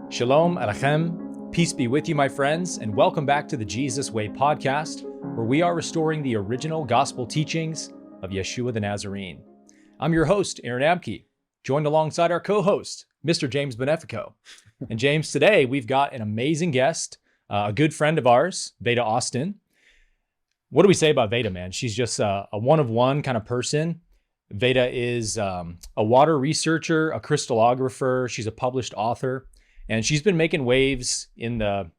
Shalom Alechem, peace be with you, my friends, and welcome back to the Jesus Way podcast, where we are restoring the original gospel teachings of Yeshua the Nazarene. I'm your host, Aaron Abke, joined alongside our co-host, Mr. James Benefico. And James, today we've got an amazing guest, a good friend of ours, Veda Austin. What do we say about Veda, man? She's just a one-of-one kind of person. Veda is a water researcher, a crystallographer. She's a published author. And she's been making waves in the,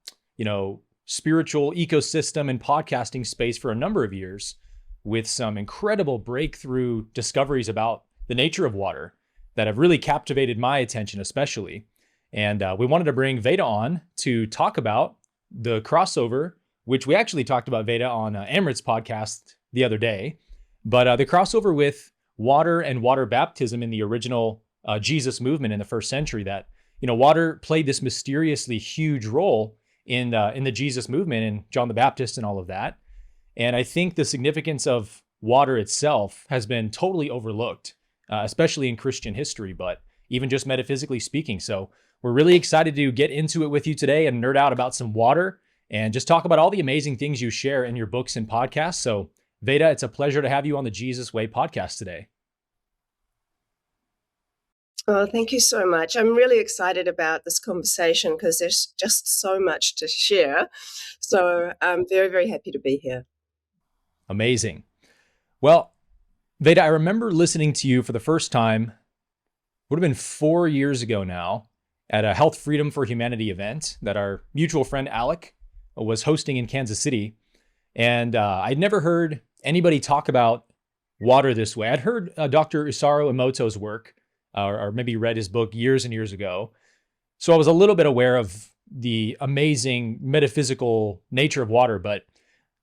spiritual ecosystem and podcasting space for a number of years with some incredible breakthrough discoveries about the nature of water that have really captivated my attention, especially. And we wanted to bring Veda on to talk about the crossover, which we actually talked about Veda on Amrit's podcast the other day, but the crossover with water and water baptism in the original Jesus movement in the first century that water played this mysteriously huge role in the Jesus movement and John the Baptist and all of that. And I think the significance of water itself has been totally overlooked, especially in Christian history, but even just metaphysically speaking. So we're really excited to get into it with you today and nerd out about some water and just talk about all the amazing things you share in your books and podcasts. So Veda, it's a pleasure to have you on the Jesus Way podcast today. Oh, thank you so much. I'm really excited about this conversation because there's just so much to share. So I'm very, very happy to be here. Amazing. Well, Veda, I remember listening to you for the first time, would have been 4 years ago now, at a Health Freedom for Humanity event that our mutual friend Alec was hosting in Kansas City. And I'd never heard anybody talk about water this way. I'd heard Dr. Isaru Emoto's work, or maybe read his book years and years ago. So I was a little bit aware of the amazing metaphysical nature of water, but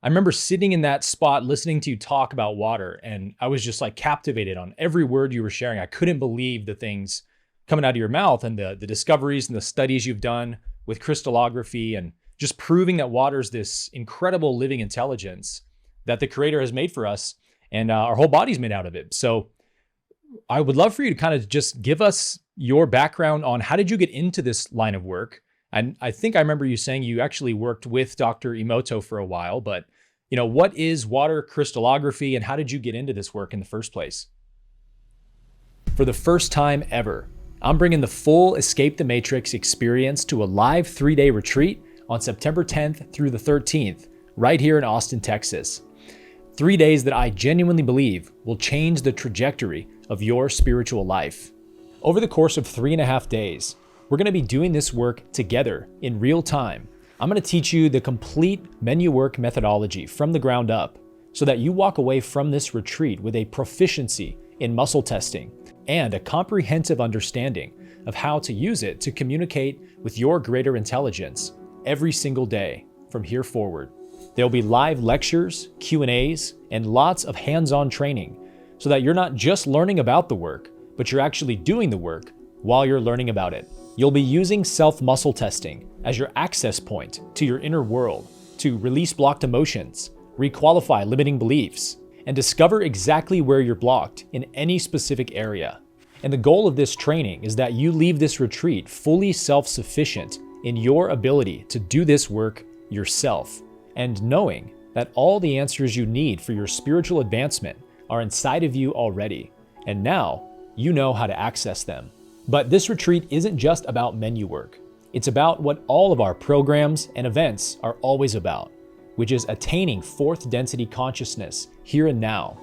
I remember sitting in that spot listening to you talk about water, and I was just like captivated on every word you were sharing. I couldn't believe the things coming out of your mouth and the discoveries and the studies you've done with crystallography and just proving that water is this incredible living intelligence that the Creator has made for us, and our whole body's made out of it. So I would love for you to kind of just give us your background on how did you get into this line of work? And I think I remember you saying you actually worked with Dr. Emoto for a while, but what is water crystallography and how did you get into this work in the first place? For the first time ever, I'm bringing the full Escape the Matrix experience to a live 3-day retreat on September 10th through the 13th, right here in Austin, Texas. 3 days that I genuinely believe will change the trajectory of your spiritual life. Over the course of 3.5 days, we're going to be doing this work together in real time. I'm going to teach you the complete menu work methodology from the ground up so that you walk away from this retreat with a proficiency in muscle testing and a comprehensive understanding of how to use it to communicate with your greater intelligence every single day from here forward. There'll be live lectures, Q&As, and lots of hands-on training so that you're not just learning about the work, but you're actually doing the work while you're learning about it. You'll be using self-muscle testing as your access point to your inner world to release blocked emotions, requalify limiting beliefs, and discover exactly where you're blocked in any specific area. And the goal of this training is that you leave this retreat fully self-sufficient in your ability to do this work yourself, and knowing that all the answers you need for your spiritual advancement are inside of you already, and now you know how to access them. But this retreat isn't just about menu work. It's about what all of our programs and events are always about, which is attaining fourth density consciousness here and now.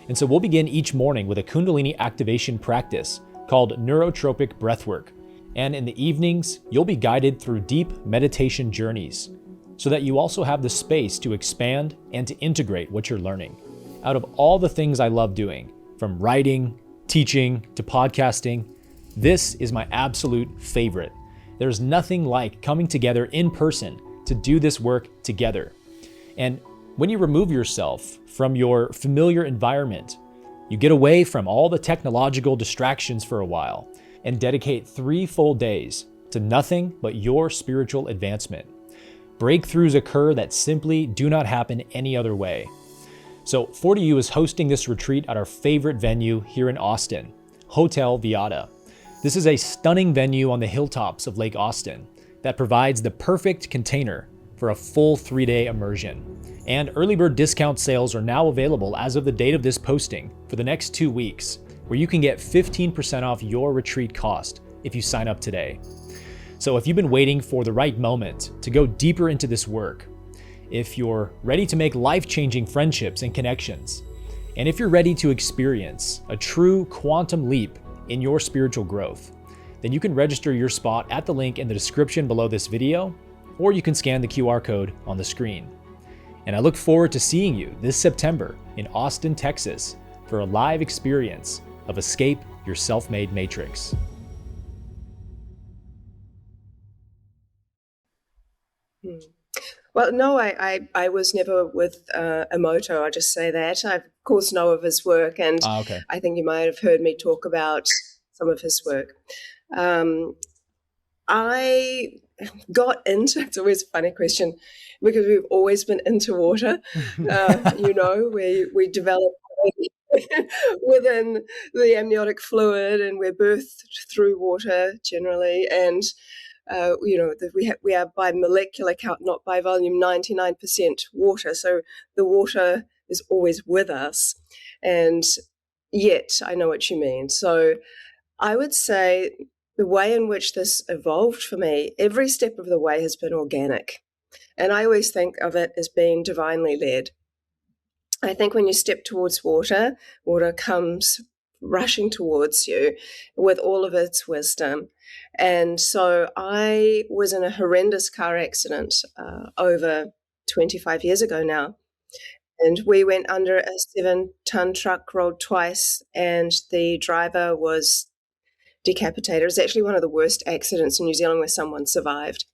And so we'll begin each morning with a Kundalini activation practice called neurotropic breathwork. And in the evenings, you'll be guided through deep meditation journeys so that you also have the space to expand and to integrate what you're learning. Out of all the things I love doing, from writing, teaching, to podcasting, this is my absolute favorite. There's nothing like coming together in person to do this work together. And when you remove yourself from your familiar environment, you get away from all the technological distractions for a while and dedicate 3 full days to nothing but your spiritual advancement. Breakthroughs occur that simply do not happen any other way. So 40U is hosting this retreat at our favorite venue here in Austin, Hotel Veda. This is a stunning venue on the hilltops of Lake Austin that provides the perfect container for a full 3-day immersion. And early bird discount sales are now available as of the date of this posting for the next 2 weeks, where you can get 15% off your retreat cost if you sign up today. So if you've been waiting for the right moment to go deeper into this work, if you're ready to make life-changing friendships and connections, and if you're ready to experience a true quantum leap in your spiritual growth, then you can register your spot at the link in the description below this video, or you can scan the QR code on the screen. And I look forward to seeing you this September in Austin, Texas, for a live experience of Escape Your Self-Made Matrix. Well, no, I was never with Emoto. I'll just say that. I, of course, know of his work, and Okay. I think you might have heard me talk about some of his work. I got into, it's always a funny question, because we've always been into water, we develop within the amniotic fluid, and we're birthed through water generally, and we are by molecular count, not by volume, 99% water. So the water is always with us, and yet I know what you mean. So I would say the way in which this evolved for me, every step of the way has been organic. And I always think of it as being divinely led. I think when you step towards water, water comes rushing towards you with all of its wisdom. And so I was in a horrendous car accident over 25 years ago now. And we went under a 7-ton truck, rolled twice, and the driver was decapitated. It was actually one of the worst accidents in New Zealand where someone survived.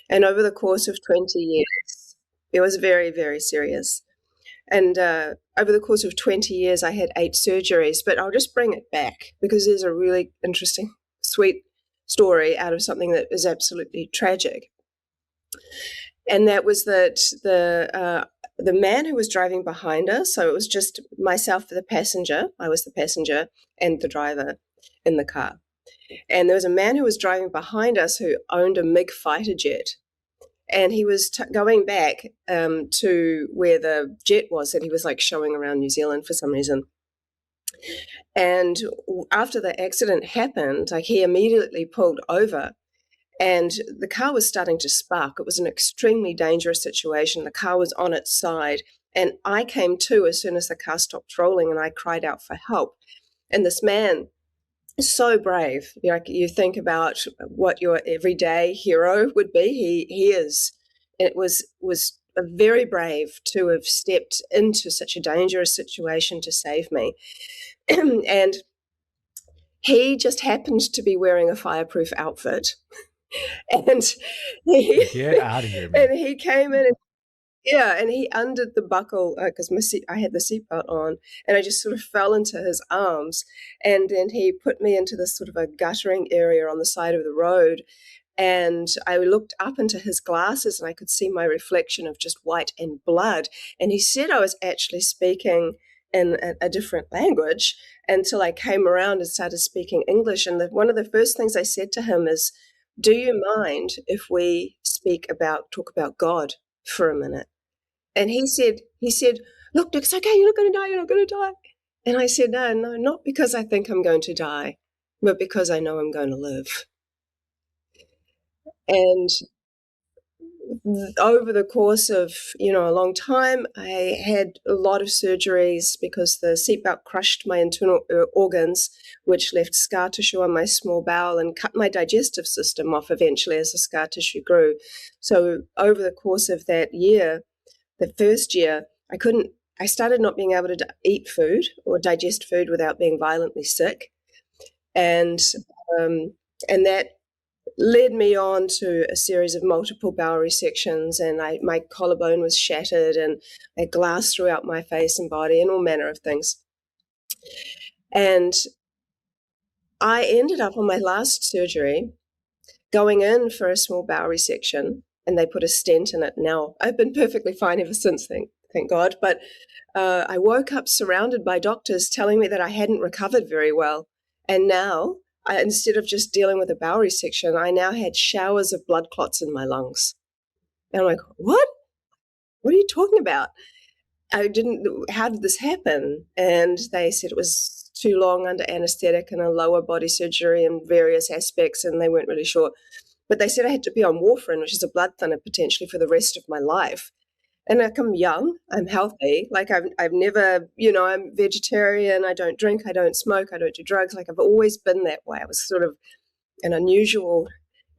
And over the course of 20 years, it was very, very serious. And over the course of 20 years, I had 8 surgeries. But I'll just bring it back because there's a really interesting, sweet story out of something that is absolutely tragic. And that was that the man who was driving behind us, so it was just myself, the passenger, I was the passenger, and the driver in the car. And there was a man who was driving behind us who owned a MiG fighter jet. And he was going back to where the jet was that he was like showing around New Zealand for some reason. And after the accident happened, like he immediately pulled over, and the car was starting to spark. It was an extremely dangerous situation. The car was on its side, and I came to as soon as the car stopped rolling, and I cried out for help. And this man is so brave. Like, you think about what your everyday hero would be. He is. And it was very brave to have stepped into such a dangerous situation to save me. And he just happened to be wearing a fireproof outfit. And Get out of here, man. And he came in, and he undid the buckle because I had the seatbelt on, and I just sort of fell into his arms. And then he put me into this sort of a guttering area on the side of the road. And I looked up into his glasses, and I could see my reflection of just white and blood. And he said I was actually speaking in a different language until I came around and started speaking English. And one of the first things I said to him is, "Do you mind if we talk about God for a minute?" And he said, "Look, it's okay. You're not going to die. You're not going to die." And I said, no, not because I think I'm going to die, but because I know I'm going to live. And over the course of, a long time, I had a lot of surgeries because the seatbelt crushed my internal organs, which left scar tissue on my small bowel and cut my digestive system off eventually as the scar tissue grew. So over the course of that year, the first year, I started not being able to eat food or digest food without being violently sick. And that led me on to a series of multiple bowel resections, and my collarbone was shattered, and I had glass throughout my face and body and all manner of things. And I ended up on my last surgery going in for a small bowel resection, and they put a stent in it. Now, I've been perfectly fine ever since, thank God, but I woke up surrounded by doctors telling me that I hadn't recovered very well. And now instead of just dealing with a bowel resection, I now had showers of blood clots in my lungs. And I'm like, what? What are you talking about? How did this happen? And they said it was too long under anesthetic and a lower body surgery and various aspects, and they weren't really sure. But they said I had to be on warfarin, which is a blood thinner potentially for the rest of my life. And like, I'm young, I'm healthy. Like I've never, I'm vegetarian. I don't drink, I don't smoke, I don't do drugs. Like I've always been that way. I was sort of an unusual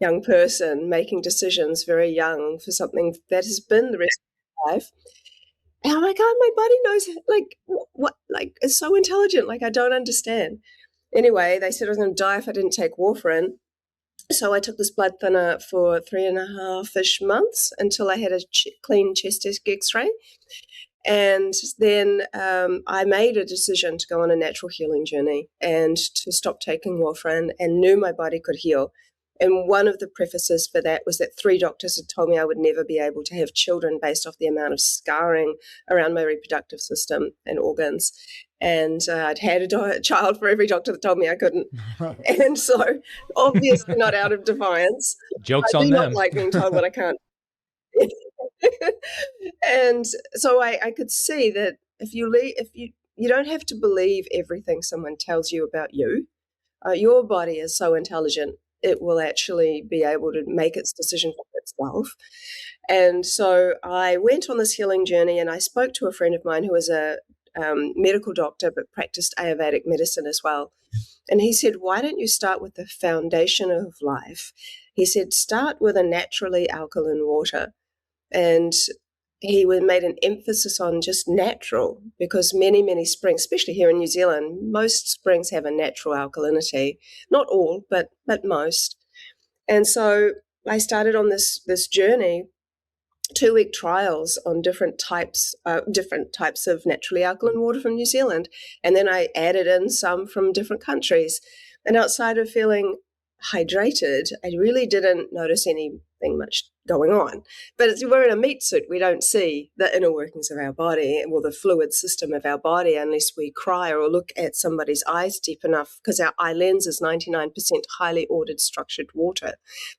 young person making decisions very young for something that has been the rest of my life. And I'm like, oh, my body knows, like, what, like, it's so intelligent. Like, I don't understand. Anyway, they said I was going to die if I didn't take warfarin. So I took this blood thinner for 3.5-ish months until I had a clean chest x-ray. And then I made a decision to go on a natural healing journey and to stop taking warfarin, and knew my body could heal. And one of the prefaces for that was that 3 doctors had told me I would never be able to have children based off the amount of scarring around my reproductive system and organs. And I'd had a child for every doctor that told me I couldn't. And so, obviously not out of defiance. Joke's I on do them. not like being told what I can't. And so I could see that if you don't have to believe everything someone tells you about you. Your body is so intelligent, it will actually be able to make its decision for itself. And so I went on this healing journey, and I spoke to a friend of mine who was a medical doctor but practiced Ayurvedic medicine as well. And he said, why don't you start with the foundation of life? He said, start with a naturally alkaline water. And he made an emphasis on just natural, because many, many springs, especially here in New Zealand, most springs have a natural alkalinity. Not all, but most. And so I started on this journey, 2-week trials on different types of naturally alkaline water from New Zealand. And then I added in some from different countries. And outside of feeling hydrated, I really didn't notice anything much going on. But we're in a meat suit. We don't see the inner workings of our body or the fluid system of our body unless we cry or look at somebody's eyes deep enough, because our eye lens is 99% highly ordered structured water.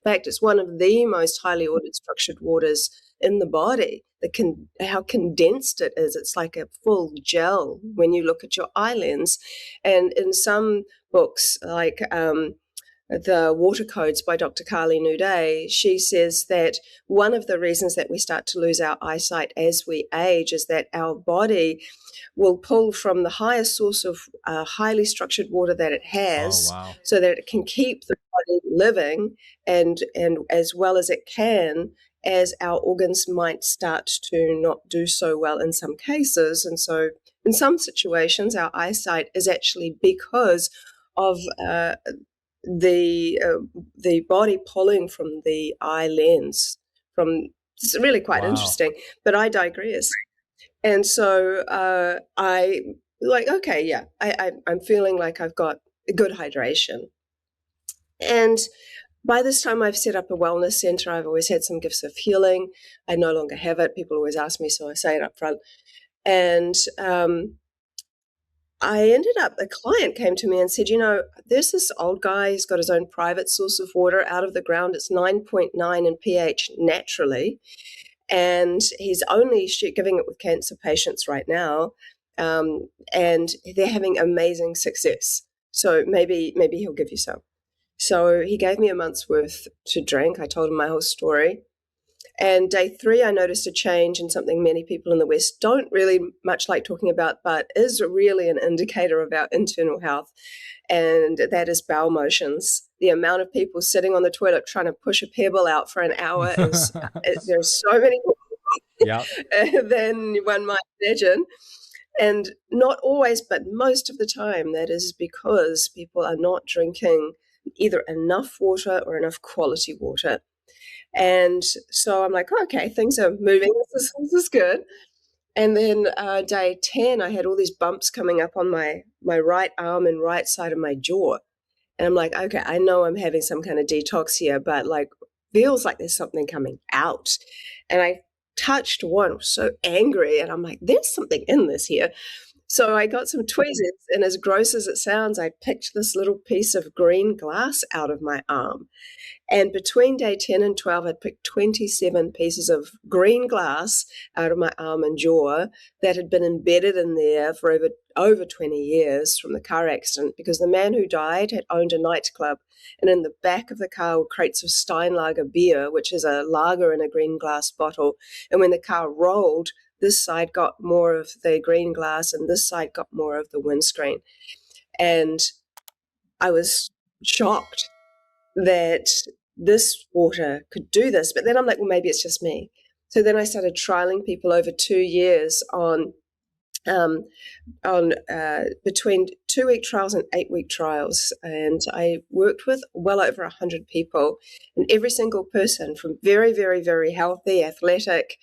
In fact, it's one of the most highly ordered structured waters in the body. How condensed it is. It's like a full gel when you look at your eye lens. And in some books, like The Water Codes by Dr. Carly Nuday, she says that one of the reasons that we start to lose our eyesight as we age is that our body will pull from the highest source of highly structured water that it has, so that it can keep the body living and as well as it can, as our organs might start to not do so well in some cases. And so in some situations, our eyesight is actually because of the body pulling from the eye lens. It's really quite interesting, but I digress. And so I'm feeling like I've got a good hydration. And by this time, I've set up a wellness center. I've always had some gifts of healing. I no longer have it. People always ask me, so I say it up front. And a client came to me and said, there's this old guy, he's got his own private source of water out of the ground. It's 9.9 in pH naturally. And he's only giving it with cancer patients right now. And they're having amazing success. So maybe he'll give you some. So he gave me a month's worth to drink. I told him my whole story. And day 3, I noticed a change in something many people in the West don't really much like talking about, but is really an indicator of our internal health. And that is bowel motions. The amount of people sitting on the toilet trying to push a pebble out for an hour is, there's so many more than one might imagine. And not always, but most of the time, that is because people are not drinking either enough water or enough quality water. And so I'm like, okay, things are moving. This is good. And then day 10, I had all these bumps coming up on my right arm and right side of my jaw. And I'm like, okay, I know I'm having some kind of detox here, but like feels like there's something coming out. And I touched one, I was so angry. And I'm like, there's something in this here. So I got some tweezers, and as gross as it sounds, I picked this little piece of green glass out of my arm. And between day 10 and 12, I'd picked 27 pieces of green glass out of my arm and jaw that had been embedded in there for over 20 years from the car accident, because the man who died had owned a nightclub. And in the back of the car were crates of Steinlager beer, which is a lager in a green glass bottle. And when the car rolled, this side got more of the green glass and this side got more of the windscreen. And I was shocked that this water could do this. But then I'm like, well, maybe it's just me. So then I started trialing people over 2 years on between 2-week trials and 8-week trials. And I worked with well over 100 people, and every single person from very, very, very healthy, athletic,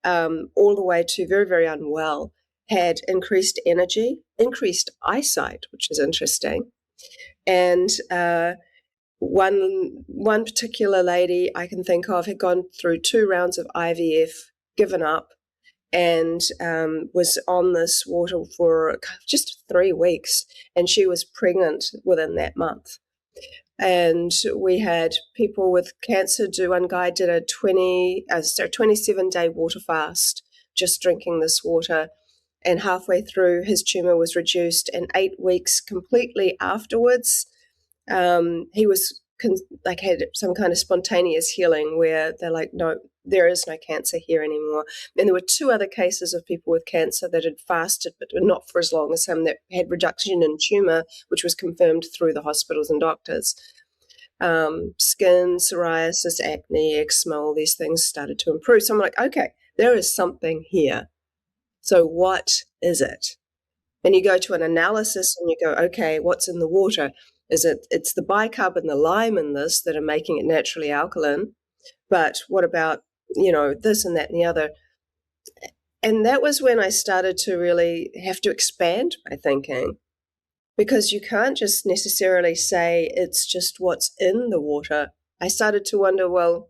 all the way to very, very unwell, had increased energy, increased eyesight, which is interesting. And one particular lady I can think of had gone through 2 rounds of IVF, given up, and was on this water for just 3 weeks, and she was pregnant within that month. And we had people with cancer do, one guy did a 27-day water fast, just drinking this water, and halfway through his tumor was reduced, and 8 weeks completely afterwards, he was had some kind of spontaneous healing where they're like, no, there is no cancer here anymore. And there were 2 other cases of people with cancer that had fasted, but not for as long as him, that had reduction in tumor, which was confirmed through the hospitals and doctors. Skin, psoriasis, acne, eczema, all these things started to improve. So I'm like, okay, there is something here. So what is it? And you go to an analysis and you go, okay, what's in the water? It's the bicarb and the lime in this that are making it naturally alkaline. But what about, this and that and the other? And that was when I started to really have to expand my thinking, because you can't just necessarily say it's just what's in the water. I started to wonder, well,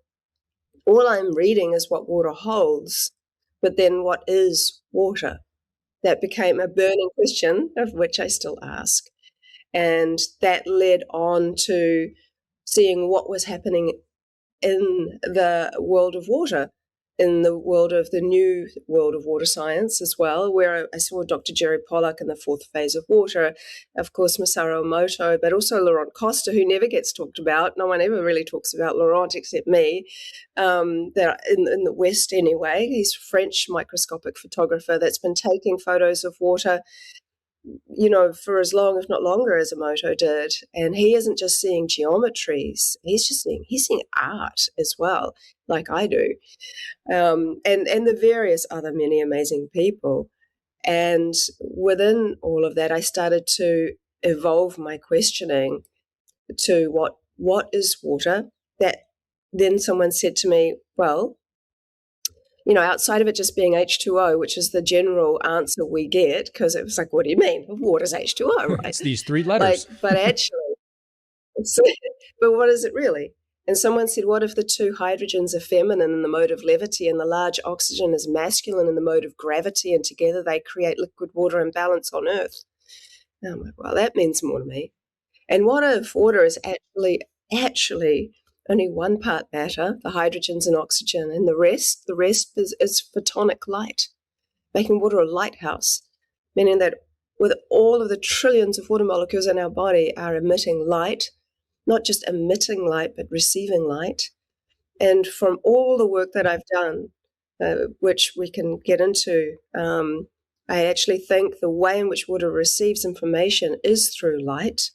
all I'm reading is what water holds, but then what is water? That became a burning question, of which I still ask. And that led on to seeing what was happening in the world of water, in the world of the new world of water science as well, where I saw Dr. Jerry Pollack in the 4th phase of water, of course Masaru Emoto, but also Laurent Costa, who never gets talked about. No one ever really talks about Laurent except me. They're in the West anyway. He's a French microscopic photographer that's been taking photos of water for as long, if not longer, as Emoto did. And he isn't just seeing geometries, he's seeing art as well, like I do. And the various other many amazing people. And within all of that, I started to evolve my questioning to what is water? That then someone said to me, well, outside of it just being H2O, which is the general answer we get, because it was like, what do you mean? Water's H2O, right? It's these 3 letters. But actually, but what is it really? And someone said, what if the 2 hydrogens are feminine in the mode of levity and the large oxygen is masculine in the mode of gravity, and together they create liquid water and balance on Earth? And I'm like, well, that means more to me. And what if water is actually only 1 part matter, the hydrogens and oxygen, and the rest is photonic light, making water a lighthouse, meaning that with all of the trillions of water molecules in our body are emitting light, not just emitting light, but receiving light. And from all the work that I've done, which we can get into, I actually think the way in which water receives information is through light,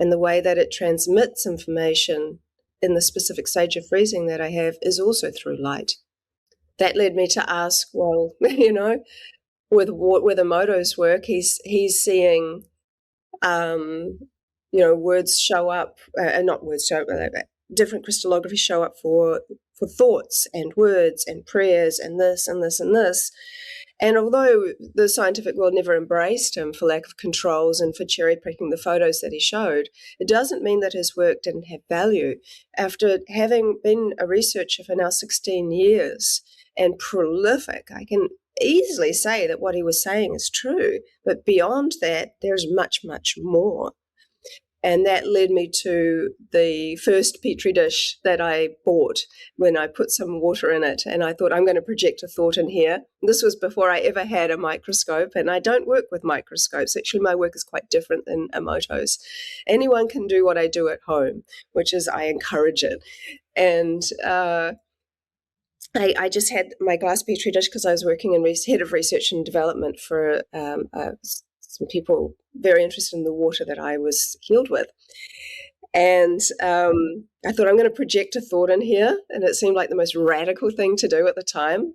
and the way that it transmits information in the specific stage of freezing that I have is also through light. That led me to ask, well, with Emoto's work, he's seeing, words show up, not words show up, different crystallography show up for thoughts and words and prayers and this and this and this. And although the scientific world never embraced him for lack of controls and for cherry-picking the photos that he showed, it doesn't mean that his work didn't have value. After having been a researcher for now 16 years and prolific, I can easily say that what he was saying is true, but beyond that, there's much, much more. And that led me to the first Petri dish that I bought when I put some water in it. And I thought, I'm going to project a thought in here. This was before I ever had a microscope, and I don't work with microscopes. Actually, my work is quite different than Emoto's. Anyone can do what I do at home, which is I encourage it. And I just had my glass Petri dish because I was working in head of research and development for some people very interested in the water that I was healed with. And I thought, I'm going to project a thought in here. And it seemed like the most radical thing to do at the time,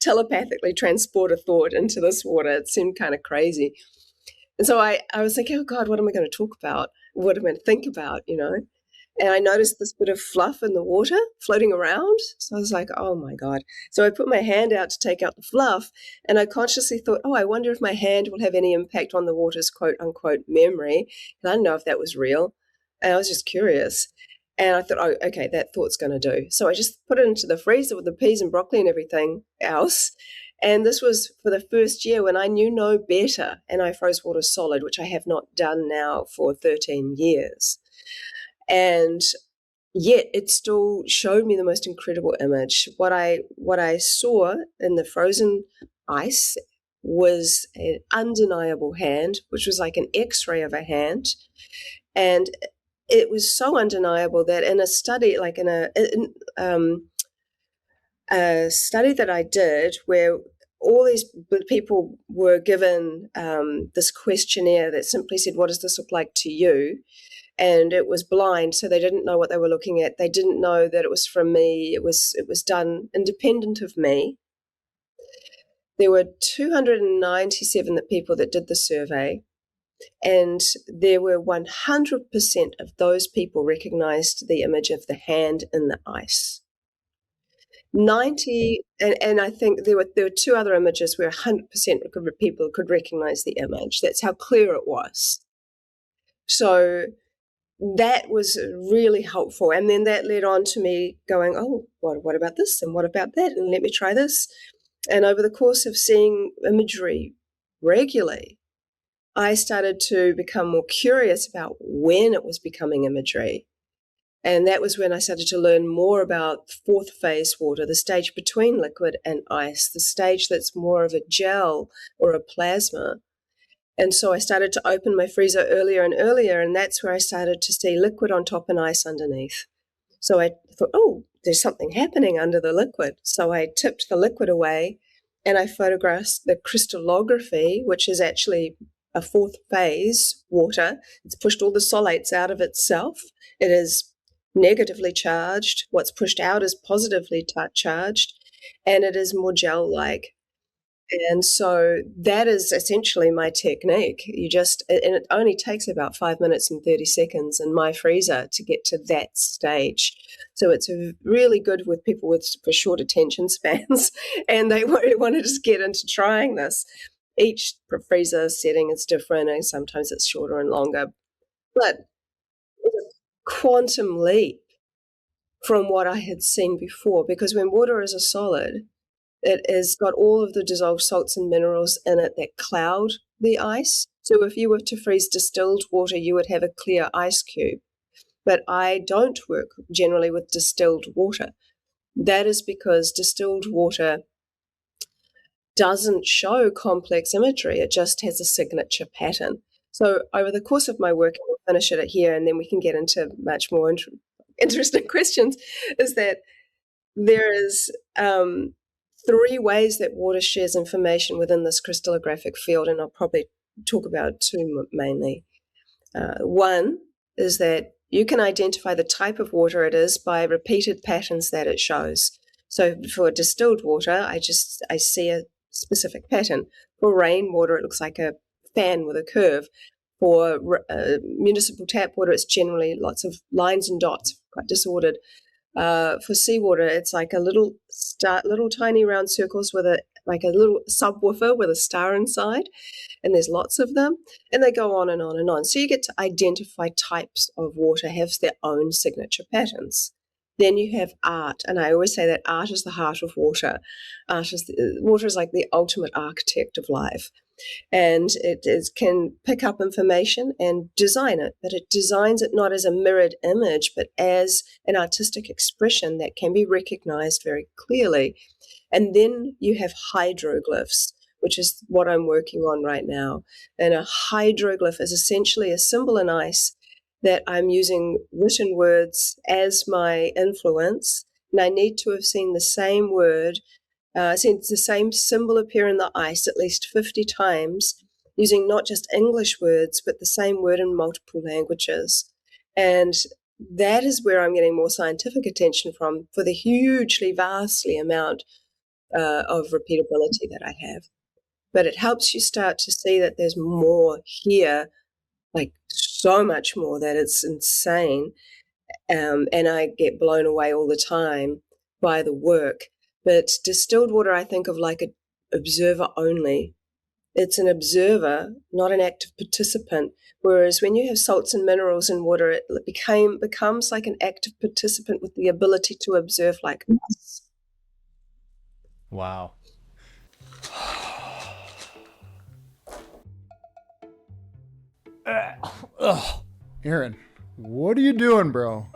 telepathically transport a thought into this water. It seemed kind of crazy. And so I was thinking, oh God, what am I going to talk about? What am I going to think about, And I noticed this bit of fluff in the water floating around. So I was like, oh my God. So I put my hand out to take out the fluff, and I consciously thought, oh, I wonder if my hand will have any impact on the water's quote unquote memory. And I didn't know if that was real. And I was just curious. And I thought, oh, okay, that thought's going to do. So I just put it into the freezer with the peas and broccoli and everything else. And this was for the first year when I knew no better, and I froze water solid, which I have not done now for 13 years. And yet it still showed me the most incredible image. What I saw in the frozen ice was an undeniable hand, which was like an X-ray of a hand. And it was so undeniable that in a study, like in a study that I did where all these people were given this questionnaire that simply said, what does this look like to you? And it was blind, so they didn't know what they were looking at. They didn't know that it was from me. It was done independent of me. There were 297 people that did the survey, and there were 100% of those people recognized the image of the hand in the ice. 90, and I think there were two other images where 100% of people could recognize the image. That's how clear it was. So that was really helpful. And then that led on to me going, oh, what about this? And what about that? And let me try this. And over the course of seeing imagery regularly, I started to become more curious about when it was becoming imagery. And that was when I started to learn more about fourth phase water, the stage between liquid and ice, the stage that's more of a gel or a plasma. And so I started to open my freezer earlier and earlier, and that's where I started to see liquid on top and ice underneath. So I thought, oh, there's something happening under the liquid. So I tipped the liquid away, and I photographed the crystallography, which is actually a fourth phase water. It's pushed all the solids out of itself. It is negatively charged. What's pushed out is positively charged, and it is more gel-like. And so that is essentially my technique. And it only takes about 5 minutes and 30 seconds in my freezer to get to that stage. So it's really good with people for short attention spans, and they want to just get into trying this. Each freezer setting is different, and sometimes it's shorter and longer. But it's a quantum leap from what I had seen before, because when water is a solid, it has got all of the dissolved salts and minerals in it that cloud the ice. So if you were to freeze distilled water, you would have a clear ice cube. But I don't work generally with distilled water. That is because distilled water doesn't show complex imagery. It just has a signature pattern. So over the course of my work, and we'll finish it here, and then we can get into much more interesting questions, is that there is 3 ways that water shares information within this crystallographic field, and I'll probably talk about 2 mainly. One is that you can identify the type of water it is by repeated patterns that it shows. So for distilled water, I see a specific pattern. For rainwater, it looks like a fan with a curve. For municipal tap water, it's generally lots of lines and dots, quite disordered. For seawater, it's like a little tiny round circles with a little subwoofer with a star inside, and there's lots of them, and they go on and on and on. So you get to identify types of water have their own signature patterns. Then you have art, and I always say that art is the heart of water. Water is like the ultimate architect of life, and can pick up information and design it, but it designs it not as a mirrored image, but as an artistic expression that can be recognized very clearly. And then you have hydroglyphs, which is what I'm working on right now. And a hydroglyph is essentially a symbol in ice that I'm using written words as my influence. And I need to have seen the same word, seen the same symbol appear in the ice at least 50 times, using not just English words, but the same word in multiple languages. And that is where I'm getting more scientific attention from for the hugely, vastly amount of repeatability that I have. But it helps you start to see that there's more here, like so much more, that it's insane. And I get blown away all the time by the work. But distilled water, I think of like an observer only. It's an observer, not an active participant. Whereas when you have salts and minerals in water, it becomes like an active participant with the ability to observe like us. Wow. Aaron, what are you doing, bro?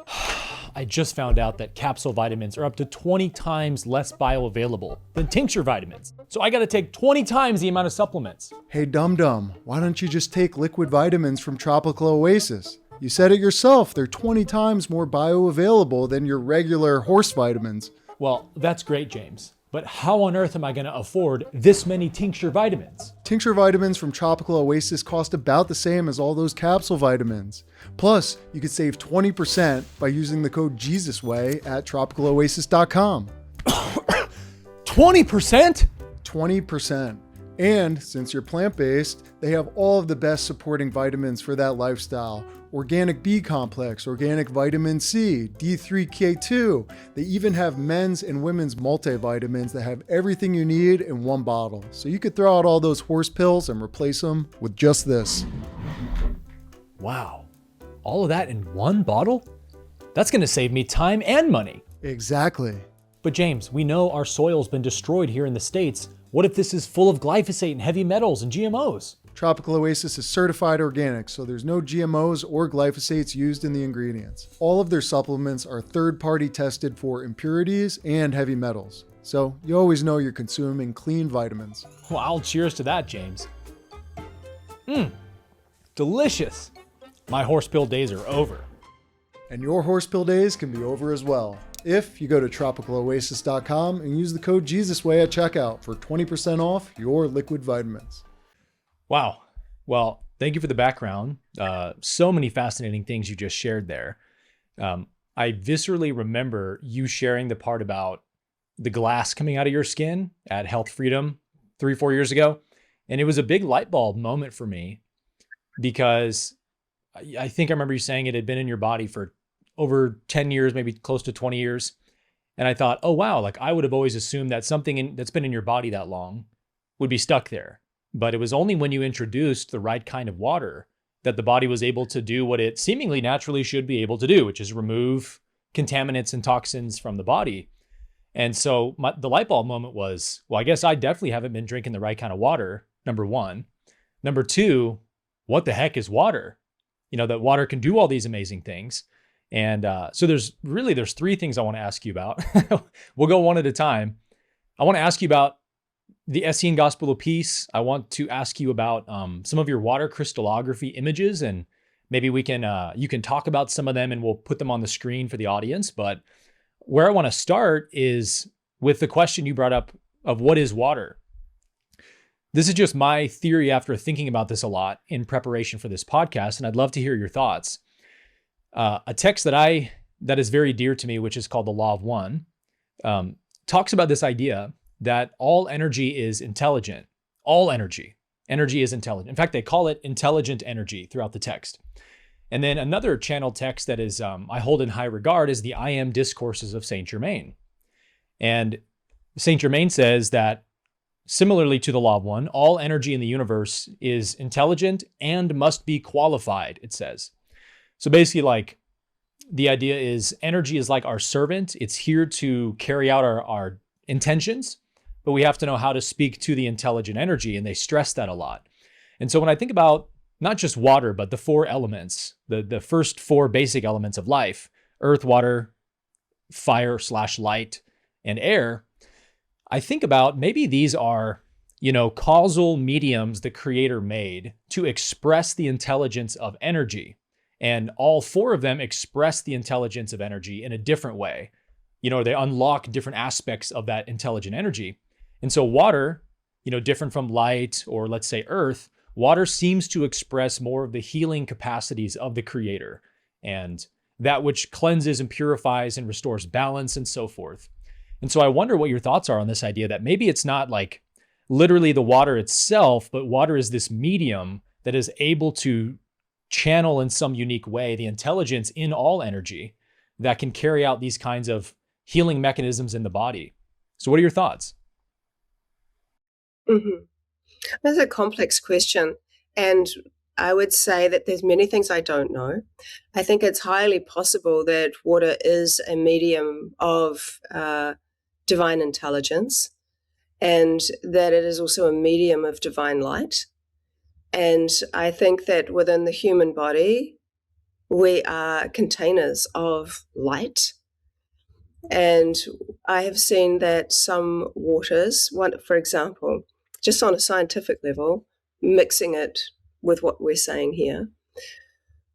I just found out that capsule vitamins are up to 20 times less bioavailable than tincture vitamins. So I gotta take 20 times the amount of supplements. Hey, dum-dum, why don't you just take liquid vitamins from Tropical Oasis? You said it yourself, they're 20 times more bioavailable than your regular horse vitamins. Well, that's great, James. But how on earth am I gonna afford this many tincture vitamins? Tincture vitamins from Tropical Oasis cost about the same as all those capsule vitamins. Plus, you could save 20% by using the code JesusWay at tropicaloasis.com. 20%? 20%. And since you're plant-based, they have all of the best supporting vitamins for that lifestyle. Organic B complex, organic vitamin C, D3K2. They even have men's and women's multivitamins that have everything you need in one bottle. So you could throw out all those horse pills and replace them with just this. Wow. All of that in one bottle? That's gonna save me time and money. Exactly. But James, we know our soil's been destroyed here in the States. What if this is full of glyphosate and heavy metals and GMOs? Tropical Oasis is certified organic, so there's no GMOs or glyphosates used in the ingredients. All of their supplements are third-party tested for impurities and heavy metals. So you always know you're consuming clean vitamins. Well, cheers to that, James. Delicious. My horse pill days are over. And your horse pill days can be over as well if you go to tropicaloasis.com and use the code JesusWay at checkout for 20% off your liquid vitamins. Wow. Well, thank you for the background. So many fascinating things you just shared there. I viscerally remember you sharing the part about the glass coming out of your skin at Health Freedom 3-4 years ago. And it was a big light bulb moment for me because I think I remember you saying it had been in your body for over 10 years, maybe close to 20 years. And I thought, oh, wow, like I would have always assumed that something that's been in your body that long would be stuck there. But it was only when you introduced the right kind of water that the body was able to do what it seemingly naturally should be able to do, which is remove contaminants and toxins from the body. And so the light bulb moment was, well, I guess I definitely haven't been drinking the right kind of water, number one. Number two, what the heck is water? You know, that water can do all these amazing things. And so there's three things I want to ask you about. We'll go one at a time. I want to ask you about the Essene Gospel of Peace. I want to ask you about some of your water crystallography images, and maybe we can you can talk about some of them and we'll put them on the screen for the audience. But where I want to start is with the question you brought up of what is water. This is just my theory after thinking about this a lot in preparation for this podcast, and I'd love to hear your thoughts. A text that is very dear to me, which is called the Law of One, talks about this idea that all energy is intelligent. All energy is intelligent. In fact, they call it intelligent energy throughout the text. And then another channel text that is I hold in high regard is the I Am Discourses of Saint Germain. And Saint Germain says that similarly to the Law of One, all energy in the universe is intelligent and must be qualified, it says. So basically, like, the idea is energy is like our servant. It's here to carry out our intentions, but we have to know how to speak to the intelligent energy, and they stress that a lot. And so when I think about not just water, but the four elements, the first four basic elements of life, earth, water, fire/light, and air, I think about maybe these are, causal mediums the Creator made to express the intelligence of energy. And all four of them express the intelligence of energy in a different way. They unlock different aspects of that intelligent energy. And so water, different from light or let's say earth, water seems to express more of the healing capacities of the Creator and that which cleanses and purifies and restores balance and so forth. And so I wonder what your thoughts are on this idea that maybe it's not like literally the water itself, but water is this medium that is able to channel in some unique way the intelligence in all energy that can carry out these kinds of healing mechanisms in the body. So what are your thoughts? Mm-hmm. That's a complex question. And I would say that there's many things I don't know. I think it's highly possible that water is a medium of divine intelligence, and that it is also a medium of divine light. And I think that within the human body, we are containers of light. And I have seen that some waters, for example, just on a scientific level, mixing it with what we're saying here,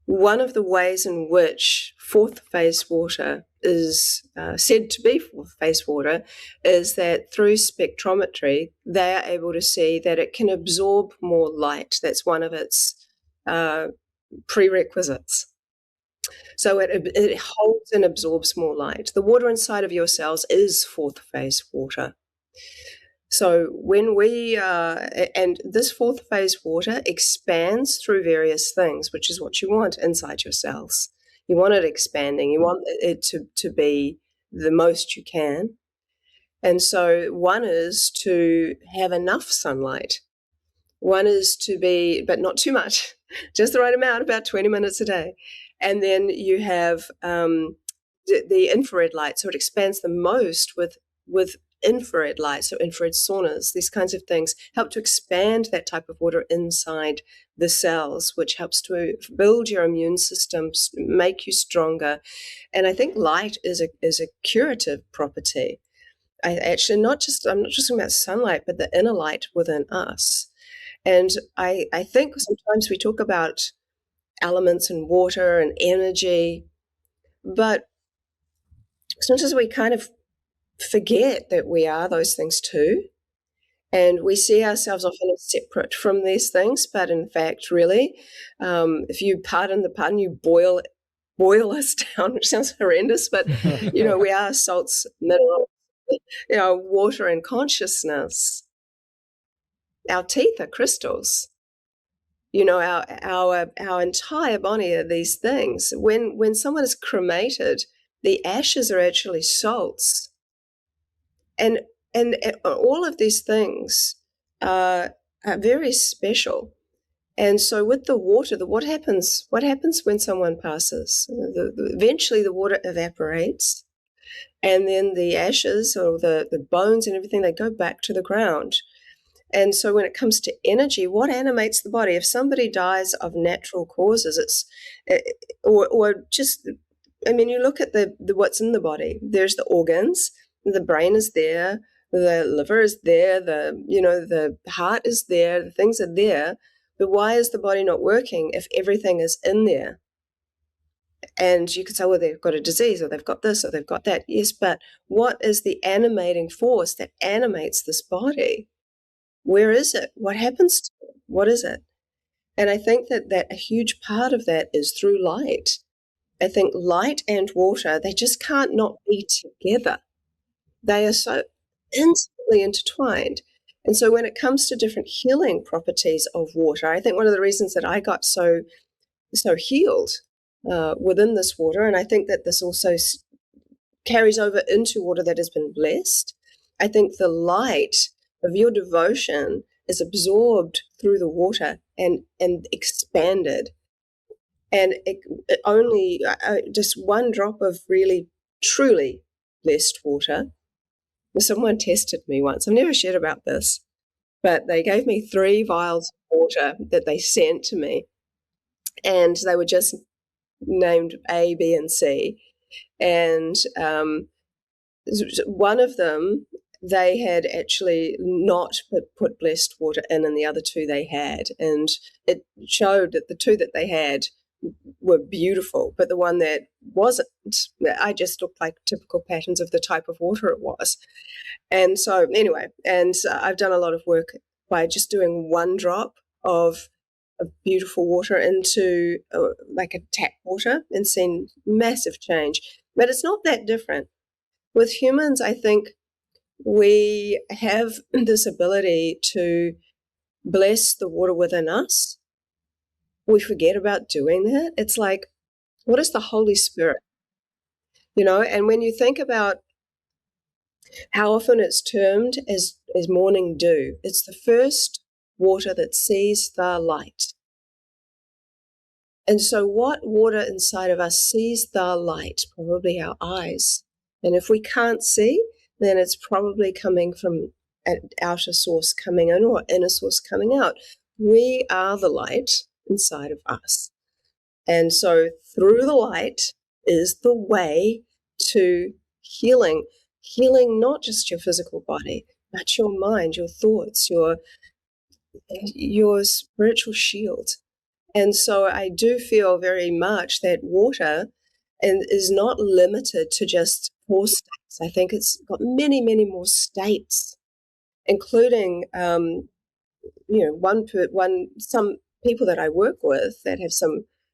one of the ways in which fourth phase water is said to be fourth phase water is that through spectrometry, they are able to see that it can absorb more light. That's one of its prerequisites. So it holds and absorbs more light. The water inside of your cells is fourth phase water. So when and this fourth phase water expands through various things, which is what you want inside your cells. You want it expanding. You want it to be the most you can. And so one is to have enough sunlight. One is to be, but not too much, just the right amount, about 20 minutes a day. And then you have the infrared light. So it expands the most with infrared light, so infrared saunas, these kinds of things help to expand that type of water inside the cells, which helps to build your immune system, make you stronger. And I think light is a curative property. I'm not just talking about sunlight, but the inner light within us. And I think sometimes we talk about elements and water and energy, but sometimes we kind of forget that we are those things too. And we see ourselves often as separate from these things, but in fact, really, if you pardon the pun, you boil us down, which sounds horrendous, but, we are salts, minerals, water and consciousness. Our teeth are crystals. Our entire body are these things. When someone is cremated, the ashes are actually salts. And all of these things are very special. And so with the water, what happens when someone passes? Eventually the water evaporates, and then the ashes or the bones and everything, they go back to the ground. And so when it comes to energy, what animates the body? If somebody dies of natural causes, you look at the what's in the body. There's the organs. The brain is there, the liver is there, the heart is there, the things are there. But why is the body not working if everything is in there? And you could say, well, they've got a disease, or they've got this, or they've got that. Yes, but what is the animating force that animates this body? Where is it? What happens to it? What is it? And I think that a huge part of that is through light. I think light and water, they just can't not be together. They are so intimately intertwined. And so when it comes to different healing properties of water, I think one of the reasons that I got so healed within this water, and I think that this also carries over into water that has been blessed, I think the light of your devotion is absorbed through the water and expanded. And it only just one drop of really, truly blessed water. Someone tested me once. I've never shared about this, but they gave me 3 vials of water that they sent to me, and they were just named A, B, and C. And one of them, they had actually not put blessed water in, and the other 2 they had. And it showed that the 2 that they had were beautiful, but the one that wasn't, I just looked like typical patterns of the type of water it was. And so anyway, and I've done a lot of work by just doing 1 drop of beautiful water into like a tap water and seen massive change. But it's not that different. With humans, I think we have this ability to bless the water within us. We forget about doing that. It's like, what is the Holy Spirit? And when you think about how often it's termed as morning dew, it's the first water that sees the light. And so what water inside of us sees the light? Probably our eyes. And if we can't see, then it's probably coming from an outer source coming in or inner source coming out. We are the light inside of us. And so through the light is the way to healing not just your physical body, but your mind, your thoughts, your spiritual shield. And so I do feel very much that water is not limited to just 4 states. I think it's got many, many more states, including, some people that I work with that have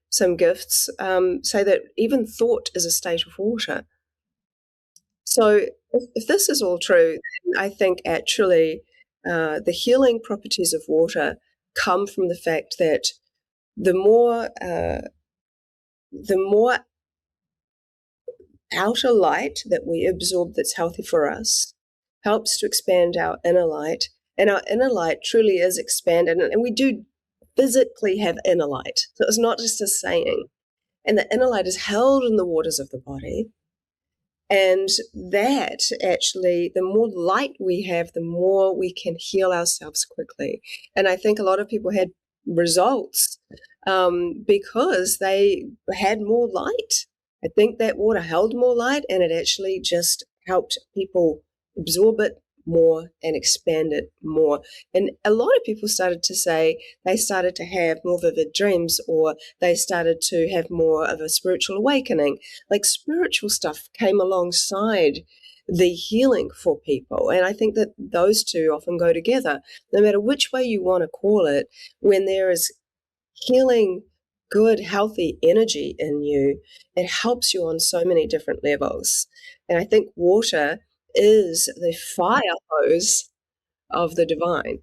some gifts say that even thought is a state of water. So if this is all true, then I think actually the healing properties of water come from the fact that the more outer light that we absorb that's healthy for us helps to expand our inner light, and our inner light truly is expanded, and we do physically have inner light. So it's not just a saying. And the inner light is held in the waters of the body. And that actually, the more light we have, the more we can heal ourselves quickly. And I think a lot of people had results because they had more light. I think that water held more light, and it actually just helped people absorb it more and expand it more. And a lot of people started to say they started to have more vivid dreams, or they started to have more of a spiritual awakening. Like spiritual stuff came alongside the healing for people. And I think that those two often go together. No matter which way you want to call it, when there is healing, good, healthy energy in you, it helps you on so many different levels. And I think water is the fire hose of the divine.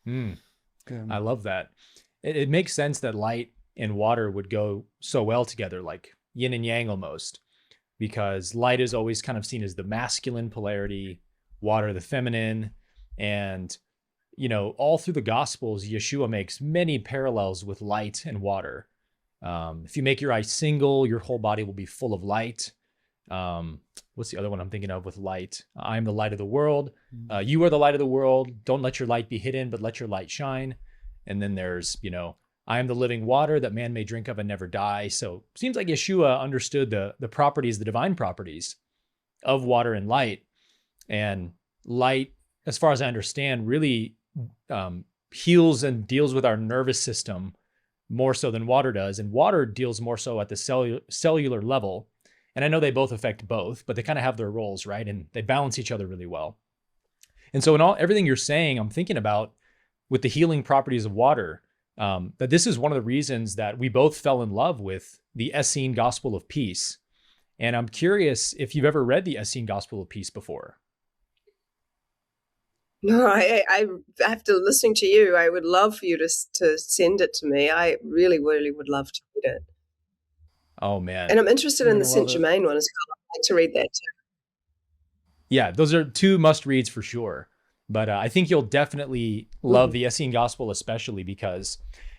I love that. It makes sense that light and water would go so well together, like yin and yang almost, because light is always kind of seen as the masculine polarity, water the feminine. And, all through the Gospels, Yeshua makes many parallels with light and water. If you make your eye single, your whole body will be full of light. What's the other one I'm thinking of with light? I am the light of the world. You are the light of the world. Don't let your light be hidden, but let your light shine. And then there's, I am the living water that man may drink of and never die. So it seems like Yeshua understood the properties, the divine properties of water and light. And light, as far as I understand, really heals and deals with our nervous system more so than water does. And water deals more so at the cellular level. And I know they both affect both, but they kind of have their roles, right? And they balance each other really well. And so in everything you're saying, I'm thinking about with the healing properties of water, that this is one of the reasons that we both fell in love with the Essene Gospel of Peace. And I'm curious if you've ever read the Essene Gospel of Peace before. No, I after listening to you, I would love for you to send it to me. I really, really would love to read it. Oh, man. And I'm interested in the Saint Germain one as well. I'd like to read that too. Yeah, those are 2 must reads for sure. But I think you'll definitely love the Essene Gospel, especially because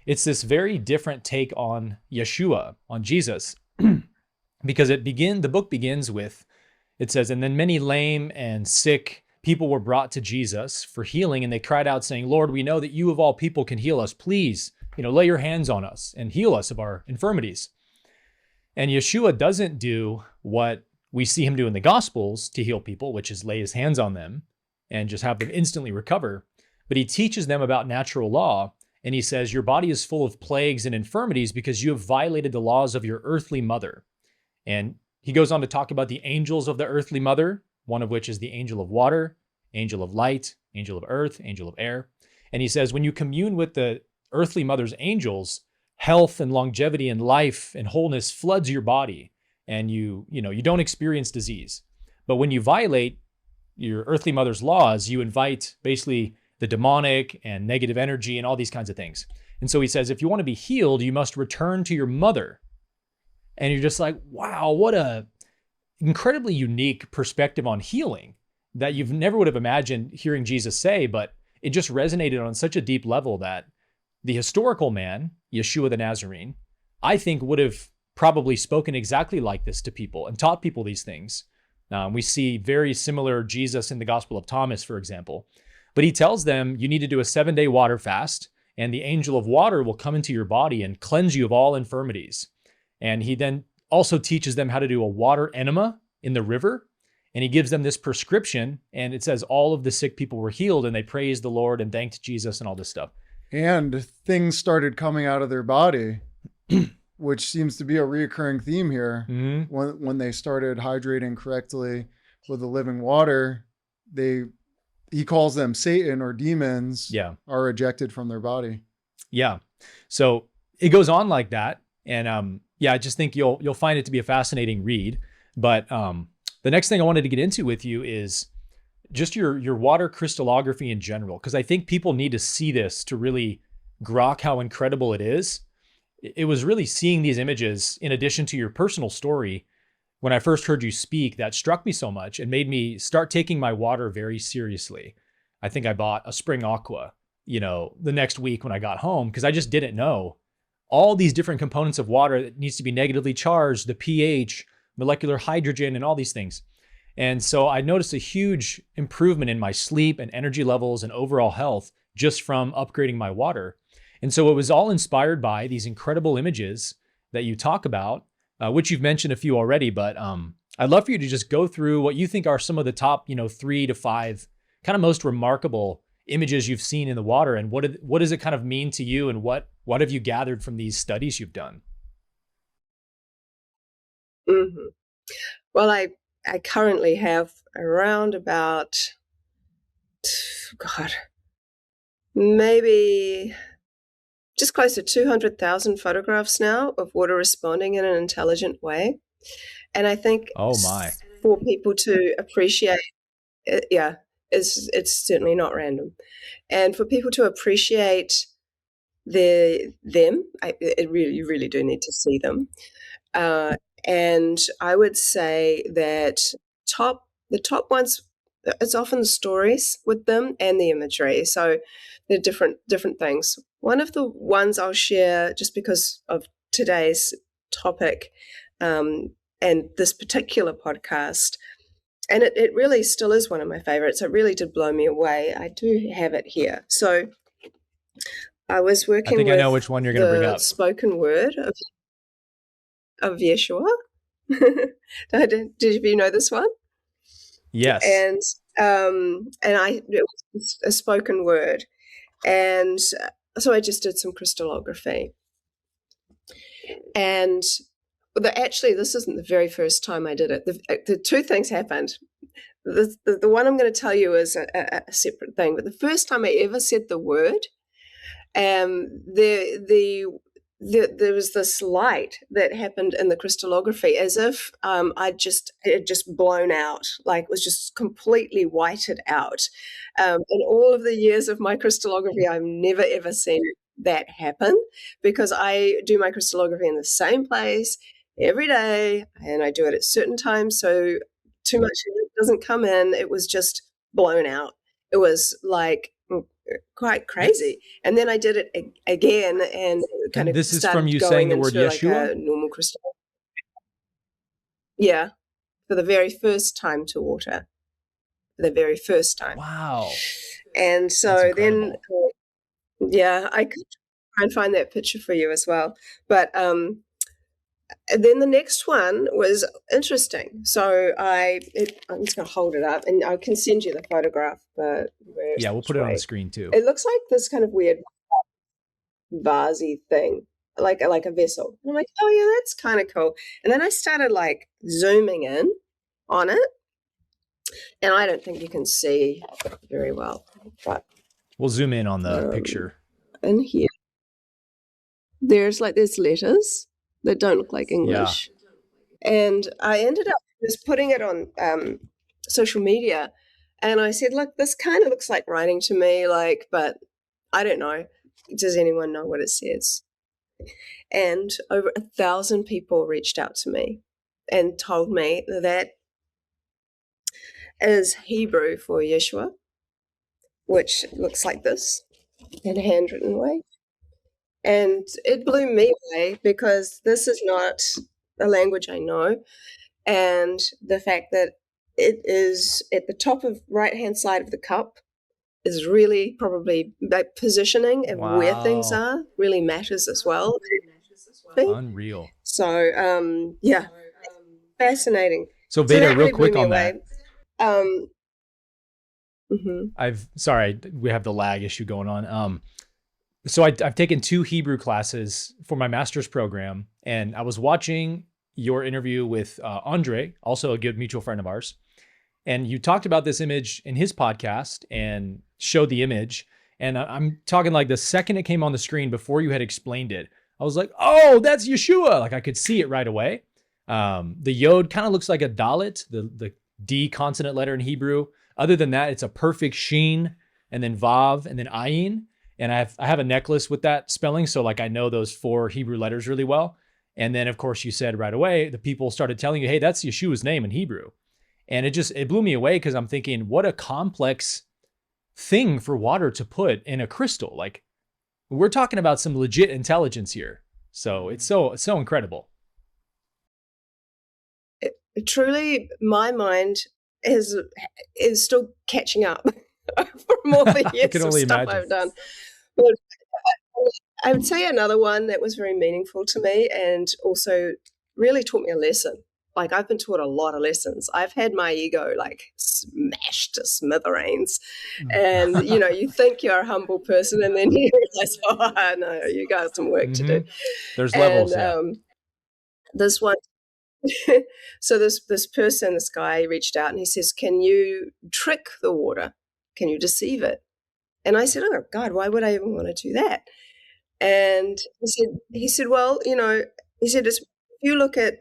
it's this very different take on Yeshua, on Jesus, because the book begins with, it says, and then many lame and sick people were brought to Jesus for healing, and they cried out saying, Lord, we know that you of all people can heal us. Please, lay your hands on us and heal us of our infirmities. And Yeshua doesn't do what we see him do in the Gospels to heal people, which is lay his hands on them and just have them instantly recover. But he teaches them about natural law. And he says, your body is full of plagues and infirmities because you have violated the laws of your earthly mother. And he goes on to talk about the angels of the earthly mother, one of which is the angel of water, angel of light, angel of earth, angel of air. And he says, when you commune with the earthly mother's angels, health and longevity and life and wholeness floods your body, and you don't experience disease. But when you violate your earthly mother's laws, you invite basically the demonic and negative energy and all these kinds of things. And so he says, if you want to be healed, you must return to your mother. And you're just like, wow, what a incredibly unique perspective on healing that you've never would have imagined hearing Jesus say, but it just resonated on such a deep level that the historical man, Yeshua the Nazarene, I think would have probably spoken exactly like this to people and taught people these things. We see very similar Jesus in the Gospel of Thomas, for example. But he tells them, you need to do a 7-day water fast, and the angel of water will come into your body and cleanse you of all infirmities. And he then also teaches them how to do a water enema in the river. And he gives them this prescription, and it says all of the sick people were healed, and they praised the Lord and thanked Jesus and all this stuff. And things started coming out of their body, which seems to be a reoccurring theme here. Mm-hmm. When they started hydrating correctly with the living water, he calls them Satan or demons, are ejected from their body. Yeah. So it goes on like that. And I just think you'll find it to be a fascinating read. But the next thing I wanted to get into with you is just your water crystallography in general, because I think people need to see this to really grok how incredible it is. It was really seeing these images in addition to your personal story when I first heard you speak that struck me so much and made me start taking my water very seriously. I think I bought a spring aqua, the next week when I got home, because I just didn't know all these different components of water that needs to be negatively charged, the pH, molecular hydrogen, and all these things. And so I noticed a huge improvement in my sleep and energy levels and overall health just from upgrading my water. And so it was all inspired by these incredible images that you talk about, which you've mentioned a few already, but I'd love for you to just go through what you think are some of the top, 3 to 5 kind of most remarkable images you've seen in the water, and what does it kind of mean to you, and what have you gathered from these studies you've done? Mm-hmm. Well, I currently have around about, maybe just close to 200,000 photographs now of water responding in an intelligent way. And I think for people to appreciate it, it's certainly not random. And for people to appreciate you really do need to see them. And I would say that the top ones, it's often the stories with them and the imagery. So they're different things. One of the ones I'll share, just because of today's topic and this particular podcast, and it really still is one of my favorites. It really did blow me away. I do have it here. So I was working with I know which one you're going to bring up. Spoken word of Yeshua. Did you know this one? Yes. And it was a spoken word, and so I just did some crystallography. And actually, this isn't the very first time I did it. The two things happened. The one I'm going to tell you is a separate thing. But the first time I ever said the word, there was this light that happened in the crystallography, as if it had just blown out, like it was just completely whited out. In all of the years of my crystallography, I've never ever seen that happen, because I do my crystallography in the same place every day, and I do it at certain times, so too much doesn't come in. It was just blown out. It was like quite crazy. And then I did it again and kind And of this is started from you saying going the word into like Yeshua? a normal crystal. Yeah, for the very first time to water, for the very first time. Wow. And That's so then, incredible. yeah, I could try and find that picture for you as well. But and then the next one was interesting. So I'm just going to hold it up, and I can send you the photograph. But Yeah, we'll put it on the screen too. It looks like this kind of weird vasey thing, like a vessel. And I'm like, oh yeah, that's kind of cool. And then I started like zooming in on it, and I don't think you can see very well, but We'll zoom in on the picture. in here, there's letters that don't look like English. Yeah. And I ended up just putting it on social media, and I said, look, this kind of looks like writing to me, but I don't know. Does anyone know what it says? And over 1,000 people reached out to me and told me that is Hebrew for Yeshua, which looks like this in a handwritten way. And it blew me away because this is not a language I know. And the fact that it is at the top of right-hand side of the cup is really probably like positioning of where things are really matters as well. Unreal. So, yeah, fascinating. So Veda, that real really quick blew me on away. that. Sorry, we have the lag issue going on. So I've taken 2 Hebrew classes for my master's program, and I was watching your interview with Andre, also a good mutual friend of ours. And you talked about this image in his podcast and showed the image. And I'm talking like the second it came on the screen before you had explained it, I was like, oh, that's Yeshua. Like I could see it right away. The Yod kind of looks like a Dalet, the D consonant letter in Hebrew. Other than that, it's a perfect Sheen and then Vav and then Ayin. And I have a necklace with that spelling. So like I know those 4 Hebrew letters really well. And then of course you said right away, the people started telling you, hey, that's Yeshua's name in Hebrew. And it blew me away because I'm thinking, what a complex thing for water to put in a crystal. Like we're talking about some legit intelligence here. So it's so incredible. Truly, my mind is still catching up from all the years of stuff I've done. But I would say another one that was very meaningful to me and also really taught me a lesson. Like I've been taught a lot of lessons. I've had my ego like smashed to smithereens. And, you think you're a humble person and then you realize, oh, no, you got some work to do. There's levels, yeah. This one, so this guy reached out and he says, can you trick the water? Can you deceive it? And I said, oh, God, why would I even want to do that? And he said, well, he said, if you look at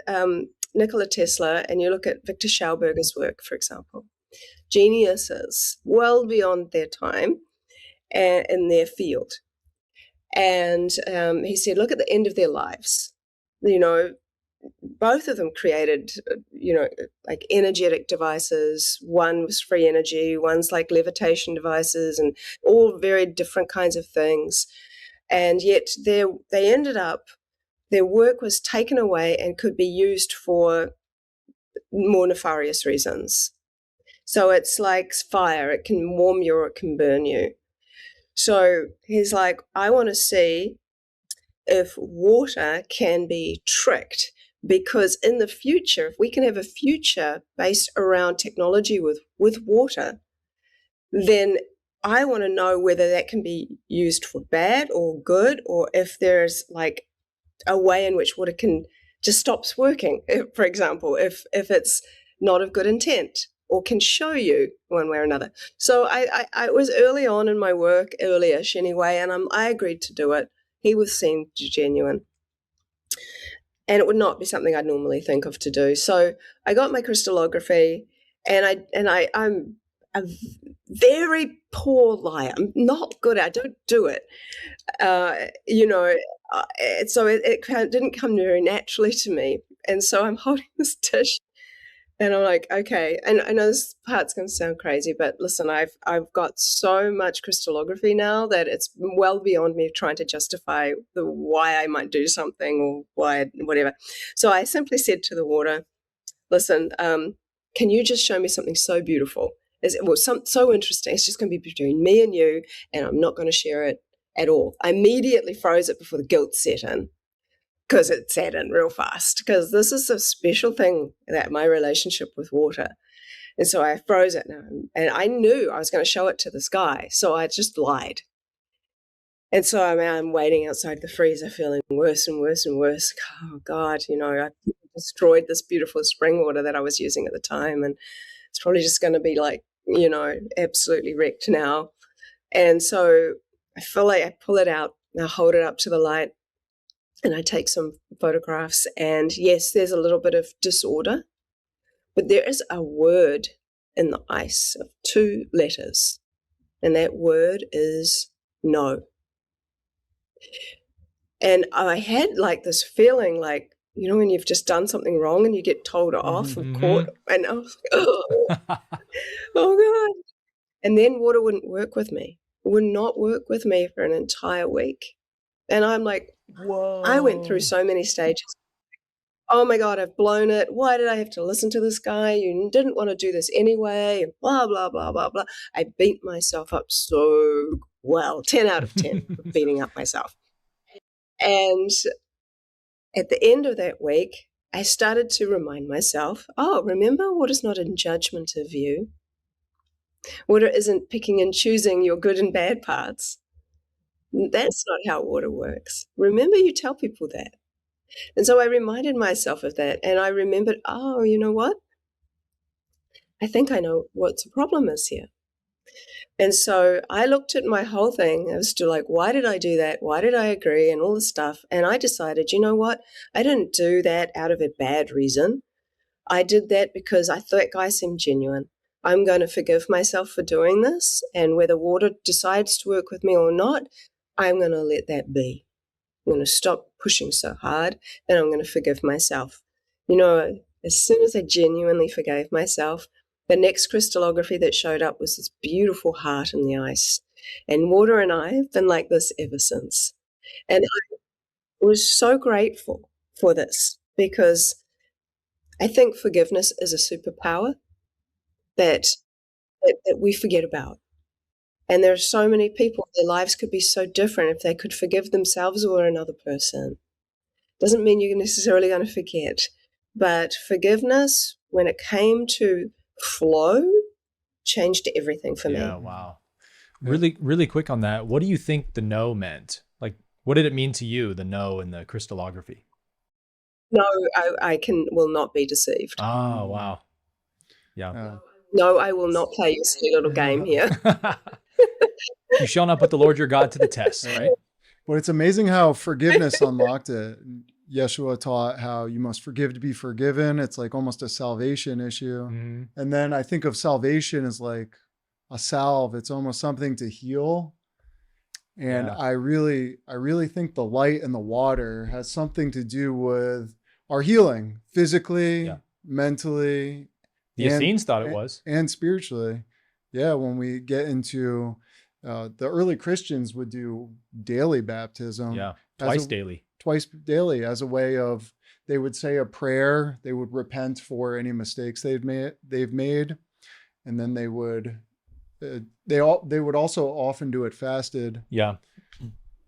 Nikola Tesla and you look at Victor Schauberger's work, for example, geniuses well beyond their time in their field. And he said, look at the end of their lives. Both of them created, like energetic devices. One was free energy, one's like levitation devices, and all very different kinds of things. And yet they ended up, their work was taken away and could be used for more nefarious reasons. So it's like fire. It can warm you or it can burn you. So he's like, I want to see if water can be tricked, because in the future, if we can have a future based around technology with water, then I want to know whether that can be used for bad or good, or if there's like a way in which water can just stops working, for example, if it's not of good intent or can show you one way or another. So I was early on in my work, early-ish anyway, and I agreed to do it. He was seemed genuine. And it would not be something I'd normally think of to do. So I got my crystallography, and I'm a very poor liar. I'm not good at it. I don't do it. So it didn't come very naturally to me. And so I'm holding this dish, And I'm like, okay. And I know this part's going to sound crazy, but listen, I've got so much crystallography now that it's well beyond me trying to justify why I might do something or why whatever. So I simply said to the water, listen, can you just show me something so beautiful? So interesting. It's just going to be between me and you, and I'm not going to share it at all. I immediately froze it before the guilt set in, because it set in real fast, because this is a special thing, that my relationship with water. And so I froze it, and I knew I was going to show it to this guy, so I just lied. And so I'm waiting outside the freezer, feeling worse and worse and worse. Oh, God, I destroyed this beautiful spring water that I was using at the time, and it's probably just going to be like, absolutely wrecked now. And so I feel like I pull it out, and I hold it up to the light, and I take some photographs, and yes, there's a little bit of disorder, but there is a word in the ice of 2 letters, and that word is no. And I had like this feeling like, when you've just done something wrong and you get told off and caught, and I was like, oh God. And then water wouldn't work with me. It would not work with me for an entire week. And I'm like, Whoa. I went through so many stages. Oh my God, I've blown it. Why did I have to listen to this guy? You didn't want to do this anyway. And blah, blah, blah, blah, blah. I beat myself up so well, 10 out of 10 for beating up myself. And at the end of that week, I started to remind myself, remember, water's not in judgment of you. Water isn't picking and choosing your good and bad parts. That's not how water works. Remember, you tell people that. And so I reminded myself of that, and I remembered, you know what? I think I know what the problem is here. And so I looked at my whole thing as to like, why did I do that? Why did I agree? And all this stuff. And I decided, you know what? I didn't do that out of a bad reason. I did that because I thought that guy seemed genuine. I'm going to forgive myself for doing this. And whether water decides to work with me or not, I'm going to let that be. I'm going to stop pushing so hard, and I'm going to forgive myself. As soon as I genuinely forgave myself, the next crystallography that showed up was this beautiful heart in the ice. And water and I have been like this ever since. And I was so grateful for this, because I think forgiveness is a superpower that we forget about. And there are so many people, their lives could be so different if they could forgive themselves or another person. Doesn't mean you're necessarily going to forget. But forgiveness, when it came to flow, changed everything for me. Yeah, wow. Really, really quick on that. What do you think the no meant? Like, what did it mean to you, the no in the crystallography? No, I will not be deceived. Oh, wow. Yeah. No, I will not play your silly little game here. You shall not put the Lord your God to the test, right? But it's amazing how forgiveness unlocked it. Yeshua taught how you must forgive to be forgiven. It's like almost a salvation issue. Mm-hmm. And then I think of salvation as like a salve. It's almost something to heal. And I really think the light and the water has something to do with our healing, physically, mentally. The Essenes thought it was. And spiritually. Yeah, when we get into the early Christians would do daily baptism. Yeah, twice daily as a way of, they would say a prayer, they would repent for any mistakes they've made, and then they would also often do it fasted. Yeah.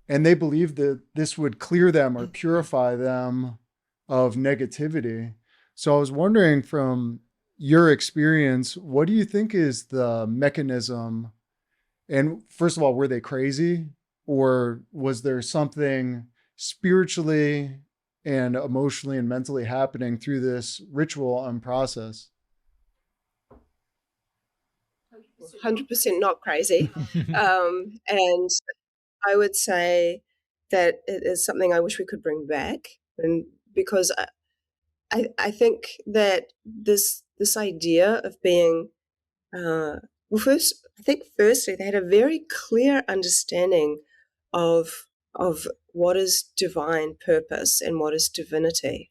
And they believed that this would clear them or purify them of negativity. So I was wondering, from your experience, what do you think is the mechanism? And first of all, were they crazy, or was there something spiritually and emotionally and mentally happening through this ritual and process? 100% not crazy. And I would say that it is something I wish we could bring back, and because I think that this idea of being firstly they had a very clear understanding of what is divine purpose and what is divinity.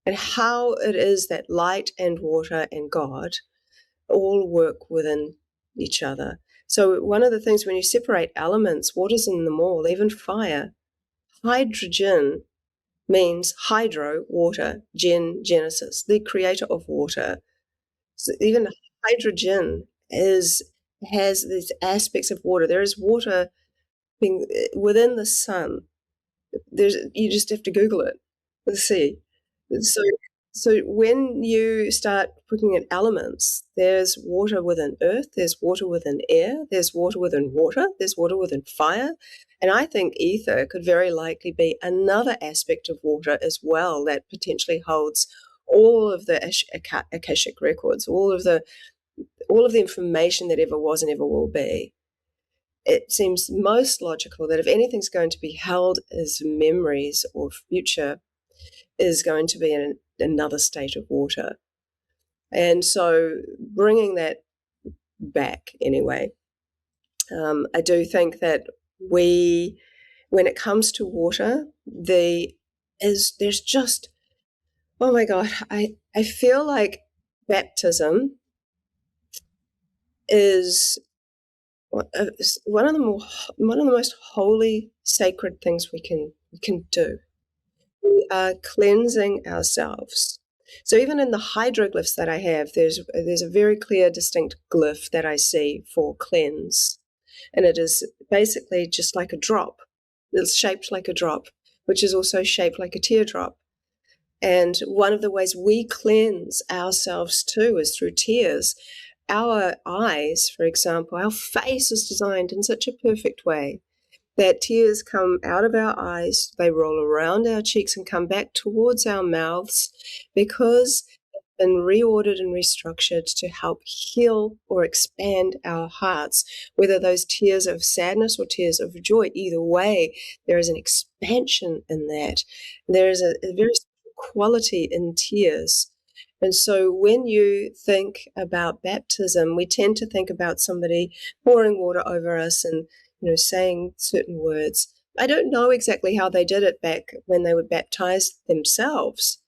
and how it is that light and water and God all work within each other. So one of the things, when you separate elements, water's in them all, even fire. Hydrogen means hydro, water, Genesis, the creator of water. So even hydrogen has these aspects of water. There is water being within the sun. You just have to Google it to see. So when you start looking at elements, there's water within earth, there's water within air, there's water within water, there's water within fire. And I think ether could very likely be another aspect of water as well that potentially holds all of the Akashic records, all of the information that ever was and ever will be. It seems most logical that if anything's going to be held as memories or future, is going to be in another state of water. And so bringing that back anyway, I do think that when it comes to water, there's just, oh my God, I feel like baptism is one of the most holy, sacred things we can do. We are cleansing ourselves. So even in the hydroglyphs that I have, there's a very clear, distinct glyph that I see for cleanse. And it is basically just like a drop. It's shaped like a drop, which is also shaped like a teardrop. And one of the ways we cleanse ourselves too is through tears. Our eyes, for example, our face is designed in such a perfect way that tears come out of our eyes, they roll around our cheeks and come back towards our mouths because they've been reordered and restructured to help heal or expand our hearts, whether those tears of sadness or tears of joy. Either way, there is an expansion in that. There is a very special quality in tears. And so when you think about baptism, we tend to think about somebody pouring water over us and saying certain words. I don't know exactly how they did it back when they would baptize themselves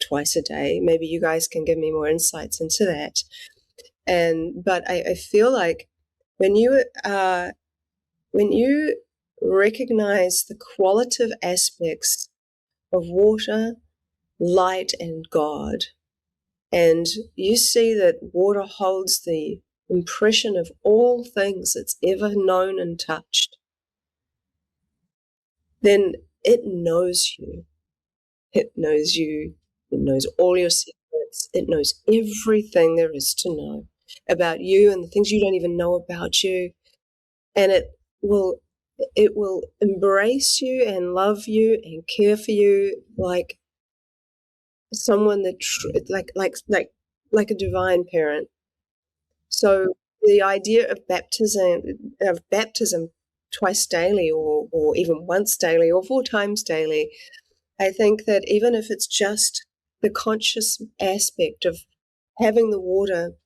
twice a day. Maybe you guys can give me more insights into that. But I feel like when you recognize the qualitative aspects of water, light, and God, and you see that water holds the impression of all things it's ever known and touched, then it knows you. It knows you. It knows all your secrets. It knows everything there is to know about you and the things you don't even know about you. And it will embrace you and love you and care for you like someone that like a divine parent. So the idea of baptism twice daily or even once daily or 4 times daily, I think that even if it's just the conscious aspect of having the water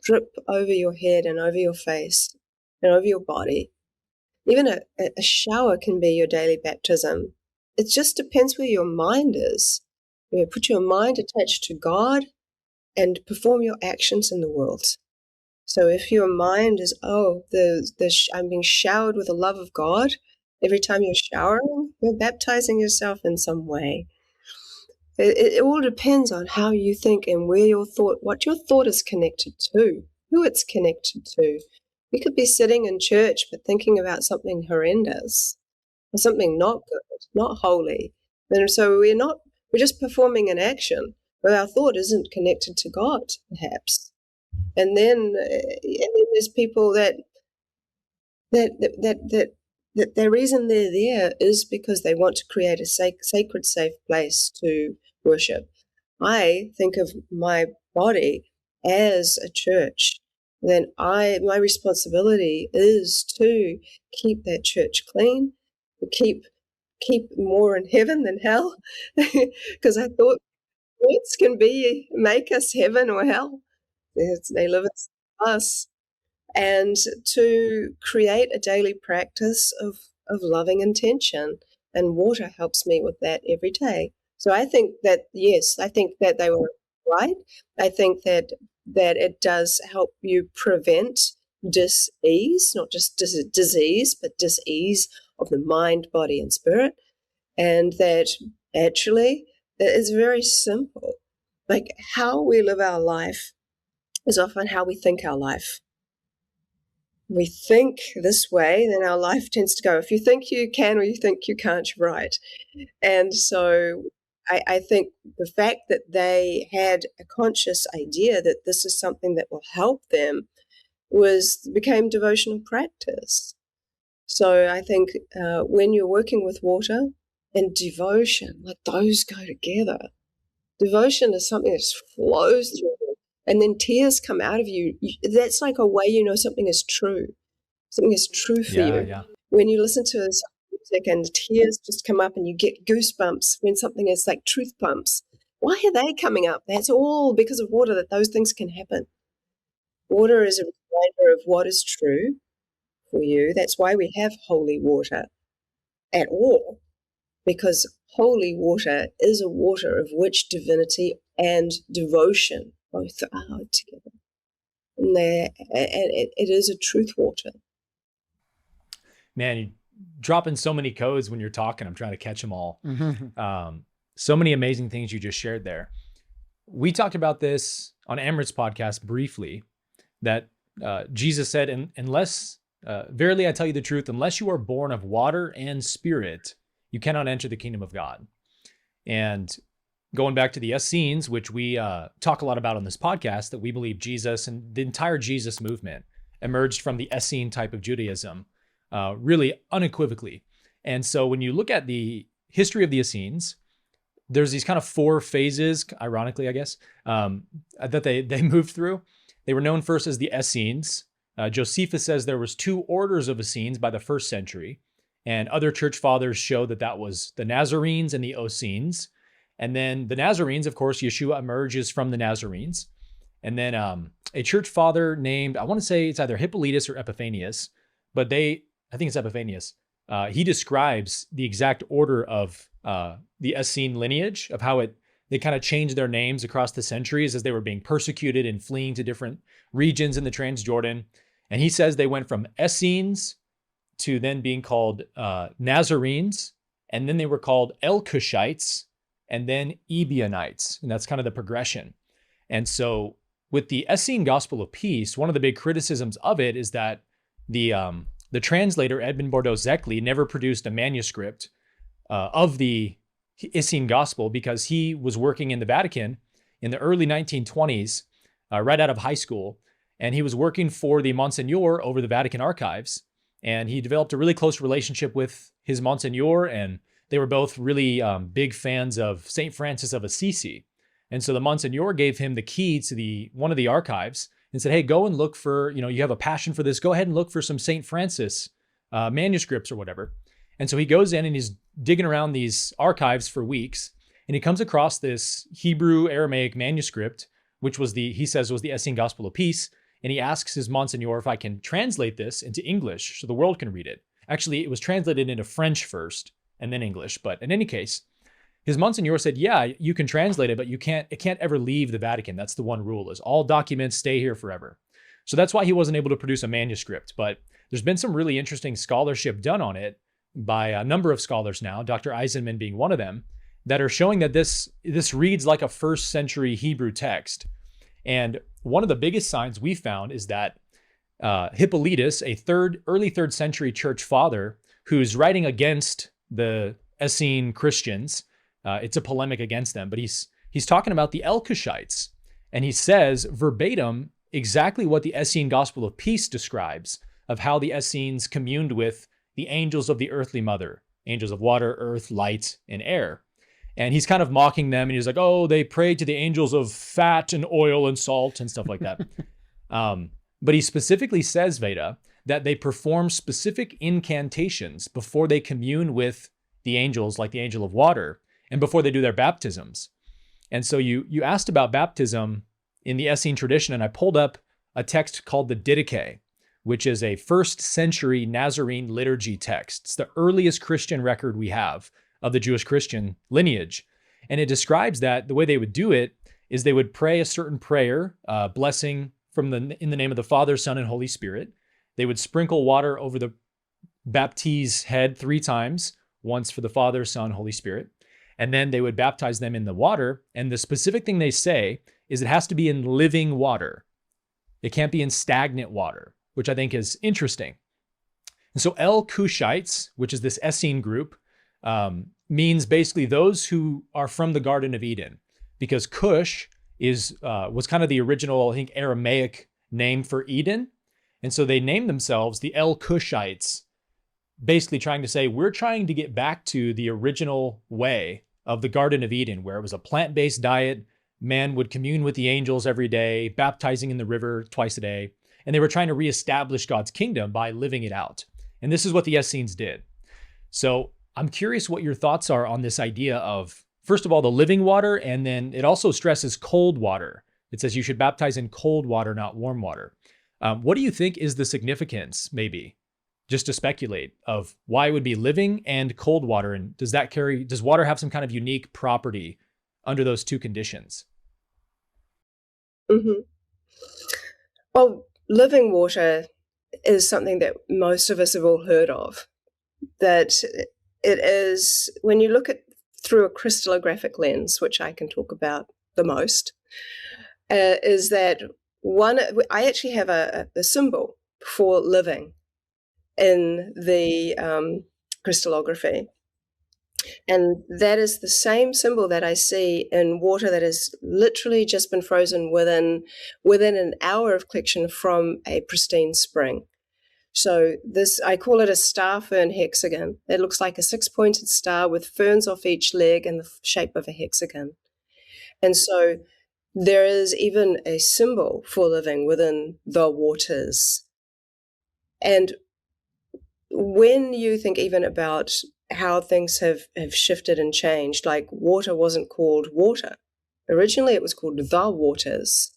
drip over your head and over your face and over your body, even a shower can be your daily baptism. It just depends where your mind is. Put your mind attached to God and perform your actions in the world. So if your mind is, I'm being showered with the love of God, every time you're showering, you're baptizing yourself in some way. It all depends on how you think and what your thought is connected to, who it's connected to. We could be sitting in church but thinking about something horrendous or something not good, not holy. And so we're just performing an action, but our thought isn't connected to God, perhaps. And then there's people that the reason they're there is because they want to create a sacred, safe place to worship. I think of my body as a church. Then my responsibility is to keep that church clean, to keep more in heaven than hell, because I thought thoughts can make us heaven or hell. They live in us. And to create a daily practice of loving intention. And water helps me with that every day. So I think that, yes, I think that they were right. I think that it does help you prevent dis-ease, not just disease, but dis-ease of the mind, body, and spirit. And that actually it is very simple. Like, how we live our life is often how we think our life. We think this way, then our life tends to go. If you think you can or you think you can't, you're right. And so I think the fact that they had a conscious idea that this is something that will help them became devotional practice. So I think when you're working with water and devotion, like, those go together. Devotion is something that just flows through you, and then tears come out of you. That's like a way you know something is true. Something is true for you. Yeah. When you listen to some music and tears just come up and you get goosebumps when something is like truth bumps. Why are they coming up? That's all because of water, that those things can happen. Water is a reminder of what is true for you. That's why we have holy water at all, because holy water is a water of which divinity and devotion both are together. And it is a truth water. Man, you're dropping so many codes when you're talking. I'm trying to catch them all. Mm-hmm. So many amazing things you just shared there. We talked about this on Amrit's podcast briefly, that Jesus said, unless, verily I tell you the truth, unless you are born of water and spirit, you cannot enter the kingdom of God. And going back to the Essenes, which we talk a lot about on this podcast, that we believe Jesus and the entire Jesus movement emerged from the Essene type of Judaism, really unequivocally. And so when you look at the history of the Essenes, there's these kind of 4 phases, ironically, I guess, that they moved through. They were known first as the Essenes. Josephus says there was 2 orders of Essenes by the 1st century. And other church fathers show that that was the Nazarenes and the Essenes. And then the Nazarenes, of course, Yeshua emerges from the Nazarenes. And then a church father named, I want to say it's either Hippolytus or Epiphanius, but I think it's Epiphanius. He describes the exact order of the Essene lineage, of how they kind of changed their names across the centuries as they were being persecuted and fleeing to different regions in the Transjordan. And he says they went from Essenes to then being called Nazarenes, and then they were called Elkushites, and then Ebionites. And that's kind of the progression. And so with the Essene Gospel of Peace, one of the big criticisms of it is that the translator, Edmund Bordeaux-Zeckley, never produced a manuscript of the Essene Gospel, because he was working in the Vatican in the early 1920s, right out of high school. And he was working for the Monsignor over the Vatican archives. And he developed a really close relationship with his Monsignor, and they were both really big fans of St. Francis of Assisi. And so the Monsignor gave him the key to one of the archives and said, hey, go and look for, you have a passion for this, go ahead and look for some St. Francis manuscripts or whatever. And so he goes in and he's digging around these archives for weeks, and he comes across this Hebrew Aramaic manuscript, which he says was the Essene Gospel of Peace. And he asks his Monsignor if I can translate this into English so the world can read it. Actually, it was translated into French first and then English. But in any case, his Monsignor said, yeah, you can translate it, but it can't ever leave the Vatican. That's the one rule, is all documents stay here forever. So that's why he wasn't able to produce a manuscript. But there's been some really interesting scholarship done on it by a number of scholars now, Dr. Eisenman being one of them, that are showing that this reads like a 1st century Hebrew text. And one of the biggest signs we found is that Hippolytus, early 3rd century church father, who's writing against the Essene Christians, it's a polemic against them, but he's talking about the Elkushites, and he says verbatim exactly what the Essene Gospel of Peace describes of how the Essenes communed with the angels of the earthly mother, angels of water, earth, light, and air. And he's kind of mocking them, and he's like, oh, they prayed to the angels of fat and oil and salt and stuff like that. But he specifically says, Veda, that they perform specific incantations before they commune with the angels, like the angel of water, and before they do their baptisms. And so you asked about baptism in the Essene tradition, and I pulled up a text called the Didache, which is a 1st century Nazarene liturgy text. It's the earliest Christian record we have of the Jewish Christian lineage. And it describes that the way they would do it is they would pray a certain prayer, blessing in the name of the Father, Son, and Holy Spirit. They would sprinkle water over the baptize's head 3 times, once for the Father, Son, Holy Spirit. And then they would baptize them in the water. And the specific thing they say is it has to be in living water. It can't be in stagnant water, which I think is interesting. And so El Cushites, which is this Essene group, means basically those who are from the Garden of Eden, because Cush was kind of the original, I think, Aramaic name for Eden. And so they named themselves the El Cushites, basically trying to say, we're trying to get back to the original way of the Garden of Eden, where it was a plant-based diet. Man would commune with the angels every day, baptizing in the river twice a day. And they were trying to reestablish God's kingdom by living it out. And this is what the Essenes did. So I'm curious what your thoughts are on this idea of, first of all, the living water, and then it also stresses cold water. It says you should baptize in cold water, not warm water. What do you think is the significance, maybe, just to speculate, of why it would be living and cold water? And does water have some kind of unique property under those 2 conditions? Mm-hmm. Well, living water is something that most of us have all heard of. That it is, when you look at through a crystallographic lens, which I can talk about the most, is that I actually have a symbol for living in the crystallography. And that is the same symbol that I see in water that has literally just been frozen within an hour of collection from a pristine spring. So I call it a star fern hexagon. It looks like a 6-pointed star with ferns off each leg in the shape of a hexagon. And so there is even a symbol for living within the waters. And when you think even about how things have shifted and changed, like water wasn't called water. Originally it was called the waters.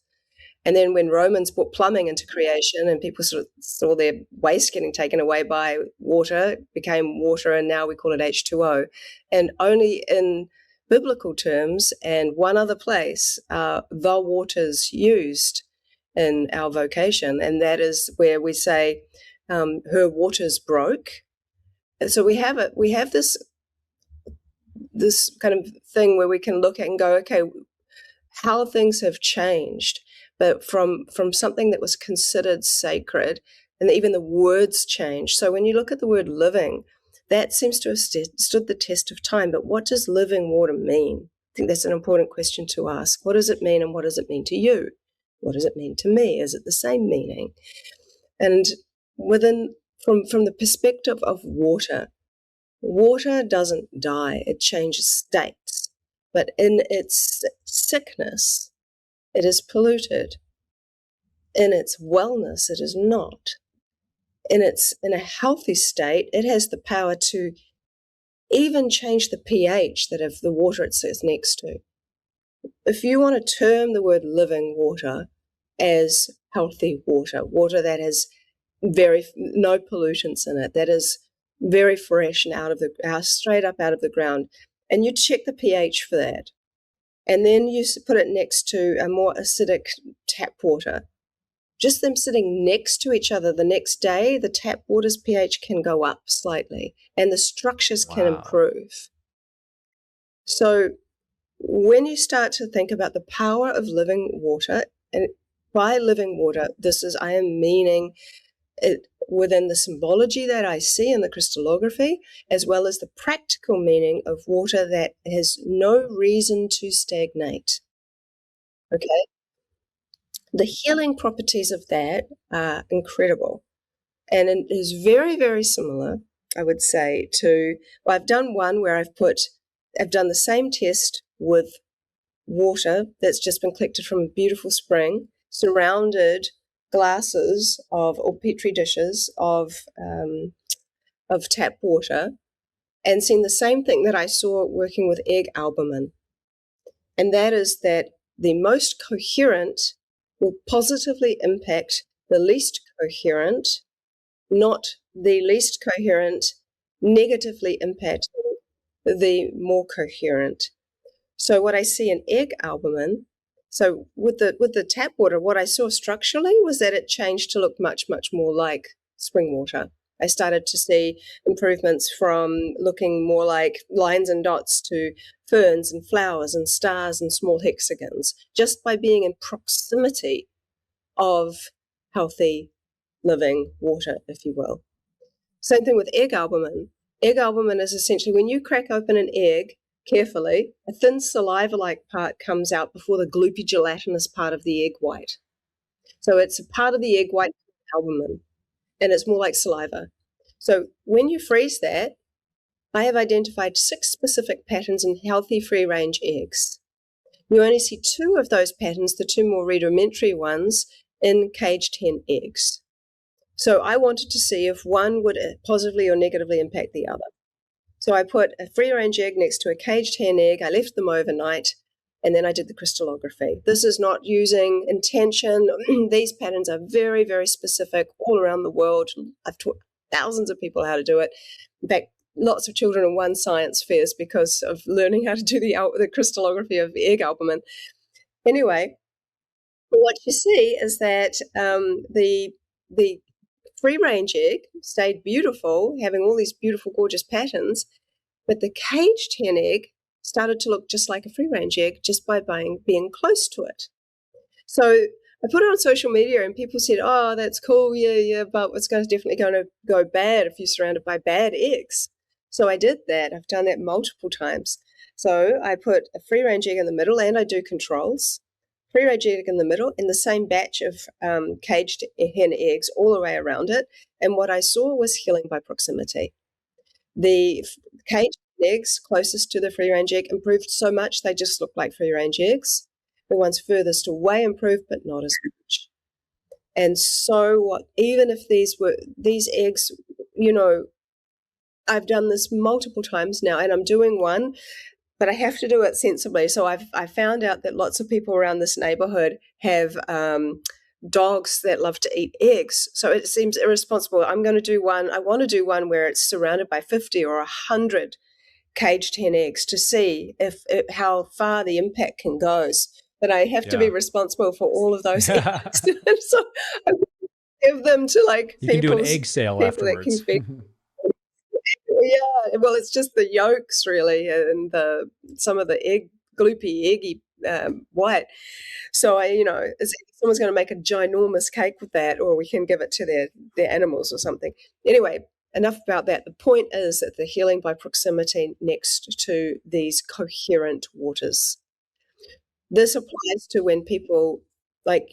And then when Romans brought plumbing into creation and people sort of saw their waste getting taken away by water, it became water, and now we call it H2O. And only in biblical terms and one other place are the waters used in our vocation. And that is where we say her waters broke. And so we have this kind of thing where we can look at and go, okay, how things have changed. But from something that was considered sacred, and even the words change. So when you look at the word living, that seems to have stood the test of time. But what does living water mean? I think that's an important question to ask. What does it mean, and what does it mean to you? What does it mean to me? Is it the same meaning? And from the perspective of water doesn't die, it changes states. But in its sickness, it is polluted. In its wellness, it is not. In a healthy state, it has the power to even change the pH of the water it sits next to. If you want to term the word living water as healthy water, water that has no pollutants in it, that is very fresh and straight up out of the ground, and you check the pH for that, and then you put it next to a more acidic tap water, just them sitting next to each other the next day, the tap water's pH can go up slightly and the structures can improve. So when you start to think about the power of living water, and by living water, I am meaning it within the symbology that I see in the crystallography, as well as the practical meaning of water that has no reason to stagnate. Okay? The healing properties of that are incredible. And it is very, very similar, I would say, I've done one where I've done the same test with water that's just been collected from a beautiful spring, surrounded glasses or petri dishes of tap water, and seen the same thing that I saw working with egg albumin. And that is that the most coherent will positively impact the least coherent, not the least coherent negatively impacting the more coherent. So what I see in egg albumin, so with the tap water, what I saw structurally was that it changed to look much, much more like spring water. I started to see improvements from looking more like lines and dots to ferns and flowers and stars and small hexagons, just by being in proximity of healthy living water, if you will. Same thing with egg albumin. Egg albumin is essentially when you crack open an egg carefully, a thin saliva-like part comes out before the gloopy gelatinous part of the egg white. So it's a part of the egg white albumin, and it's more like saliva. So when you freeze that, I have identified 6 specific patterns in healthy free-range eggs. You only see 2 of those patterns, the 2 more rudimentary ones, in caged hen eggs. So I wanted to see if one would positively or negatively impact the other. So I put a free-range egg next to a caged hen egg. I left them overnight, and then I did the crystallography. This is not using intention. These patterns are very, very specific all around the world. I've taught thousands of people how to do it. In fact, lots of children have won science fairs because of learning how to do the crystallography of egg albumin. Anyway, what you see is that the free-range egg stayed beautiful, having all these beautiful, gorgeous patterns, but the caged hen egg started to look just like a free-range egg just by being close to it. So I put it on social media and people said, oh, that's cool, yeah, but it's definitely going to go bad if you're surrounded by bad eggs. So I did that. I've done that multiple times. So I put a free-range egg in the middle, and I do controls. Free-range egg in the middle, in the same batch of caged hen eggs all the way around it. And what I saw was healing by proximity. The caged eggs closest to the free-range egg improved so much they just looked like free-range eggs. The ones furthest away improved, but not as much. And so even if these eggs, I've done this multiple times now, and I'm doing one, but I have to do it sensibly. So I found out that lots of people around this neighborhood have dogs that love to eat eggs. So it seems irresponsible. I want to do one where it's surrounded by 50 or 100 caged hen eggs to see how far the impact can go. But I have to be responsible for all of those eggs. So I give them to you can do an egg sale afterwards. Yeah, well, it's just the yolks really, and some of the eggy white. So someone's going to make a ginormous cake with that, or we can give it to their animals or something. Anyway, enough about that. The point is that the healing by proximity next to these coherent waters. This applies to when people, like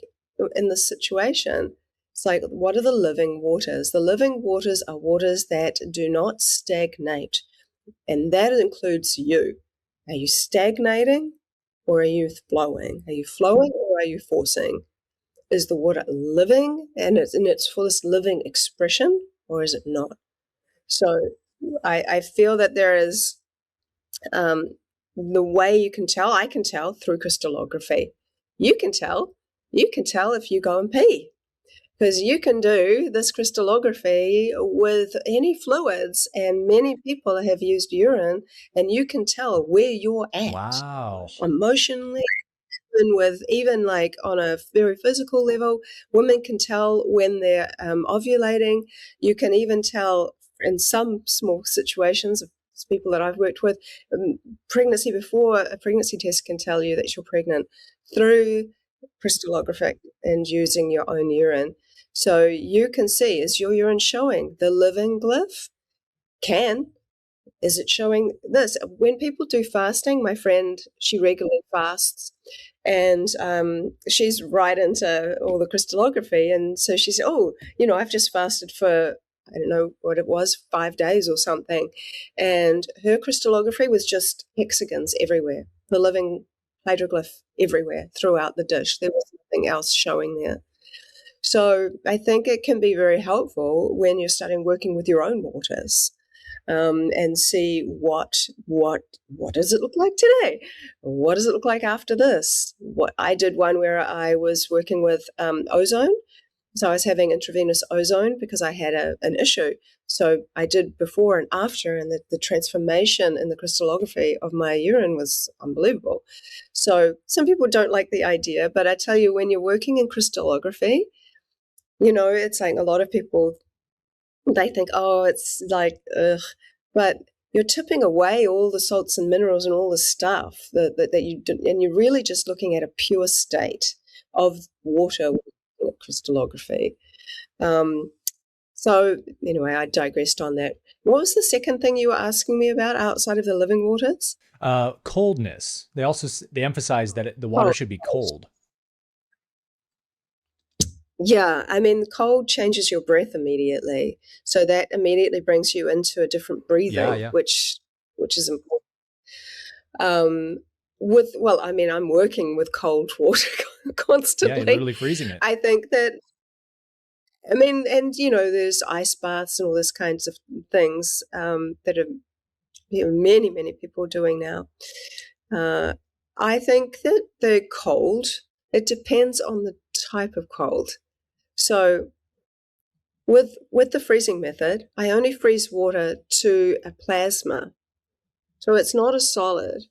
in this situation, it's like, what are the living waters? The living waters are waters that do not stagnate, and that includes you. Are you stagnating, or are you flowing? Are you flowing, or are you forcing? Is the water living and it's in its fullest living expression, or is it not? So I feel that there is the way you can tell. I can tell through crystallography. You can tell if you go and pee. Because you can do this crystallography with any fluids, and many people have used urine, and you can tell where you're at. Wow. Emotionally, with even like on a very physical level, women can tell when they're ovulating. You can even tell in some small situations of people that I've worked with, pregnancy before a pregnancy test can tell you that you're pregnant through crystallography and using your own urine. So you can see, is your urine showing the living glyph? Is it showing this? When people do fasting, my friend, she regularly fasts, and she's right into all the crystallography. And so she said, I've just fasted for, I don't know what it was, 5 days or something. And her crystallography was just hexagons everywhere, the living hydroglyph everywhere throughout the dish. There was nothing else showing there. So I think it can be very helpful when you're starting working with your own waters, and see what does it look like today? What does it look like after this? What I did one where I was working with ozone. So I was having intravenous ozone because I had an issue. So I did before and after, and the transformation in the crystallography of my urine was unbelievable. So some people don't like the idea, but I tell you, when you're working in crystallography, it's like a lot of people, they think, oh, it's like, ugh, but you're tipping away all the salts and minerals and all the stuff that you do, and you're really just looking at a pure state of water with crystallography. So anyway, I digressed on that. What was the second thing you were asking me about outside of the living waters? Coldness. They emphasize that the water should be cold. Yeah, I mean, cold changes your breath immediately, so that immediately brings you into a different breathing, which is important. I'm working with cold water constantly. Yeah, you're literally freezing it. I think that, and there's ice baths and all this kinds of things that are many, many people doing now. I think that the cold, it depends on the type of cold. So with the freezing method, I only freeze water to a plasma. So it's not a solid.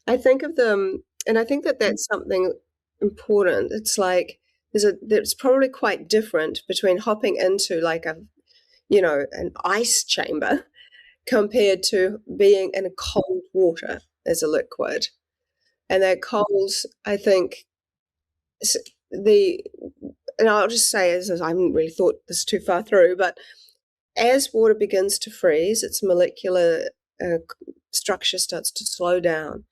I think of them, and I think that that's something important. It's like there's probably quite different between hopping into like an ice chamber compared to being in a cold water as a liquid. And that cold, I think, and I'll just say, as I haven't really thought this too far through, but as water begins to freeze, its molecular structure starts to slow down.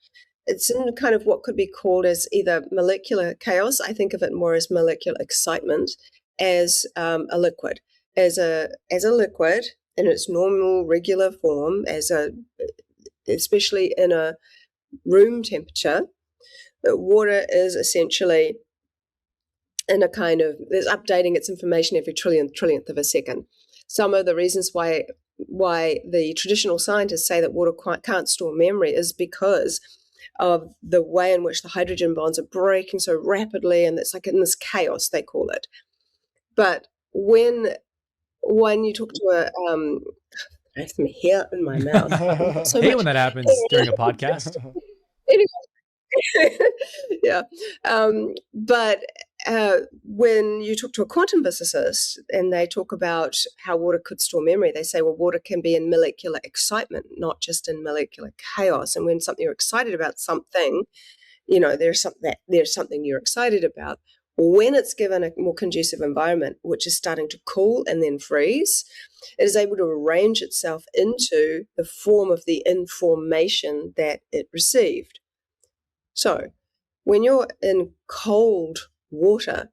It's in kind of what could be called as either molecular chaos. I think of it more as molecular excitement, as a liquid. As a liquid in its normal, regular form, especially in a room temperature, water is essentially in a kind of, it's updating its information every trillionth of a second. Some of the reasons why the traditional scientists say that water can't store memory is because of the way in which the hydrogen bonds are breaking so rapidly, and it's like in this chaos, they call it. But when you talk to I have some hair in my mouth. So when that happens during a podcast. Yeah. But when you talk to a quantum physicist and they talk about how water could store memory, they say, well, water can be in molecular excitement, not just in molecular chaos. And when you're excited about something, there's something you're excited about. When it's given a more conducive environment, which is starting to cool and then freeze, it is able to arrange itself into the form of the information that it received. So when you're in cold water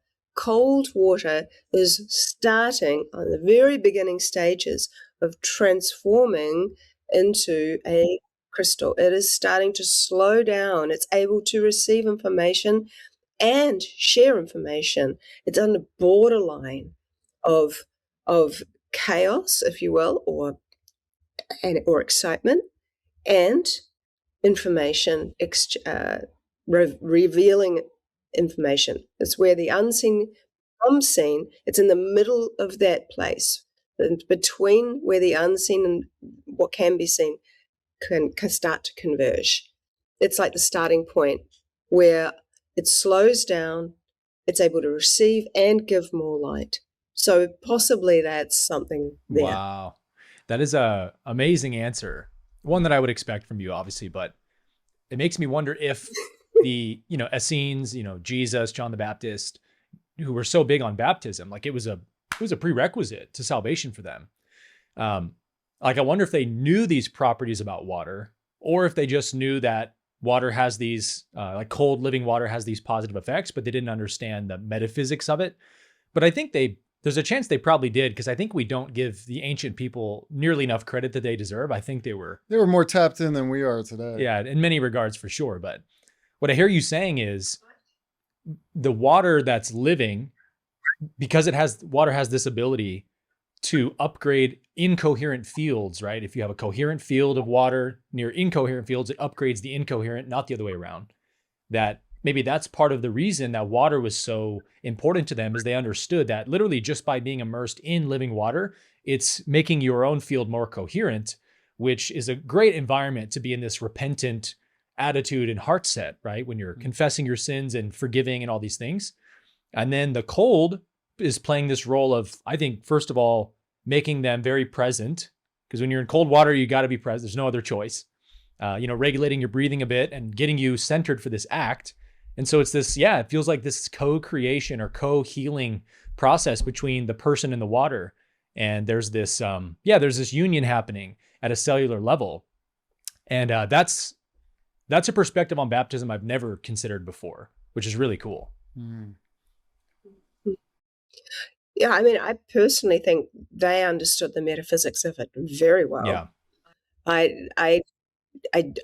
is starting on the very beginning stages of transforming into a crystal. It is starting to slow down. It's able to receive information and share information. It's on the borderline of chaos, if you will, or excitement, and information revealing information. It's where the unseen becomes seen. It's in the middle of that place, between where the unseen and what can be seen can start to converge. It's like the starting point where it slows down, it's able to receive and give more light. So possibly that's something there. Wow. That is a amazing answer. One that I would expect from you, obviously, but it makes me wonder if the, Essenes, Jesus, John the Baptist, who were so big on baptism, like it was a prerequisite to salvation for them. Like I wonder if they knew these properties about water, or if they just knew that water has these, like cold living water has these positive effects, but they didn't understand the metaphysics of it. But I think there's a chance they probably did, because I think we don't give the ancient people nearly enough credit that they deserve. I think they were more tapped in than we are today. Yeah, in many regards for sure. But what I hear you saying is the water that's living, because water has this ability to upgrade incoherent fields, right? If you have a coherent field of water near incoherent fields, it upgrades the incoherent, not the other way around. That, maybe that's part of the reason that water was so important to them, is they understood that literally just by being immersed in living water, it's making your own field more coherent, which is a great environment to be in this repentant attitude and heart set, right? When you're confessing your sins and forgiving and all these things. And then the cold is playing this role of, I think, first of all, making them very present, because when you're in cold water, you got to be present. There's no other choice. Regulating your breathing a bit and getting you centered for this act. And so it's this, it feels like this co-creation or co-healing process between the person and the water. And there's this, there's this union happening at a cellular level. And that's a perspective on baptism I've never considered before, which is really cool. Mm. Yeah, I mean, I personally think they understood the metaphysics of it very well. Yeah. I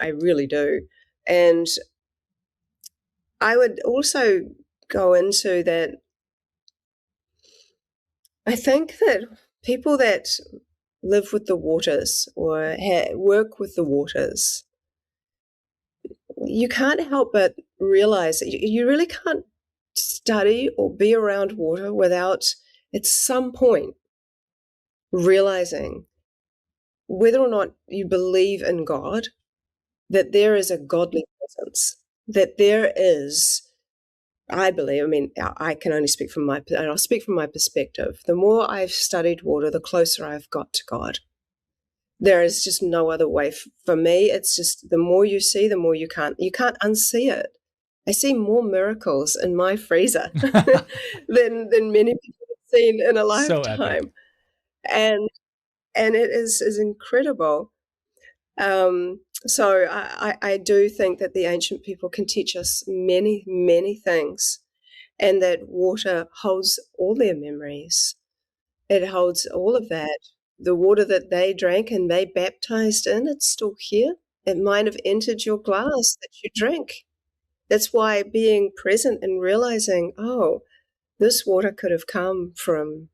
really do. And I would also go into that. I think that people that live with the waters or work with the waters, you can't help but realize that you really can't study or be around water without at some point realizing, whether or not you believe in God, that there is a godly presence, that there is, I believe, I mean, I can only speak from and I'll speak from my perspective. The more I've studied water, the closer I've got to God. There is just no other way. For me, it's just the more you see, the more you can't unsee it. I see more miracles in my freezer than many people have seen in a lifetime. And it is incredible. So I do think that the ancient people can teach us many, many things, and that water holds all their memories. It holds all of that. The water that they drank and they baptized in, it's still here. It might have entered your glass that you drink. That's why being present and realizing, oh, this water could have come from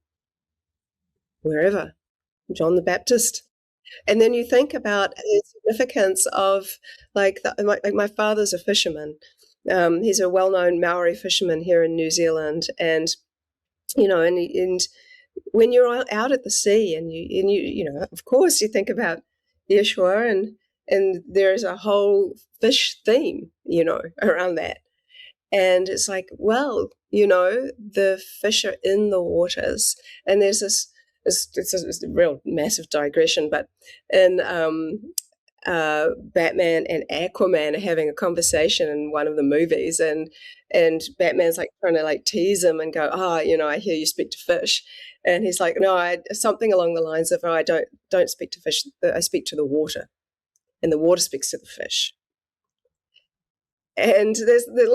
wherever, John the Baptist. And then you think about the significance of, like my father's a fisherman. He's a well-known Maori fisherman here in New Zealand, and and when you're out at the sea, and you of course you think about Yeshua, and there's a whole fish theme, around that. And it's like, well, the fish are in the waters, and there's this. It's a real massive digression, but in Batman and Aquaman are having a conversation in one of the movies, and Batman's like trying to like tease him and go, I hear you speak to fish, and he's like, no, something along the lines of, I don't speak to fish, I speak to the water, and the water speaks to the fish. And there's the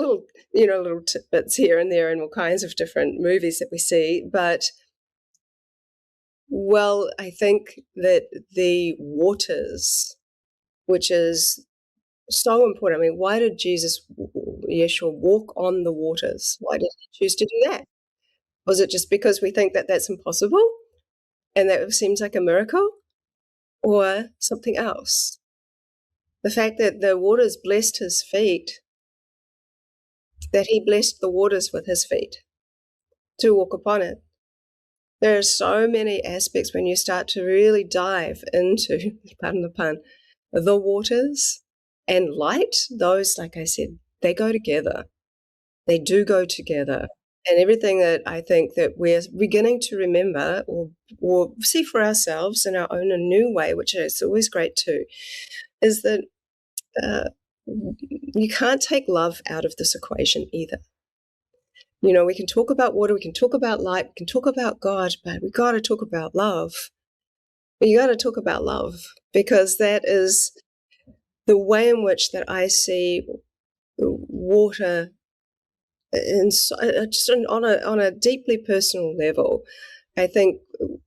little tidbits here and there in all kinds of different movies that we see, but well, I think that the waters, which is so important. I mean, why did Yeshua, walk on the waters? Why did he choose to do that? Was it just because we think that that's impossible and that seems like a miracle, or something else? The fact that the waters blessed his feet, that he blessed the waters with his feet to walk upon it. There are so many aspects when you start to really dive into, pardon the pun, the waters and light. Those, like I said, they go together. They do go together. And everything that I think that we're beginning to remember or see for ourselves in our own a new way, which is always great too, is that you can't take love out of this equation either. We can talk about water, we can talk about light, we can talk about God, but we got to talk about love. You got to talk about love, because that is the way in which that I see water, just on a deeply personal level. I think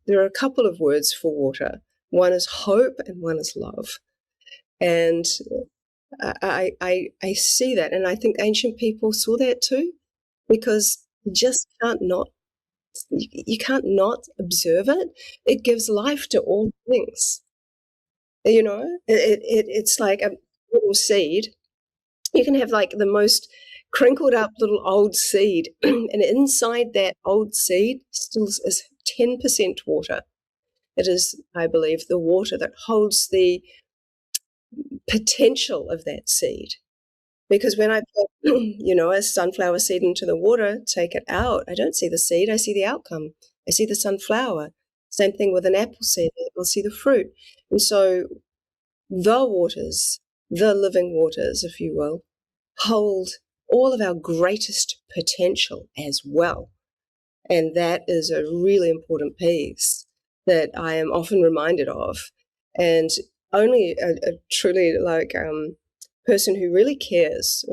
there are a couple of words for water. One is hope, and one is love. And I see that, and I think ancient people saw that too. Because you just can't not observe it. It gives life to all things. It's like a little seed. You can have like the most crinkled up little old seed. And inside that old seed still is 10% water. It is, I believe, the water that holds the potential of that seed. Because when I put, a sunflower seed into the water, take it out, I don't see the seed, I see the outcome. I see the sunflower. Same thing with an apple seed, we'll see the fruit. And so the waters, the living waters, if you will, hold all of our greatest potential as well. And that is a really important piece that I am often reminded of. And only a truly person who really cares,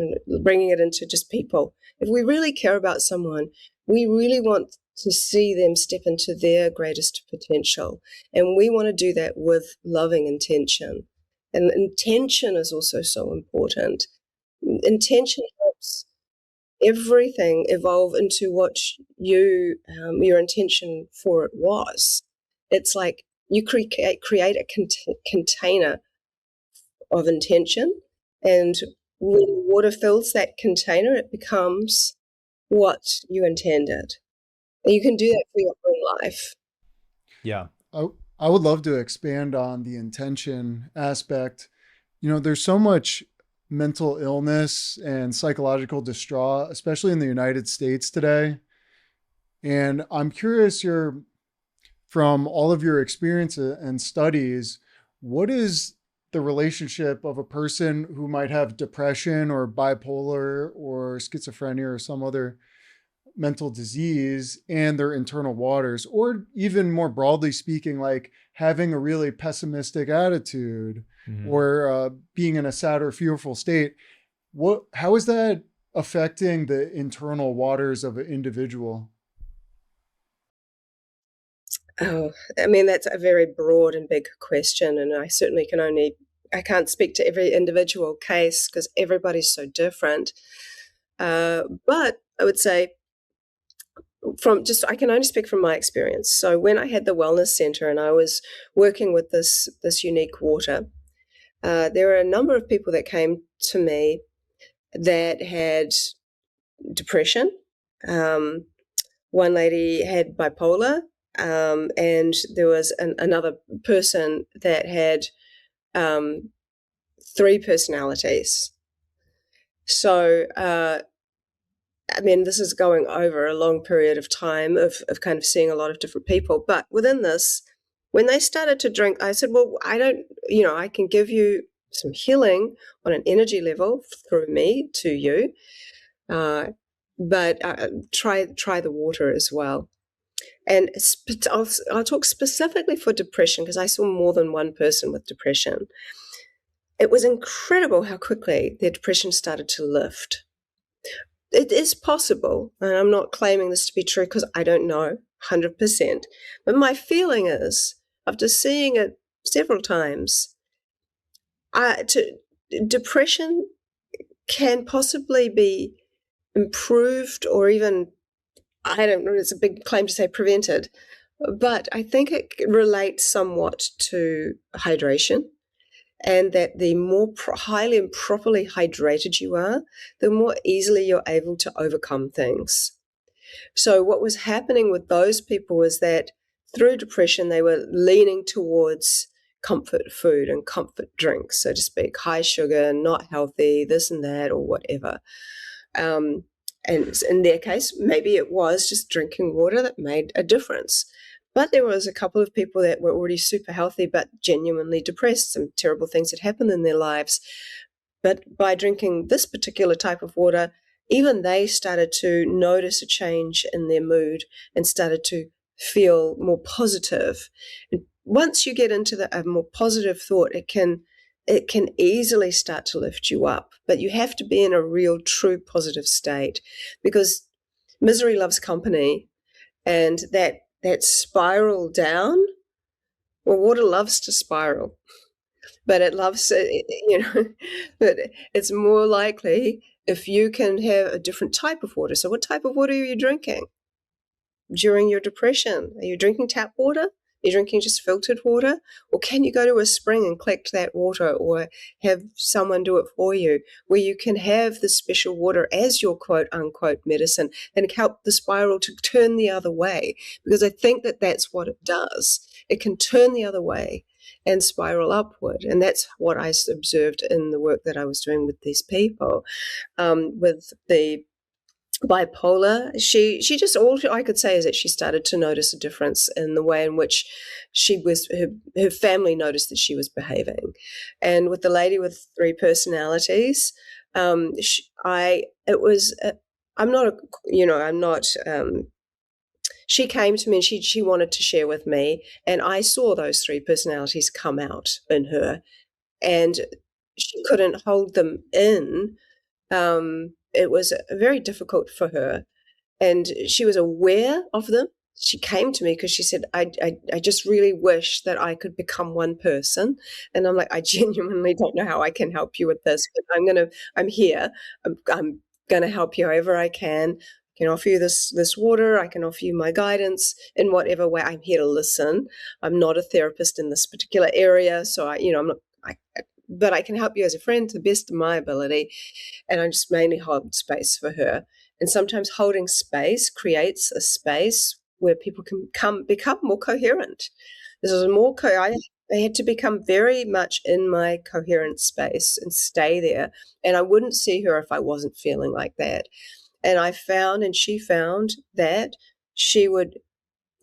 bringing it into just people, if we really care about someone, we really want to see them step into their greatest potential. And we want to do that with loving intention. And intention is also so important. Intention helps everything evolve into what your intention for it was. It's like you create a container of intention, and when water fills that container, it becomes what you intended. And you can do that for your own life. Yeah. I would love to expand on the intention aspect. There's so much mental illness and psychological distraught, especially in the United States today. And I'm curious, from all of your experience and studies, what is the relationship of a person who might have depression or bipolar or schizophrenia or some other mental disease and their internal waters, or even more broadly speaking, like having a really pessimistic attitude or being in a sad or fearful state? How is that affecting the internal waters of an individual? Oh, I mean, that's a very broad and big question, and I certainly I can't speak to every individual case because everybody's so different. But I would say I can only speak from my experience. So when I had the wellness center and I was working with this unique water, there were a number of people that came to me that had depression. One lady had bipolar, and there was another person that had 3 personalities. So, I mean, this is going over a long period of time of kind of seeing a lot of different people. But within this, when they started to drink, I said, well, I can give you some healing on an energy level through me to you, but try the water as well. And I'll talk specifically for depression because I saw more than one person with depression. It was incredible how quickly their depression started to lift. It is possible, and I'm not claiming this to be true because I don't know 100%, but my feeling is, after seeing it several times, depression can possibly be improved or even, I don't know, it's a big claim to say prevented, but I think it relates somewhat to hydration. And that the more highly and properly hydrated you are, the more easily you're able to overcome things. So what was happening with those people was that through depression, they were leaning towards comfort food and comfort drinks, so to speak, high sugar, not healthy, this and that, or whatever. And in their case, maybe it was just drinking water that made a difference. But there was a couple of people that were already super healthy but genuinely depressed. Some terrible things had happened in their lives. But by drinking this particular type of water, even they started to notice a change in their mood and started to feel more positive. And once you get into a more positive thought, it can easily start to lift you up. But you have to be in a real, true positive state because misery loves company, and that spiral down, well, water loves to spiral, but it loves, but it's more likely if you can have a different type of water. So what type of water are you drinking during your depression? Are you drinking tap water? Are You're drinking just filtered water? Or can you go to a spring and collect that water, or have someone do it for you, where you can have the special water as your quote unquote medicine and help the spiral to turn the other way? Because I think that that's what it does. It can turn the other way and spiral upward. And that's what I observed in the work that I was doing with these people, with the bipolar. She just, all I could say is that she started to notice a difference in the way in which she was, her family noticed that she was behaving. And with the lady with 3 personalities, she came to me and she wanted to share with me, and I saw those 3 personalities come out in her, and she couldn't hold them in. It was very difficult for her, and she was aware of them. She came to me because she said, I just really wish that I could become one person. And I'm like, I genuinely don't know how I can help you with this, but I'm here. I'm going to help you however I can. I can offer you this water. I can offer you my guidance in whatever way. I'm here to listen. I'm not a therapist in this particular area. So but I can help you as a friend to the best of my ability. And I just mainly hold space for her. And sometimes holding space creates a space where people can become more coherent. This is I had to become very much in my coherent space and stay there. And I wouldn't see her if I wasn't feeling like that. And I found, and she found, that she would,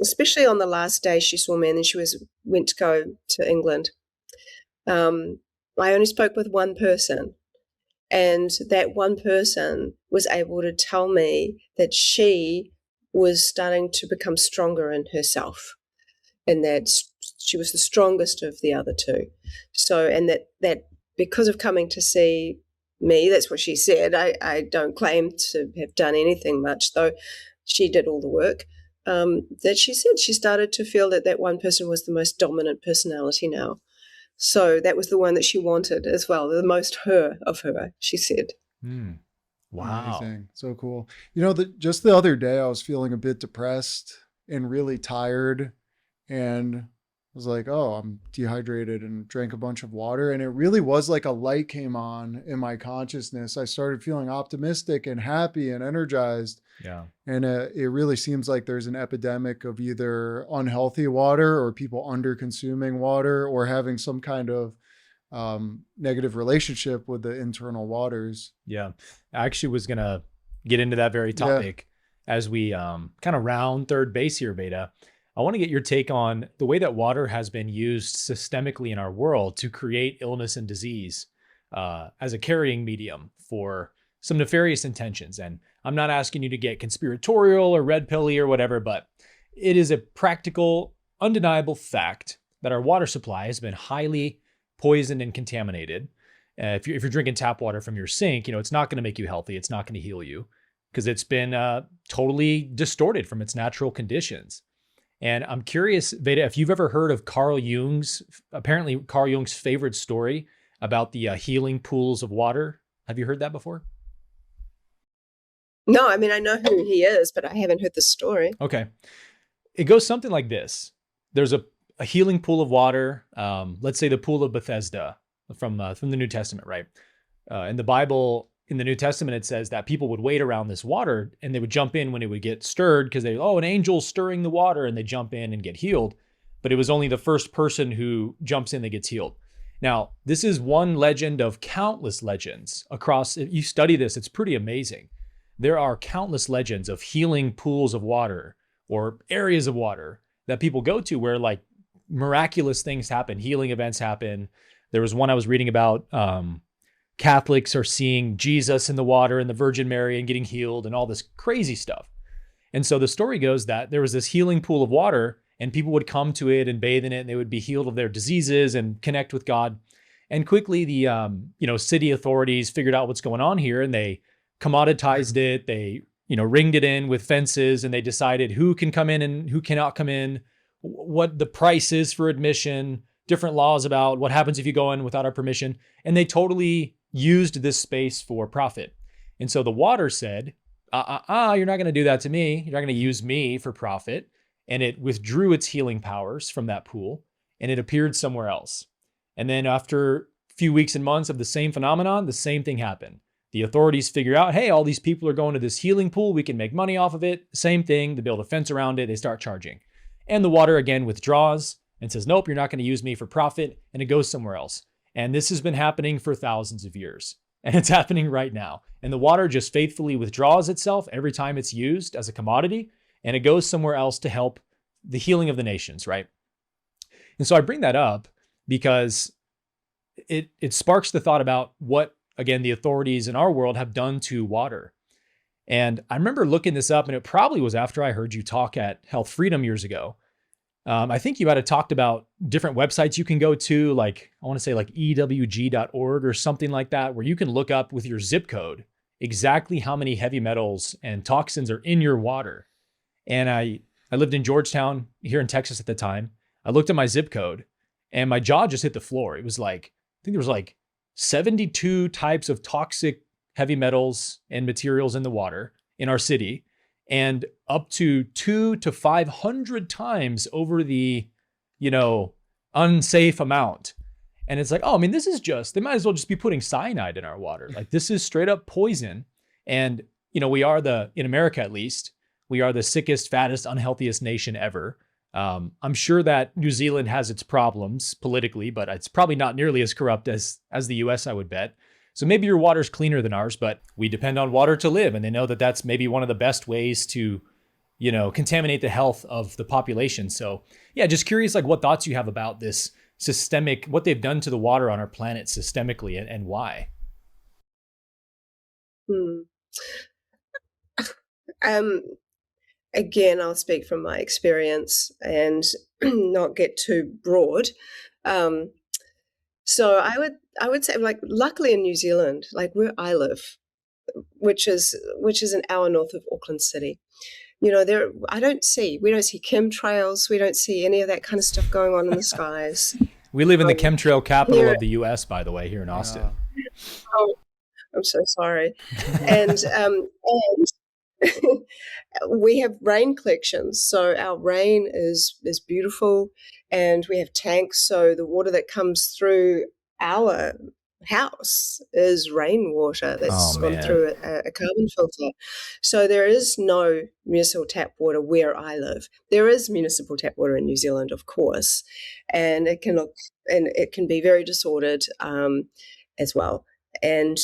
especially on the last day she saw me, and then she went to go to England. I only spoke with one person, and that one person was able to tell me that she was starting to become stronger in herself, and that she was the strongest of the other 2. So, and that because of coming to see me, that's what she said. I don't claim to have done anything much, though she did all the work. That she said she started to feel that one person was the most dominant personality now. So that was the one that she wanted as well, the most her of her, she said. Wow. Amazing. So cool. Just the other day, I was feeling a bit depressed and really tired, and I was like, oh, I'm dehydrated, and drank a bunch of water. And it really was like a light came on in my consciousness. I started feeling optimistic and happy and energized. Yeah. And it really seems like there's an epidemic of either unhealthy water or people under consuming water or having some kind of negative relationship with the internal waters. Yeah. I actually was going to get into that very topic as we kind of round third base here, Veda. I want to get your take on the way that water has been used systemically in our world to create illness and disease as a carrying medium for some nefarious intentions. And I'm not asking you to get conspiratorial or red pilly or whatever, but it is a practical, undeniable fact that our water supply has been highly poisoned and contaminated. If you're drinking tap water from your sink, it's not going to make you healthy. It's not going to heal you because it's been totally distorted from its natural conditions. And I'm curious, Veda, if you've ever heard of Carl Jung's favorite story about the healing pools of water. Have you heard that before? No, I mean, I know who he is, but I haven't heard the story. Okay. It goes something like this. There's a healing pool of water. Let's say the pool of Bethesda from the New Testament, right? In the Bible, in the New Testament, it says that people would wait around this water and they would jump in when it would get stirred because an angel's stirring the water, and they jump in and get healed. But it was only the first person who jumps in that gets healed. Now, this is one legend of countless legends across. If you study this, it's pretty amazing. There are countless legends of healing pools of water or areas of water that people go to where like miraculous things happen, healing events happen. There was one I was reading about, Catholics are seeing Jesus in the water and the Virgin Mary and getting healed and all this crazy stuff. And so the story goes that there was this healing pool of water and people would come to it and bathe in it and they would be healed of their diseases and connect with God. And quickly the, city authorities figured out what's going on here and they commoditized it. They, ringed it in with fences and they decided who can come in and who cannot come in, what the price is for admission, different laws about what happens if you go in without our permission. And they totally used this space for profit. And so the water said, you're not going to do that to me. You're not going to use me for profit. and it withdrew its healing powers from that pool and it appeared somewhere else. And then after a few weeks and months of the same phenomenon, the same thing happened. The authorities figure out, hey, all these people are going to this healing pool. We can make money off of it. Same thing. They build a fence around it. They start charging. And the water again withdraws and says, nope, you're not going to use me for profit. And it goes somewhere else. And this has been happening for thousands of years. And it's happening right now. And the water just faithfully withdraws itself every time it's used as a commodity. And it goes somewhere else to help the healing of the nations, right? And so I bring that up because it sparks the thought about what, again, the authorities in our world have done to water. And I remember looking this up, and it probably was after I heard you talk at Health Freedom years ago. I think you might have talked about different websites you can go to, like, I want to say like ewg.org or something like that, where you can look up with your zip code exactly how many heavy metals and toxins are in your water. And I lived in Georgetown here in Texas at the time. I looked at my zip code and my jaw just hit the floor. It was like, I think there was like 72 types of toxic heavy metals and materials in the water in our city, and up to 200 to 500 times over the, unsafe amount. And it's like, oh, I mean, this is just, they might as well just be putting cyanide in our water. Like, this is straight up poison. And, we are in America at least, we are the sickest, fattest, unhealthiest nation ever. I'm sure that New Zealand has its problems politically, but it's probably not nearly as corrupt as the US, I would bet. So maybe your water's cleaner than ours, but we depend on water to live. And they know that that's maybe one of the best ways to, contaminate the health of the population. So yeah, just curious, like, what thoughts you have about this systemic, what they've done to the water on our planet systemically, and why. Again, I'll speak from my experience and not get too broad. So I would say, like, luckily in New Zealand, like where I live, which is an hour north of Auckland City, we don't see chemtrails, we don't see any of that kind of stuff going on in the skies. We live in the chemtrail capital of the US, by the way, here in Austin. Oh, I'm so sorry. And we have rain collections, so our rain is beautiful, and we have tanks, so the water that comes through our house is rainwater that's gone through a carbon filter. So there is no municipal tap water where I live. There is municipal tap water in New Zealand, of course, and it can be very disordered as well. And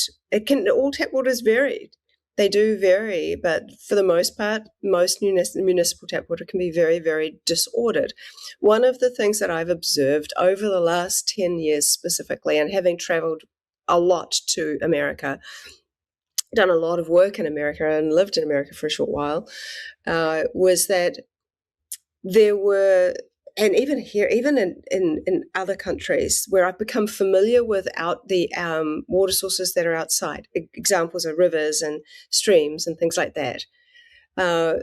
all tap water is varied. They do vary, but for the most part, most municipal tap water can be very, very disordered. One of the things that I've observed over the last 10 years specifically, and having traveled a lot to America, done a lot of work in America and lived in America for a short while, was that there were, and even here, even in other countries where I've become familiar with the water sources that are outside. Examples are rivers and streams and things like that.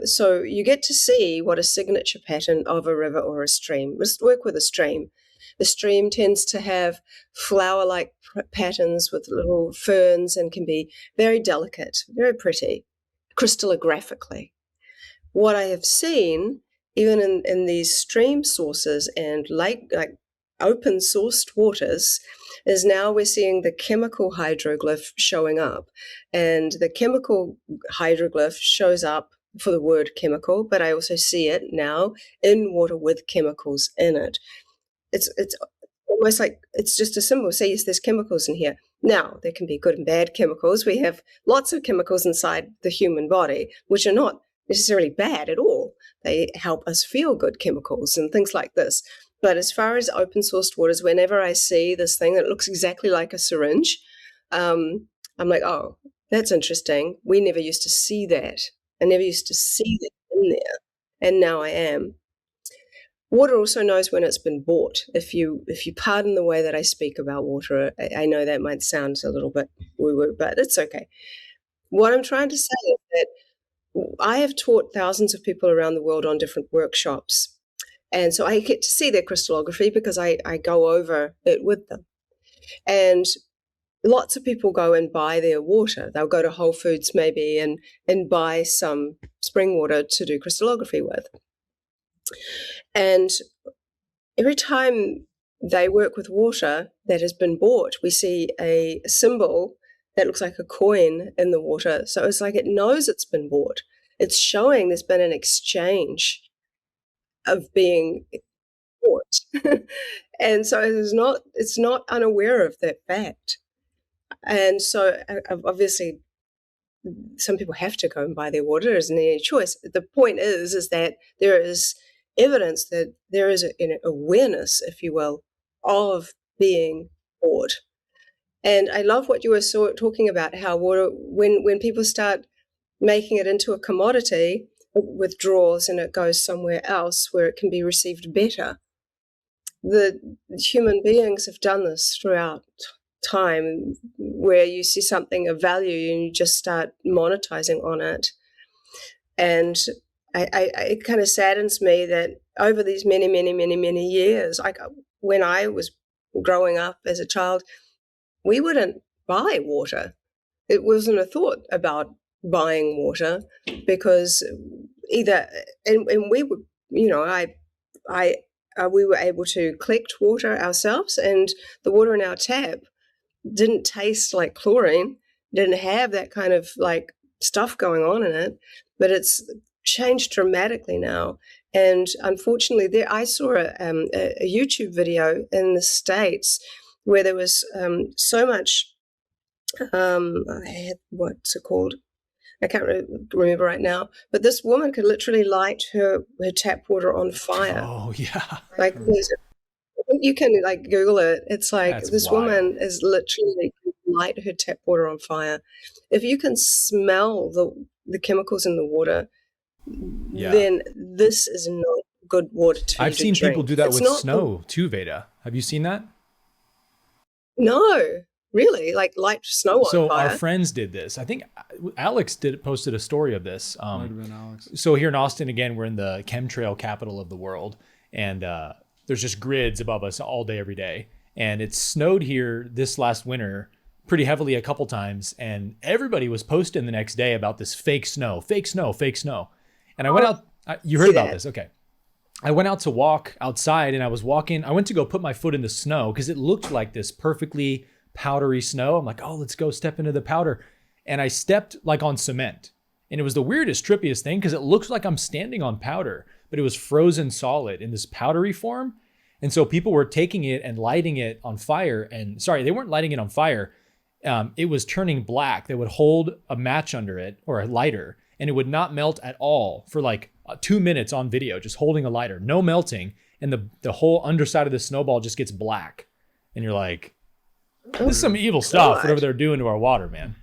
So you get to see what a signature pattern of a river or a stream. Let's work with a stream. The stream tends to have flower-like patterns with little ferns and can be very delicate, very pretty, crystallographically. What I have seen, even in these stream sources and like open sourced waters, is now we're seeing the chemical hydroglyph showing up. And the chemical hydroglyph shows up for the word chemical, but I also see it now in water with chemicals in it. It's almost like it's just a symbol. Say, yes, there's chemicals in here. Now, there can be good and bad chemicals. We have lots of chemicals inside the human body, which are not necessarily bad at all. They help us feel good, chemicals and things like this. But as far as open sourced waters, whenever I see this thing that looks exactly like a syringe, I'm like, oh, that's interesting. We never used to see that. I never used to see that in there. And now I am. Water also knows when it's been bought. If you pardon the way that I speak about water, I know that might sound a little bit woo-woo, but it's okay. What I'm trying to say is that I have taught thousands of people around the world on different workshops. And so I get to see their crystallography because I go over it with them. And lots of people go and buy their water. They'll go to Whole Foods maybe and buy some spring water to do crystallography with. And every time they work with water that has been bought, we see a symbol that looks like a coin in the water. So it's like it knows it's been bought. It's showing there's been an exchange of being bought. And so it's not unaware of that fact. And so obviously some people have to go and buy their water. There isn't any choice. The point is that there is evidence that there is an awareness, if you will, of being bought. And I love what you were talking about, how water, when people start making it into a commodity, it withdraws and it goes somewhere else where it can be received better. The human beings have done this throughout time, where you see something of value and you just start monetizing on it. And it kind of saddens me that over these many years, like when I was growing up as a child, we wouldn't buy water. It wasn't a thought about buying water, because either, and we would, we were able to collect water ourselves, and the water in our tap didn't taste like chlorine, didn't have that kind of like stuff going on in it, but it's changed dramatically now. And unfortunately, I saw a YouTube video in the States where there was so much, what's it called? I can't remember right now, but this woman could literally light her tap water on fire. Oh, yeah. Like you can like Google it. It's like That's this wild. woman is literally light her tap water on fire. If you can smell the chemicals in the water, then this is not good water to I've seen drink. people do that It's with not snow too, Veda. Have you seen that? No, really, like light snow on So fire. our friends did this. I think Alex posted a story of this. Might have been Alex. So here in Austin, again, we're in the chemtrail capital of the world, and there's just grids above us all day, every day. And it snowed here this last winter pretty heavily a couple times, and everybody was posting the next day about this fake snow. And I went out. You heard about this, okay? I went out to walk outside, and I went to go put my foot in the snow because it looked like this perfectly powdery snow. I'm like, oh, let's go step into the powder. And I stepped like on cement. And it was the weirdest, trippiest thing because it looked like I'm standing on powder, but it was frozen solid in this powdery form. And so people were taking it and lighting it on fire. And sorry, they weren't lighting it on fire. It was turning black. They would hold a match under it or a lighter, and it would not melt at all for like 2 minutes on video, just holding a lighter, no melting. And the whole underside of the snowball just gets black. And you're like, this is some evil stuff, whatever they're doing to our water, man.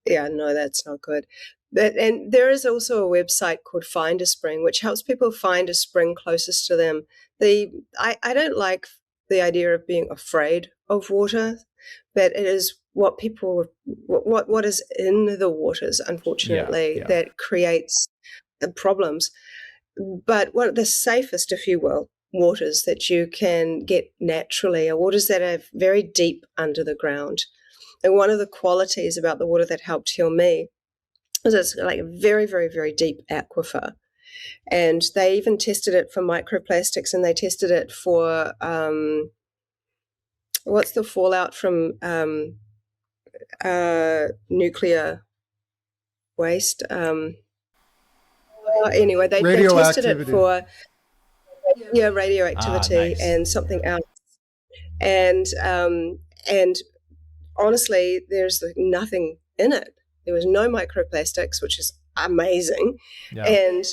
Yeah, no, that's not good. And there is also a website called Find a Spring, which helps people find a spring closest to them. I don't like the idea of being afraid of water, but it is what is in the waters, unfortunately, that creates the problems. But one of the safest, if you will, waters that you can get naturally are waters that are very deep under the ground. And one of the qualities about the water that helped heal me is it's like a very, very, very deep aquifer. And they even tested it for microplastics, and they tested it for what's the fallout from nuclear waste? Anyway, they tested it for radioactivity nice. and something else. And honestly, there's nothing in it. There was no microplastics, which is amazing, and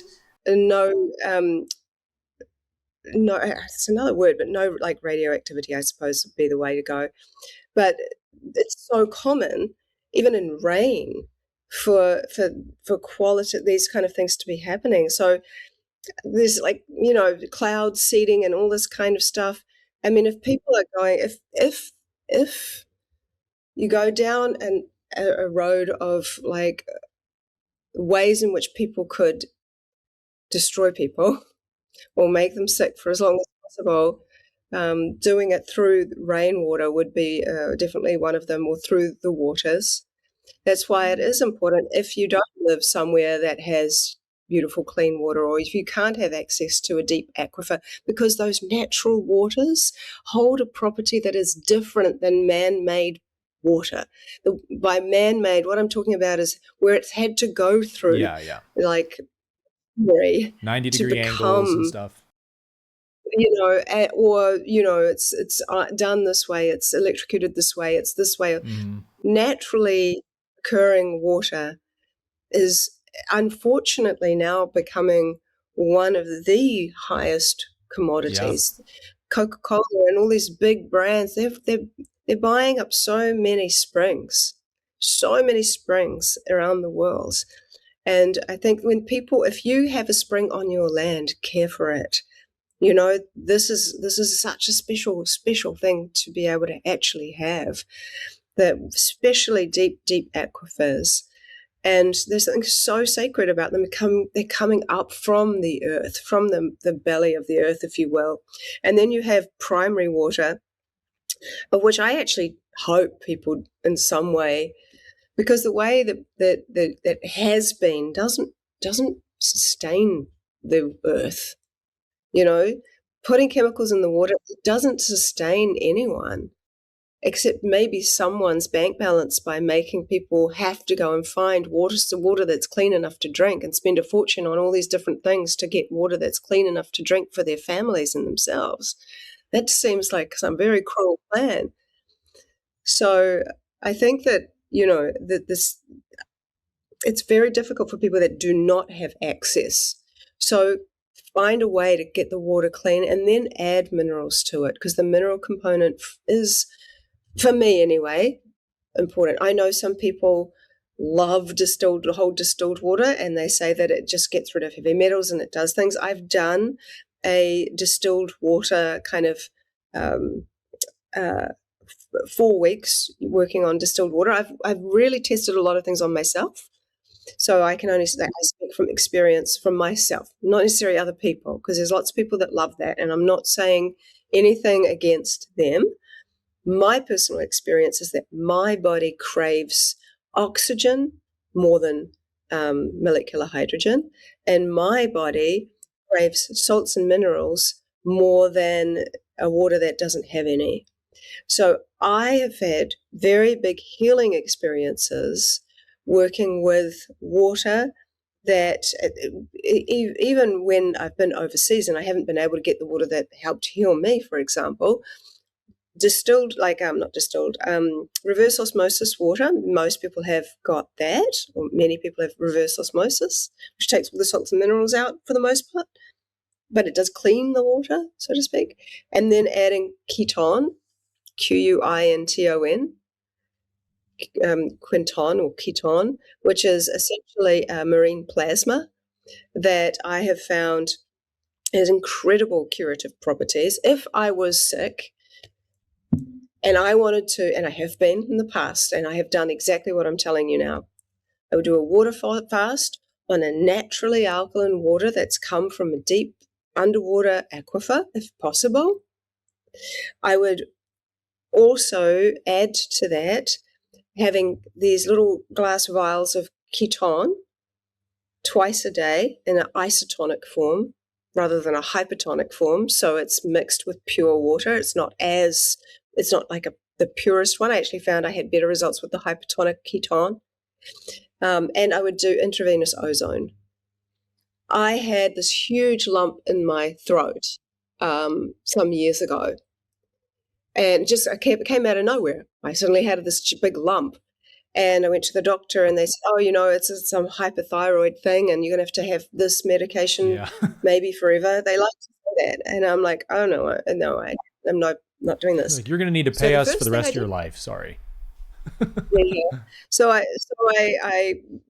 no, it's another word, but no like radioactivity, I suppose, would be the way to go. But it's so common, even in rain, for quality, these kind of things to be happening. So there's like, cloud seeding and all this kind of stuff. I mean, if people are going, if you go down a road of like ways in which people could destroy people or make them sick for as long as possible, doing it through rainwater would be definitely one of them, or through the waters. That's why it is important, if you don't live somewhere that has beautiful clean water, or if you can't have access to a deep aquifer, because those natural waters hold a property that is different than man-made water. By man-made, what I'm talking about is where it's had to go through, like 90-degree angles and stuff. It's done this way, it's electrocuted this way, it's this way. Naturally occurring water is unfortunately now becoming one of the highest commodities. Coca-Cola and all these big brands, they're buying up so many springs around the world. And I think if you have a spring on your land, care for it. This is such a special thing to be able to actually have, that especially deep aquifers. And there's something so sacred about them. They're coming up from the earth, from the belly of the earth, if you will. And then you have primary water, of which I actually hope people in some way, because the way that has been doesn't sustain the earth. Putting chemicals in the water doesn't sustain anyone, except maybe someone's bank balance by making people have to go and find water that's clean enough to drink and spend a fortune on all these different things to get water that's clean enough to drink for their families and themselves. That seems like some very cruel plan. So I think that, it's very difficult for people that do not have access. So find a way to get the water clean and then add minerals to it, because the mineral component is, for me anyway, important. I know some people love distilled water, and they say that it just gets rid of heavy metals and it does things. I've done a distilled water kind of 4 weeks working on distilled water. I've really tested a lot of things on myself. So I can only say I speak from experience from myself, not necessarily other people, because there's lots of people that love that, and I'm not saying anything against them. My personal experience is that my body craves oxygen more than molecular hydrogen, and my body craves salts and minerals more than a water that doesn't have any. So I have had very big healing experiences working with water that even when I've been overseas and I haven't been able to get the water that helped heal me, for example, reverse osmosis water, most people have got that, or many people have reverse osmosis, which takes all the salts and minerals out for the most part, but it does clean the water, so to speak. And then adding keton, Quinton, Quinton or keton, which is essentially marine plasma that I have found has incredible curative properties. If I was sick and I wanted to, and I have been in the past, and I have done exactly what I'm telling you now, I would do a water fast on a naturally alkaline water that's come from a deep underwater aquifer, if possible. I would also add to that having these little glass vials of keton twice a day in an isotonic form rather than a hypertonic form. So it's mixed with pure water. It's not like the purest one. I actually found I had better results with the hypertonic keton. And I would do intravenous ozone. I had this huge lump in my throat some years ago. And it came out of nowhere. I suddenly had this big lump. And I went to the doctor and they said, it's some hypothyroid thing and you're going to have this medication maybe forever. They like to say that. And I'm like, oh, no, I'm not doing this. Like, you're going to need to pay us for the rest of your life. Sorry. Yeah. So I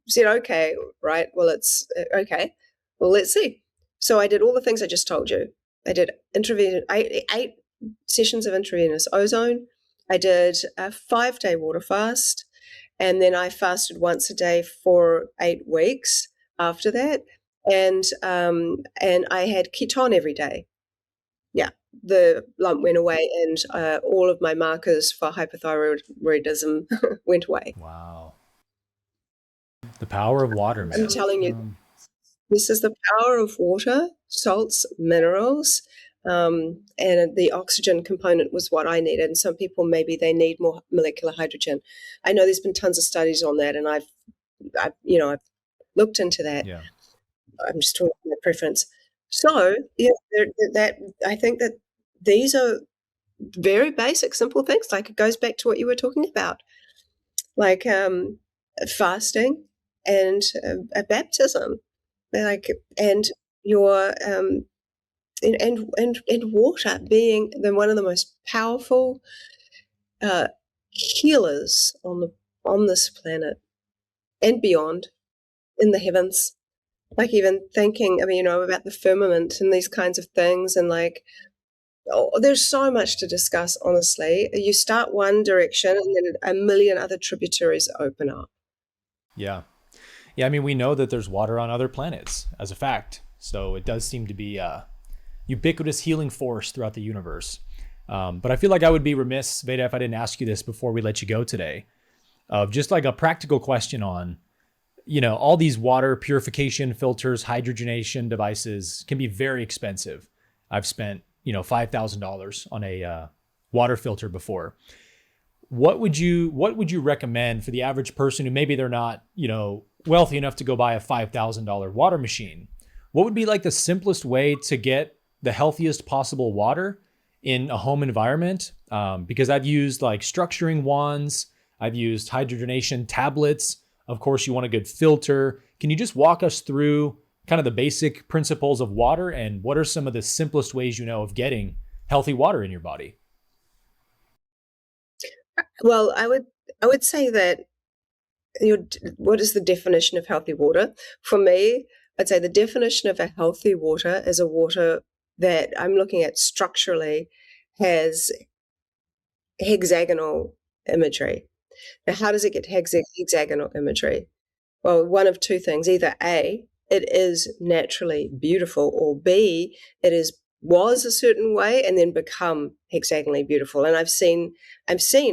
said, okay, right. Well, it's okay. Well, let's see. So I did all the things I just told you. I did eight sessions of intravenous ozone. I did a 5-day water fast, and then I fasted once a day for 8 weeks after that, and I had keton every day. Yeah, the lump went away, and all of my markers for hypothyroidism went away. Wow, the power of water, man. I'm telling you. This is the power of water, salts, minerals, and the oxygen component was what I needed. And some people, maybe they need more molecular hydrogen. I know there's been tons of studies on that, and I've looked into that. Yeah. I'm just talking about my preference. So, that I think that these are very basic, simple things. Like, it goes back to what you were talking about, like fasting and a baptism, like, and your and water being one of the most powerful healers on this planet and beyond, in the heavens. Like, even thinking, about the firmament and these kinds of things, and like, there's so much to discuss, honestly. You start one direction and then a million other tributaries open up. Yeah. Yeah, I mean, we know that there's water on other planets as a fact. So it does seem to be a ubiquitous healing force throughout the universe. But I feel like I would be remiss, Veda, if I didn't ask you this before we let you go today, of just like a practical question on, all these water purification filters, hydrogenation devices can be very expensive. I've spent, $5,000 on a water filter before. What would you recommend for the average person who maybe they're not, wealthy enough to go buy a $5,000 water machine? What would be like the simplest way to get the healthiest possible water in a home environment? Because I've used like structuring wands, I've used hydrogenation tablets. Of course, you want a good filter. Can you just walk us through kind of the basic principles of water, and what are some of the simplest ways of getting healthy water in your body? Well, I would say that what is the definition of healthy water? For me, I'd say the definition of a healthy water is a water that I'm looking at structurally has hexagonal imagery. Now, how does it get hexagonal imagery? Well, one of two things. Either A, it is naturally beautiful, or B, it was a certain way and then become hexagonally beautiful. And I've seen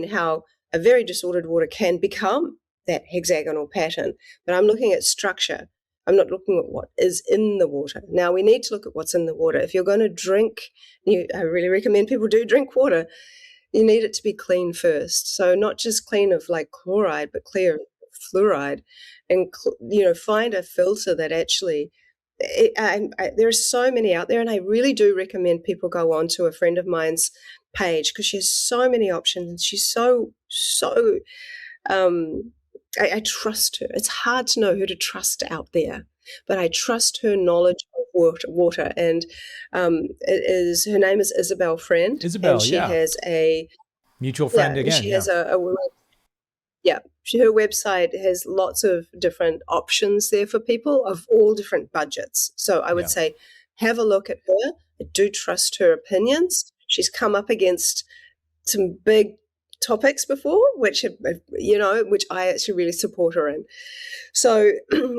how a very disordered water can become that hexagonal pattern. But I'm looking at structure. I'm not looking at what is in the water. Now, we need to look at what's in the water. If you're going to drink, I really recommend people do drink water. You need it to be clean first. So not just clean of like chloride, but clear of fluoride. And, find a filter that actually, there are so many out there, and I really do recommend people go on to a friend of mine's page, because she has so many options, and she's so I trust her. It's hard to know who to trust out there, but I trust her knowledge of water. And her name is Isabel Friend. Isabel, and she has a mutual friend again. She has her website has lots of different options there for people of all different budgets. So I would say, have a look at her. I do trust her opinions. She's come up against some big topics before, which I actually really support her in. So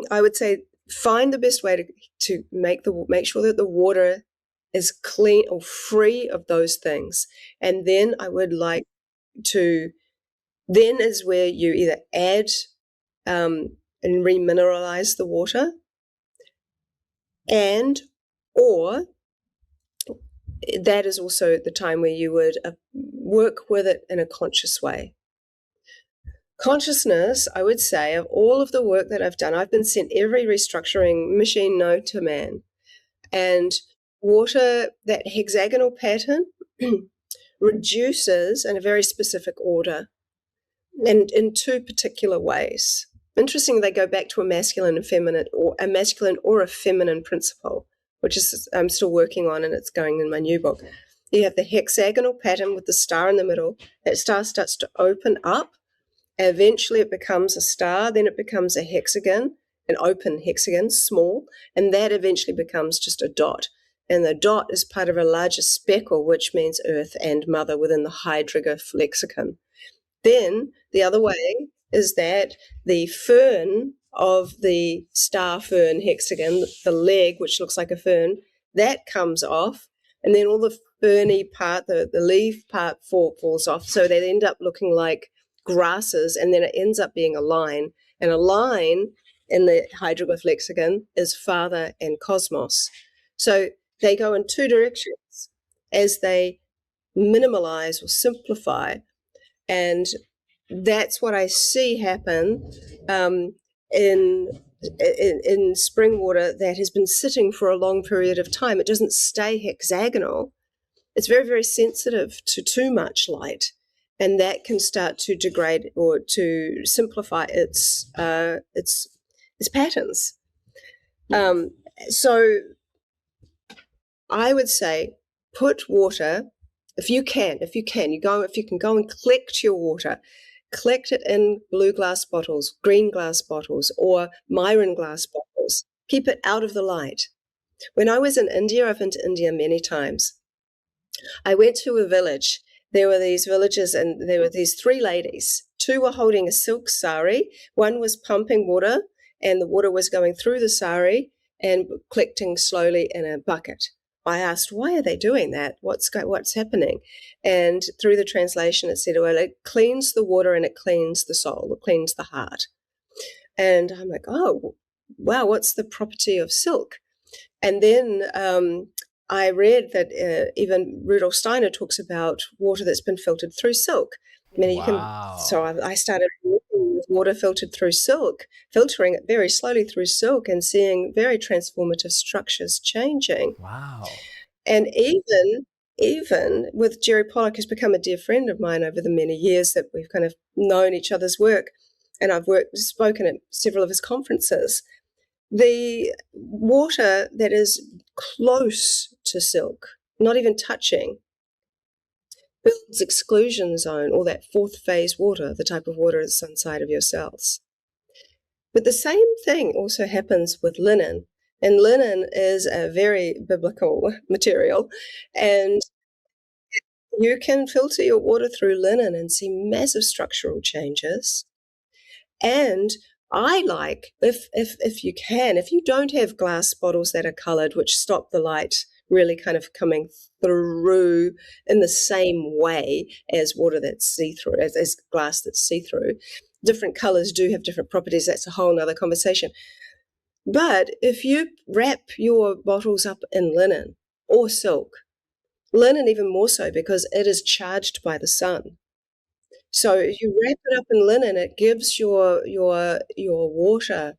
I would say, find the best way to make sure that the water is clean or free of those things. And then I would like to, then is where you either add and remineralize the water, or that is also the time where you would work with it in a conscious way. Consciousness, I would say, of all of the work that I've done, I've been sent every restructuring machine known to man. And water, that hexagonal pattern, reduces in a very specific order and in two particular ways. Interestingly, they go back to a masculine and feminine, or a masculine or a feminine principle, which is I'm still working on, and it's going in my new book. You have the hexagonal pattern with the star in the middle. That star starts to open up. Eventually it becomes a star, then it becomes a hexagon, an open hexagon, small, and that eventually becomes just a dot. And the dot is part of a larger speckle, which means earth and mother within the hydrograph lexicon. Then the other way is that the fern of the star fern hexagon, the leg, which looks like a fern, that comes off, and then all the ferny part, the leaf part falls off. So they end up looking like grasses, and then it ends up being a line. And a line in the hydroglyph lexicon is Father and Cosmos. So they go in two directions as they minimalize or simplify. And that's what I see happen in spring water that has been sitting for a long period of time. It doesn't stay hexagonal. It's very, very sensitive to too much light, and that can start to degrade or to simplify its patterns. So I would say put water, if you can go and collect your water, collect it in blue glass bottles, green glass bottles, or Myron glass bottles. Keep it out of the light. When I was in India, I've been to India many times. I went to a village. There were these villages, and there were these three ladies. Two were holding a silk sari. One was pumping water, and the water was going through the sari and collecting slowly in a bucket. I asked, why are they doing that? What's happening? And through the translation, it said, well, it cleans the water and it cleans the soul, it cleans the heart. And I'm like, oh, wow, what's the property of silk? And then I read that even Rudolf Steiner talks about water that's been filtered through silk. I mean, so I started working with water filtered through silk, filtering it very slowly through silk and seeing very transformative structures changing. Wow. And even with Jerry Pollack, who's become a dear friend of mine over the many years that we've kind of known each other's work, and I've spoken at several of his conferences, the water that is close to silk, not even touching, builds exclusion zone, or that fourth phase water, the type of water that's inside of your cells. But the same thing also happens with linen. And linen is a very biblical material. And you can filter your water through linen and see massive structural changes. And I like, if you can, if you don't have glass bottles that are colored, which stop the light really kind of coming through in the same way as water that's see-through, as glass that's see-through. Different colors do have different properties. That's a whole other conversation. But if you wrap your bottles up in linen or silk, linen even more so because it is charged by the sun. So if you wrap it up in linen, it gives your water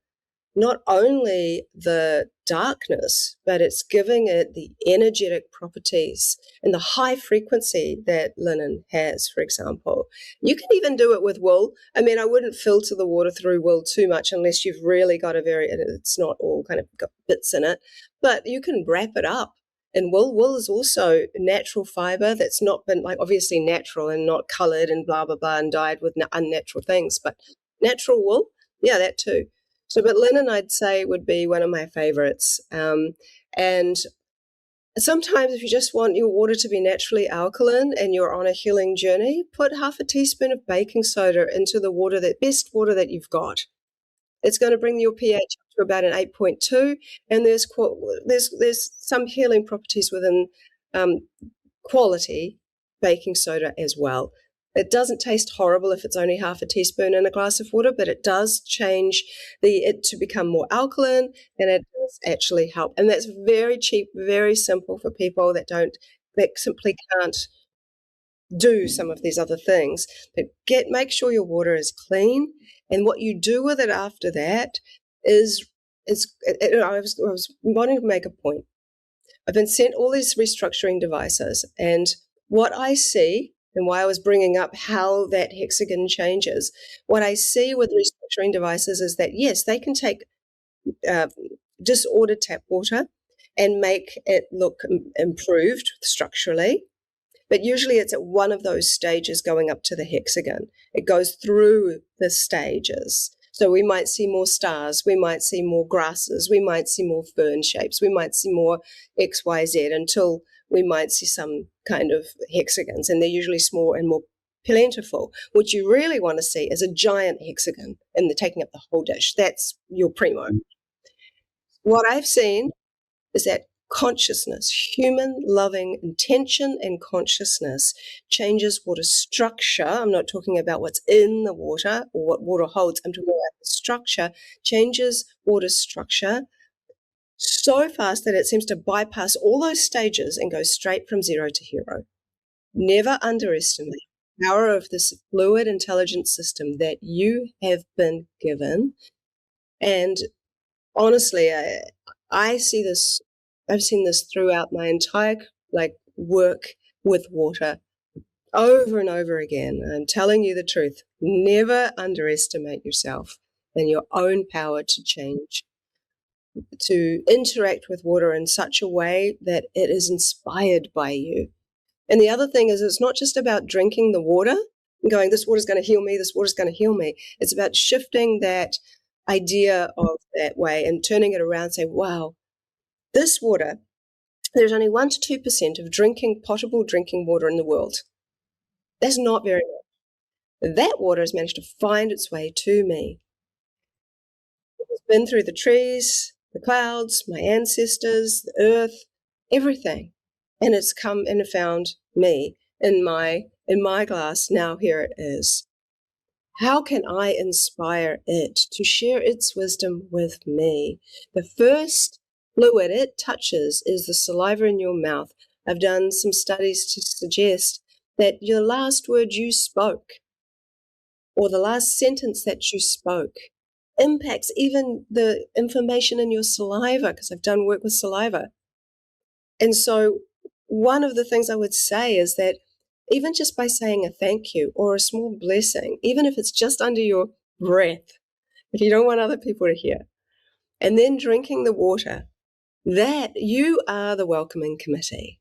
not only the darkness, but it's giving it the energetic properties and the high frequency that linen has, for example. You can even do it with wool. I mean, I wouldn't filter the water through wool too much unless you've really got it's not all kind of got bits in it, but you can wrap it up in wool. Wool is also natural fiber that's not been, like, obviously natural and not colored and blah, blah, blah, and dyed with unnatural things, but natural wool, yeah, that too. So, but linen, I'd say, would be one of my favorites. And sometimes if you just want your water to be naturally alkaline and you're on a healing journey, put half a teaspoon of baking soda into the water, that best water that you've got. It's going to bring your pH up to about an 8.2, and there's some healing properties within quality baking soda as well. It doesn't taste horrible if it's only half a teaspoon in a glass of water, but it does change it to become more alkaline, and it does actually help. And that's very cheap, very simple for people that simply can't do some of these other things. But make sure your water is clean, and what you do with it after that I was wanting to make a point. I've been sent all these restructuring devices, and what I see, and why I was bringing up how that hexagon changes, what I see with restructuring devices is that, yes, they can take disordered tap water and make it look improved structurally, but usually it's at one of those stages going up to the hexagon. It goes through the stages. So we might see more stars, we might see more grasses, we might see more fern shapes, we might see more X, Y, Z, until we might see some kind of hexagons, and they're usually small and more plentiful. What you really want to see is a giant hexagon and they're taking up the whole dish. That's your primo. What I've seen is that consciousness, human loving intention and consciousness changes water structure. I'm not talking about what's in the water or what water holds. I'm talking about the structure, changes water structure so fast that it seems to bypass all those stages and go straight from zero to hero. Never underestimate the power of this fluid intelligence system that you have been given. And honestly, I see this, I've seen this throughout my entire work with water over and over again. I'm telling you the truth. Never underestimate yourself and your own power to change, to interact with water in such a way that it is inspired by you. And the other thing is, it's not just about drinking the water and going, this water's going to heal me, this water's going to heal me. It's about shifting that idea of that way and turning it around and say, wow, this water, there's only 1 to 2% of potable drinking water in the world. That's not very much. That water has managed to find its way to me. It's been through the trees, the clouds, my ancestors, the earth, everything. And it's come and found me in my glass. Now here it is. How can I inspire it to share its wisdom with me? The first fluid it touches is the saliva in your mouth. I've done some studies to suggest that your last word you spoke, or the last sentence that you spoke, impacts even the information in your saliva, because I've done work with saliva. And so one of the things I would say is that even just by saying a thank you or a small blessing, even if it's just under your breath, if you don't want other people to hear, and then drinking the water, that you are the welcoming committee.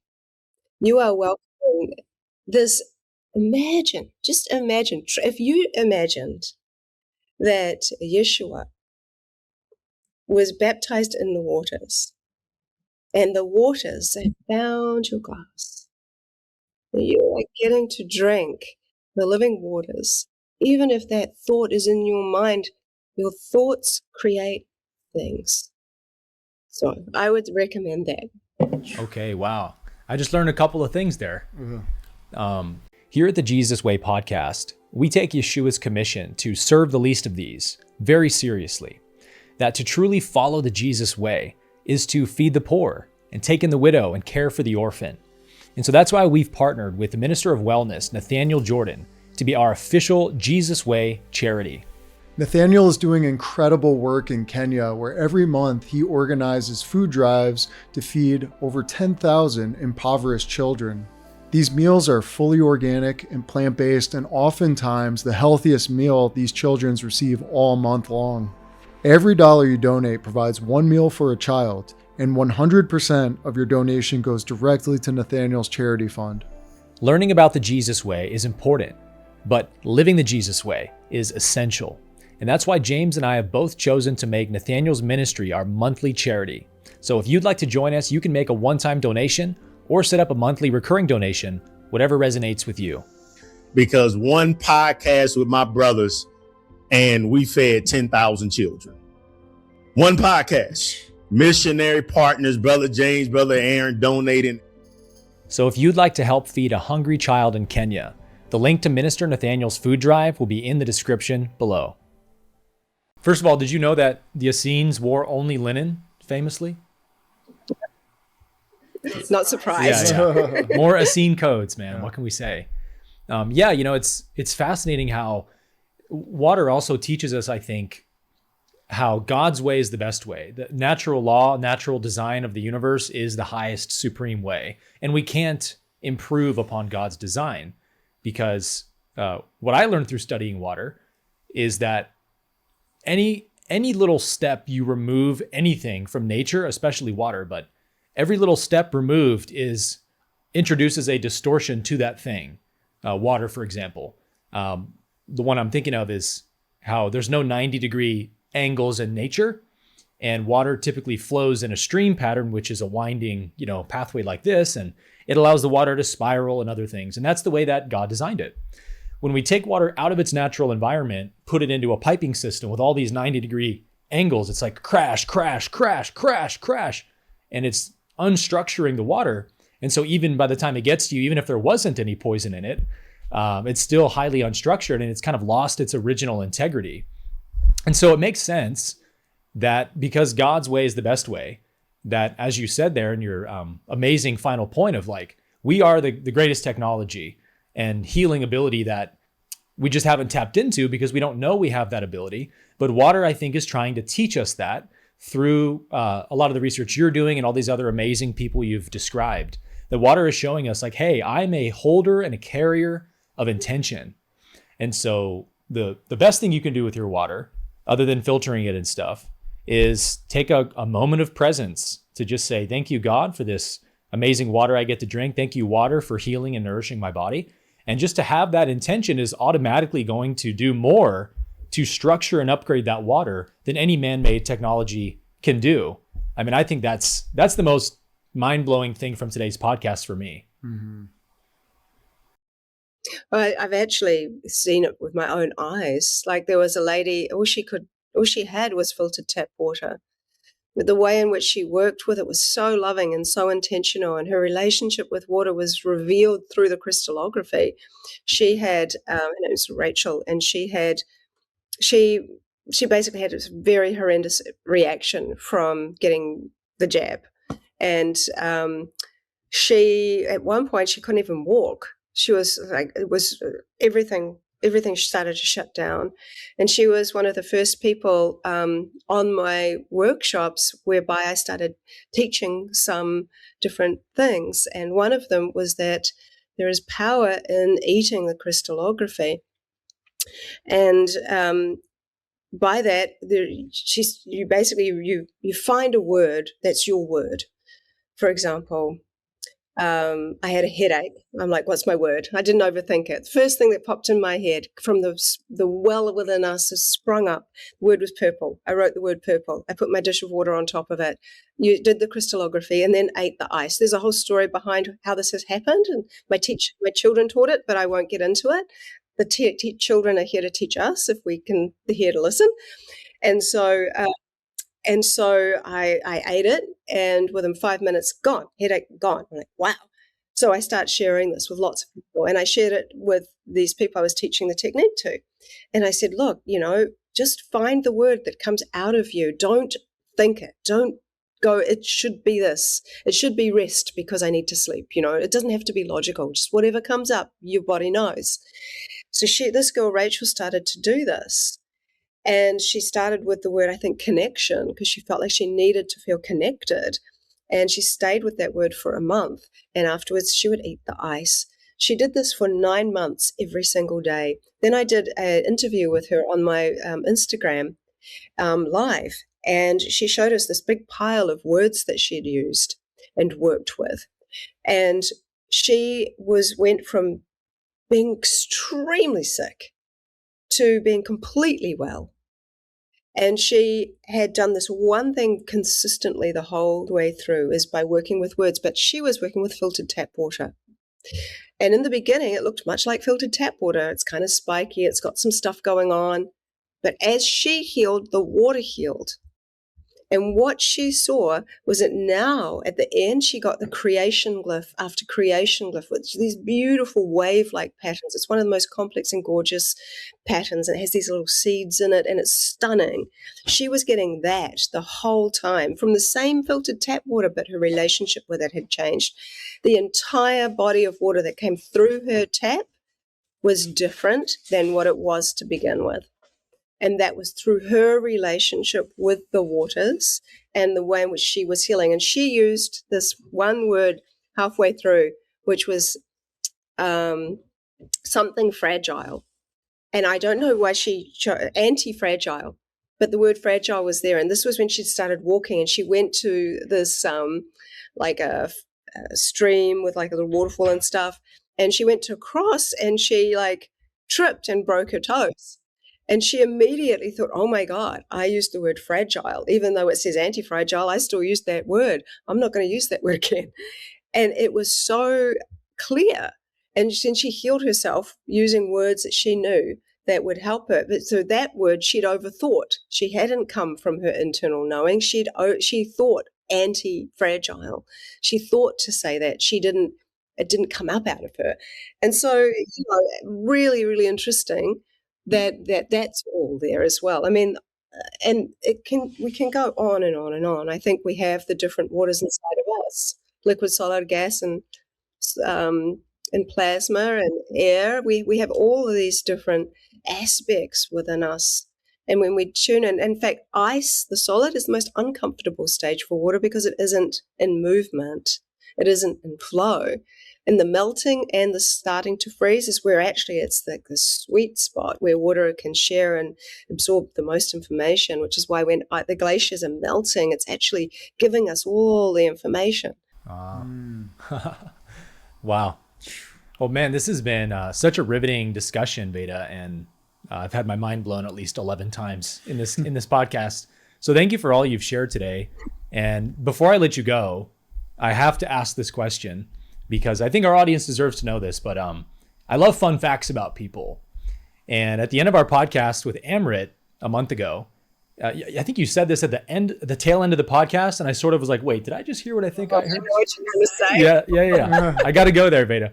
You are welcoming this. Just imagine, if you imagined that Yeshua was baptized in the waters, and the waters have found your glass, you are getting to drink the living waters. Even if that thought is in your mind, your thoughts create things. So I would recommend that. Okay, wow. I just learned a couple of things there. Here at the Jesus Way podcast, we take Yeshua's commission to serve the least of these very seriously. That to truly follow the Jesus way is to feed the poor and take in the widow and care for the orphan. And so that's why we've partnered with the Minister of Wellness, Nathaniel Jordan, to be our official Jesus Way charity. Nathaniel is doing incredible work in Kenya, where every month he organizes food drives to feed over 10,000 impoverished children. These meals are fully organic and plant-based, and oftentimes the healthiest meal these children receive all month long. Every dollar you donate provides one meal for a child, and 100% of your donation goes directly to Nathaniel's charity fund. Learning about the Jesus way is important, but living the Jesus way is essential. And that's why James and I have both chosen to make Nathaniel's ministry our monthly charity. So if you'd like to join us, you can make a one-time donation or set up a monthly recurring donation, whatever resonates with you. Because one podcast with my brothers and we fed 10,000 children. One podcast. Missionary partners, Brother James, Brother Aaron donating. So if you'd like to help feed a hungry child in Kenya, the link to Minister Nathaniel's food drive will be in the description below. First of all, did you know that the Essenes wore only linen, famously? Not surprised. Yeah. More Essene codes, man. What can we say? It's fascinating how water also teaches us, I think, how God's way is the best way. The natural law, natural design of the universe is the highest supreme way. And we can't improve upon God's design, because what I learned through studying water is that any little step you remove anything from nature, especially water, but every little step removed introduces a distortion to that thing. Water, for example. The one I'm thinking of is how there's no 90-degree angles in nature, and water typically flows in a stream pattern, which is a winding, pathway like this, and it allows the water to spiral and other things. And that's the way that God designed it. When we take water out of its natural environment, put it into a piping system with all these 90-degree angles, it's like crash, crash, crash, crash, crash. And it's unstructuring the water. And so even by the time it gets to you, even if there wasn't any poison in it, it's still highly unstructured and it's kind of lost its original integrity. And so it makes sense that because God's way is the best way, that as you said there in your amazing final point of like, we are the greatest technology and healing ability that we just haven't tapped into because we don't know we have that ability. But water, I think, is trying to teach us that through a lot of the research you're doing and all these other amazing people you've described. The water is showing us like, hey, I'm a holder and a carrier of intention. And so the best thing you can do with your water, other than filtering it and stuff, is take a moment of presence to just say, thank you, God, for this amazing water I get to drink. Thank you, water, for healing and nourishing my body. And just to have that intention is automatically going to do more to structure and upgrade that water than any man-made technology can do. I mean, I think that's the most mind-blowing thing from today's podcast for me. Mm-hmm. I've actually seen it with my own eyes. Like there was a lady, all she had was filtered tap water. But the way in which she worked with it was so loving and so intentional, and her relationship with water was revealed through the crystallography. She had, and it was Rachel, and she basically had a very horrendous reaction from getting the jab, and she at one point she couldn't even walk. She was like, it was everything started to shut down. And she was one of the first people on my workshops whereby I started teaching some different things. And one of them was that there is power in eating the crystallography. And by that, you find a word that's your word. For example, I had a headache. I'm like, what's my word? I didn't overthink it. The first thing that popped in my head from the well within us has sprung up. The word was purple. I wrote the word purple. I put my dish of water on top of it. You did the crystallography and then ate the ice. There's a whole story behind how this has happened. And my children taught it, but I won't get into it. The children are here to teach us if they're here to listen. And so I ate it, and within 5 minutes, gone, headache gone. I'm like, wow. So I start sharing this with lots of people, and I shared it with these people I was teaching the technique to. And I said, look, just find the word that comes out of you. Don't think it. Don't go, it should be this. It should be rest because I need to sleep. It doesn't have to be logical. Just whatever comes up, your body knows. So this girl, Rachel, started to do this. And she started with the word, I think, connection, because she felt like she needed to feel connected. And she stayed with that word for a month. And afterwards, she would eat the ice. She did this for 9 months every single day. Then I did an interview with her on my Instagram live. And she showed us this big pile of words that she'd used and worked with. And she went from being extremely sick to being completely well. And she had done this one thing consistently the whole way through, is by working with words, but she was working with filtered tap water. And in the beginning, it looked much like filtered tap water. It's kind of spiky. It's got some stuff going on. But as she healed, the water healed. And what she saw was that now, at the end, she got the creation glyph after creation glyph, with these beautiful wave-like patterns. It's one of the most complex and gorgeous patterns. And it has these little seeds in it, and it's stunning. She was getting that the whole time from the same filtered tap water, but her relationship with it had changed. The entire body of water that came through her tap was different than what it was to begin with. And that was through her relationship with the waters and the way in which she was healing. And she used this one word halfway through, which was something fragile. And I don't know why she chose anti-fragile, but the word fragile was there. And this was when she started walking, and she went to this like a stream with like a little waterfall and stuff. And she went to cross, and she like tripped and broke her toes. And she immediately thought, oh my God, I used the word fragile. Even though it says anti-fragile, I still use that word. I'm not going to use that word again. And it was so clear. And since she healed herself using words that she knew that would help her. But so that word she'd overthought. She hadn't come from her internal knowing. She thought anti-fragile. She thought to say that. It didn't come up out of her. And so, really, really interesting that's all there as well. I mean, and we can go on and on and on. I think we have the different waters inside of us, liquid, solid, gas, and plasma and air. We have all of these different aspects within us. And when we tune in fact, ice, the solid, is the most uncomfortable stage for water because it isn't in movement. It isn't in flow. And the melting and the starting to freeze is where actually it's the sweet spot where water can share and absorb the most information, which is why when the glaciers are melting, it's actually giving us all the information. Wow. Well, man, this has been such a riveting discussion, Veda, and I've had my mind blown at least 11 times in this podcast. So thank you for all you've shared today. And before I let you go, I have to ask this question because I think our audience deserves to know this, but I love fun facts about people. And at the end of our podcast with Amrit a month ago, I think you said this at the tail end of the podcast, and I sort of was like, wait, did I just hear what I think I heard? I know what you're going to say. Yeah. I got to go there, Veda.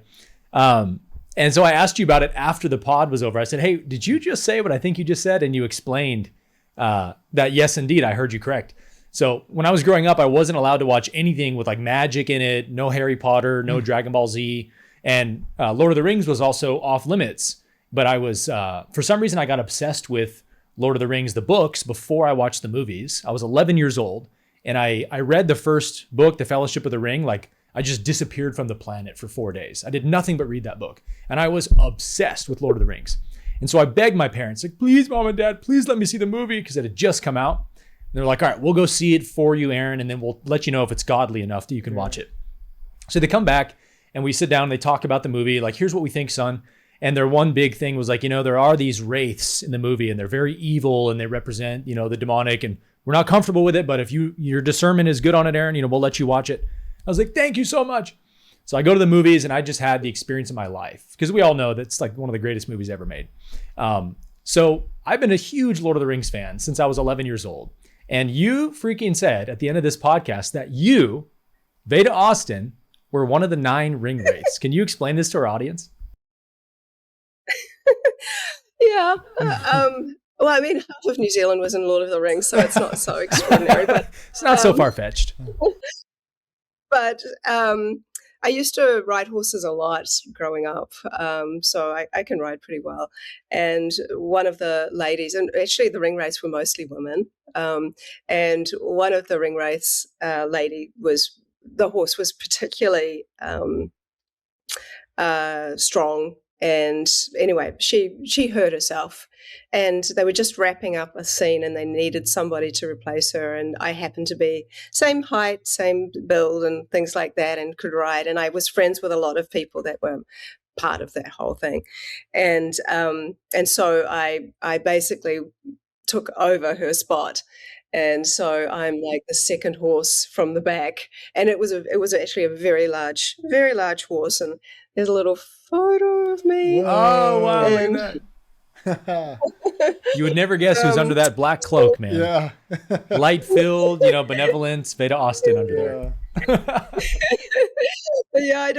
And so I asked you about it after the pod was over. I said, hey, did you just say what I think you just said? And you explained that, yes, indeed, I heard you correct. So when I was growing up, I wasn't allowed to watch anything with like magic in it, no Harry Potter, no Dragon Ball Z, and Lord of the Rings was also off limits. But I was, for some reason, I got obsessed with Lord of the Rings, the books, before I watched the movies. I was 11 years old, and I read the first book, The Fellowship of the Ring, like I just disappeared from the planet for 4 days. I did nothing but read that book, and I was obsessed with Lord of the Rings. And so I begged my parents, like, please, Mom and Dad, please let me see the movie, because it had just come out. And they're like, all right, we'll go see it for you, Aaron, and then we'll let you know if it's godly enough that you can watch it. So they come back, and we sit down, and they talk about the movie, like, here's what we think, son. And their one big thing was like, there are these wraiths in the movie, and they're very evil, and they represent, the demonic, and we're not comfortable with it, but if your discernment is good on it, Aaron, we'll let you watch it. I was like, thank you so much. So I go to the movies, and I just had the experience of my life, because we all know that's like one of the greatest movies ever made. So I've been a huge Lord of the Rings fan since I was 11 years old. And you freaking said at the end of this podcast that you, Veda Austin, were one of the 9 ring wraiths. Can you explain this to our audience? Yeah. Well, I mean, half of New Zealand was in Lord of the Rings, so it's not so extraordinary. But it's not so far-fetched. But I used to ride horses a lot growing up, so I can ride pretty well. And one of the ladies, and actually the ring wraiths were mostly women, and one of the ring wraiths the horse was particularly strong. And anyway, she hurt herself, and they were just wrapping up a scene, and they needed somebody to replace her. And I happened to be same height, same build, and things like that, and could ride. And I was friends with a lot of people that were part of that whole thing, and so I basically took over her spot. And so I'm like the second horse from the back, and it was actually a very large horse, and there's a little photo of me. Whoa. Oh wow! And, you would never guess who's under that black cloak, man. Yeah. Light filled, benevolence, Veda Austin under there. Yeah,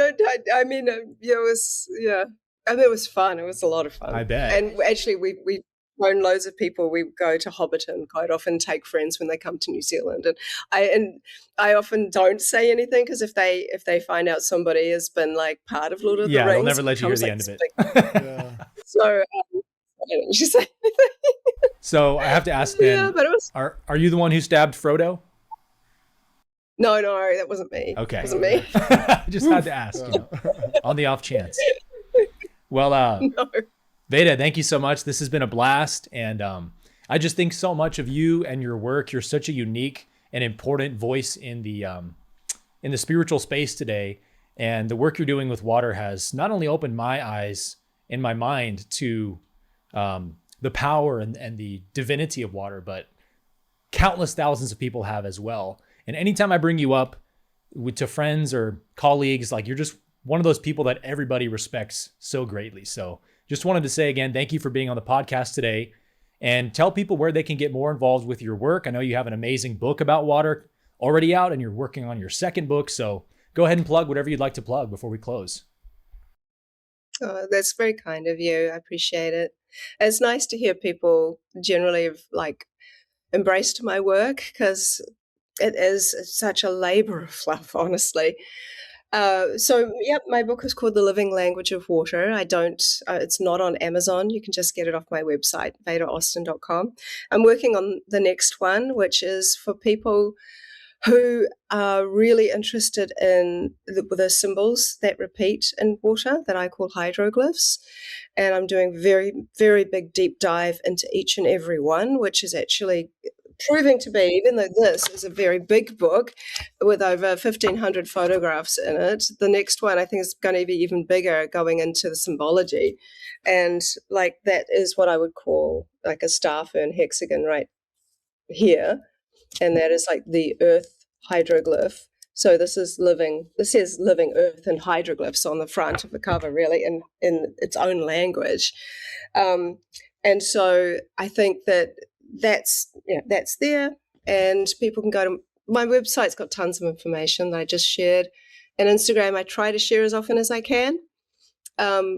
I mean, it was, yeah. I mean, it was fun. It was a lot of fun. I bet. And actually, we known loads of people. We go to Hobbiton quite often, take friends when they come to New Zealand, and I often don't say anything, because if they find out somebody has been like part of Lord of the Rings, they'll never let you hear the end of it. Yeah. So I don't usually say anything. So I have to ask then, yeah, but it was, are you the one who stabbed Frodo? No, that wasn't me. Okay. It wasn't me. Just had to ask, on the off chance. Well, No. Veda, thank you so much. This has been a blast. And I just think so much of you and your work. You're such a unique and important voice in the spiritual space today. And the work you're doing with water has not only opened my eyes and my mind to the power and the divinity of water, but countless thousands of people have as well. And anytime I bring you up to friends or colleagues, like, you're just one of those people that everybody respects so greatly. So just wanted to say again, thank you for being on the podcast today, and tell people where they can get more involved with your work. I know you have an amazing book about water already out and you're working on your second book. So go ahead and plug whatever you'd like to plug before we close. Oh, that's very kind of you. I appreciate it. It's nice to hear people generally have like embraced my work, because it is such a labor of love, honestly. My book is called The Living Language of Water. It's not on Amazon. You can just get it off my website, vedaustin.com. I'm working on the next one, which is for people who are really interested in the symbols that repeat in water that I call hydroglyphs. And I'm doing very, very big deep dive into each and every one, which is actually proving to be, even though this is a very big book with over 1,500 photographs in it, the next one I think is going to be even bigger, going into the symbology. And like that is what I would call like a star fern hexagon right here. And that is like the earth hydroglyph. So this says living earth in hydroglyphs on the front of the cover, really, in its own language. And so I think that's there, and people can go to my website's got tons of information that I just shared. And Instagram, I try to share as often as I can,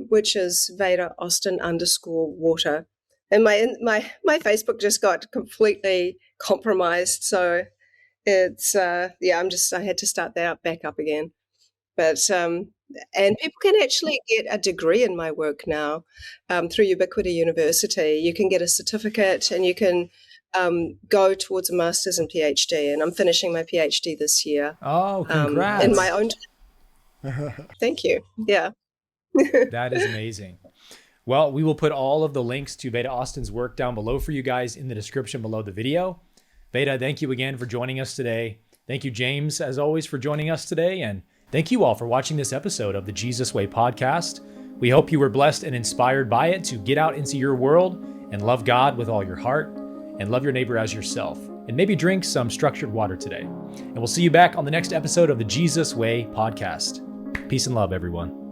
which is Veda Austin _water. And my Facebook just got completely compromised, so it's I had to start that back up again. But and people can actually get a degree in my work now through Ubiquity University. You can get a certificate, and you can go towards a master's and PhD. And I'm finishing my PhD this year. Oh, congrats! In my own. Thank you. Yeah. That is amazing. Well, we will put all of the links to Veda Austin's work down below for you guys in the description below the video. Veda, thank you again for joining us today. Thank you, James, as always, for joining us today. And thank you all for watching this episode of the Jesus Way podcast. We hope you were blessed and inspired by it to get out into your world and love God with all your heart and love your neighbor as yourself. And maybe drink some structured water today. And we'll see you back on the next episode of the Jesus Way podcast. Peace and love, everyone.